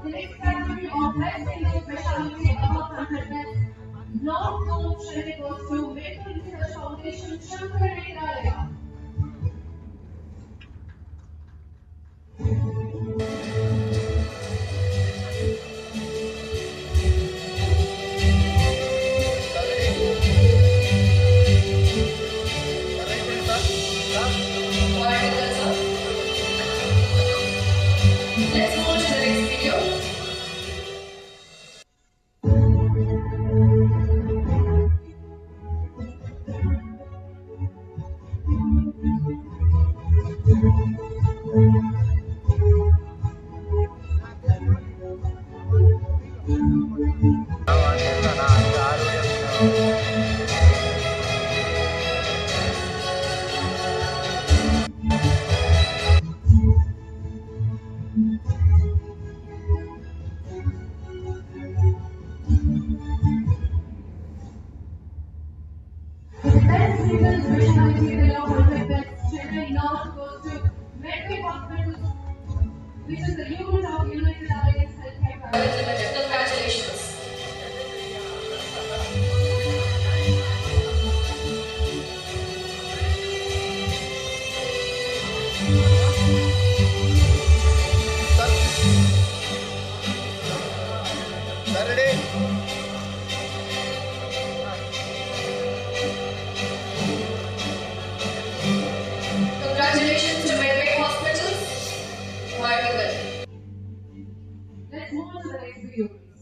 [SPEAKER 1] The next category of best Indian specialty above 100 North Zone Chennai goes to Medical Research Foundation Shankar Netralaya. Let's move to the next video. Best legal specialty below 100 best Chennai North goes to Medway Hospital, which is the unit of United Alliance Healthcare Private Limited. Congratulations. Congratulations to Medway Hospital. Very good. Let's move on to the next video, please.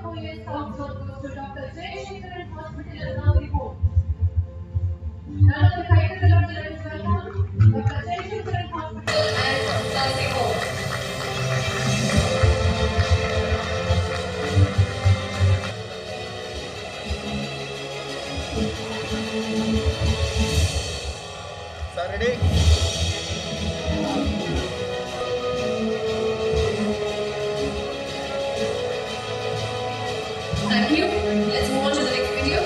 [SPEAKER 13] Police Council goes to Dr. Jayashankaran Hospital at Nadu. None of the titles of the ladies welcome Dr. Jayashankaran Hospital and Nadu.
[SPEAKER 5] Saturday.
[SPEAKER 1] Thank you. Let's move on to the next video.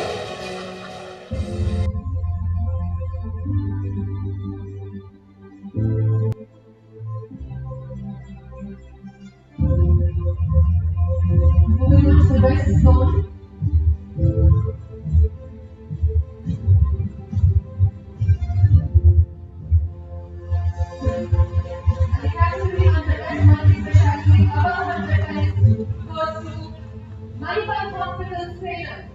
[SPEAKER 13] Moving on to the West Zone. The category under West multi-specialty above 100 times goes to Manipal Hospital, Salem.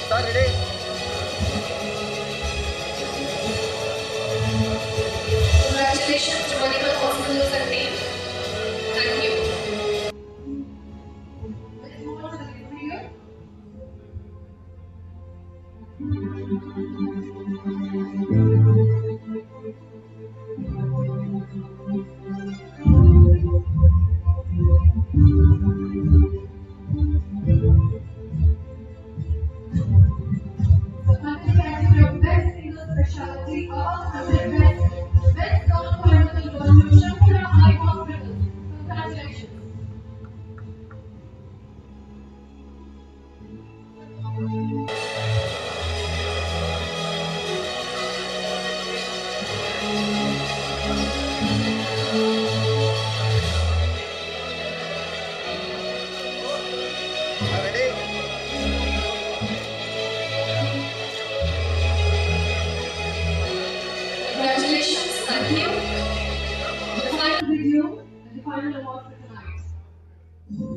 [SPEAKER 5] Saturday.
[SPEAKER 1] Congratulations to Manipal Hospitals and team. Thank you.
[SPEAKER 13] Let's move on to the next video. The category of Best Single Specialty above 100 beds, West Zone Coimbatore goes to Shankara Eye Hospital. Congratulations.
[SPEAKER 1] Congratulations. Thank you.
[SPEAKER 13] The final video and the final award for tonight.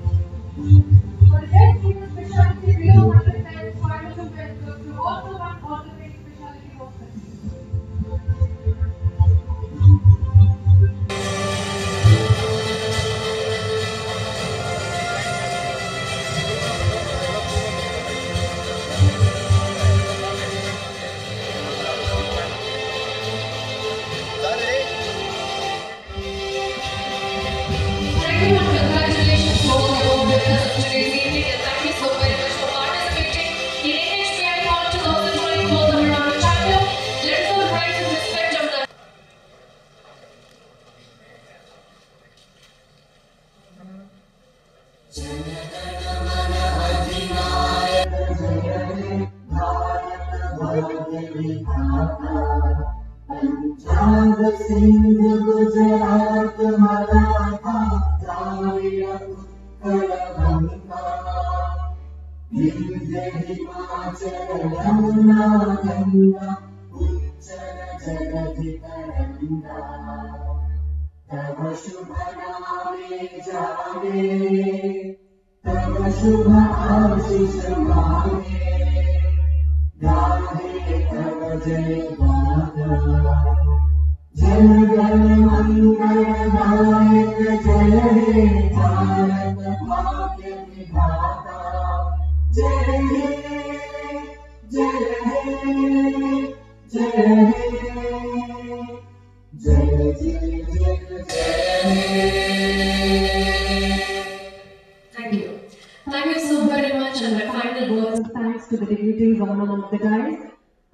[SPEAKER 13] For the Best Single Specialty below 100 beds, final two beds goes to also one orthopedic specialty hospital.
[SPEAKER 1] Thank you and congratulations to all the award winners of today's evening, and thank you so very much for participating in AHPICON 2024 Tamil Nadu chapter. Let us all rise in respect of the
[SPEAKER 19] Punjab Sindh Gujarat Maratha Dravida Utkal Banga Vindhya Himachal Yamuna Ganga उच्चल जगति तरंगा तव शुभ नामे जागे तव शुभ आशीष मांगे गाहे तव जय गाथा जन गण मंगलदायक जय हे भारत भाग्य विधाता जय हे जय हे जय हे जय जय जय जय
[SPEAKER 1] Thank you. Thank you so very much, and my final words
[SPEAKER 13] Thanks to the dignitaries on the dais.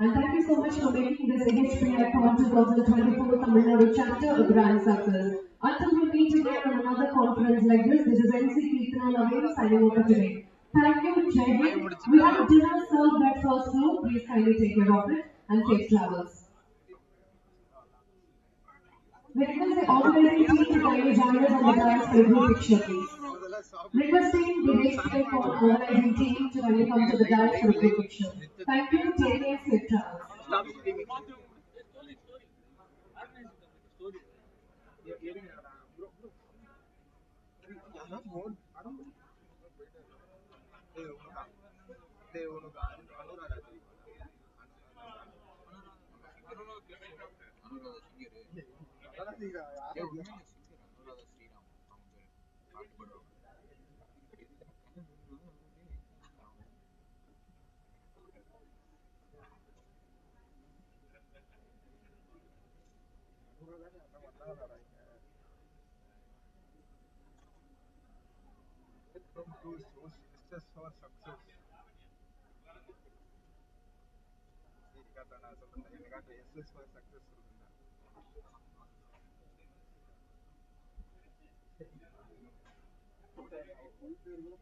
[SPEAKER 13] And thank you so much for making this AHPICON 2024 Tamil Nadu chapter a grand success. Until we meet again on another conference like this is NC Keertana Naveen signing off for today. Thank you, Jai Hind. We have dinner served at first floor. Please kindly take care of it and safe travels. We request the organizing team to kindly join us on the dais for a group picture, please. Requesting the AHPICON organizing team to kindly come to the dais for a group picture. Thank you, take care, safe travels.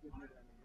[SPEAKER 8] success.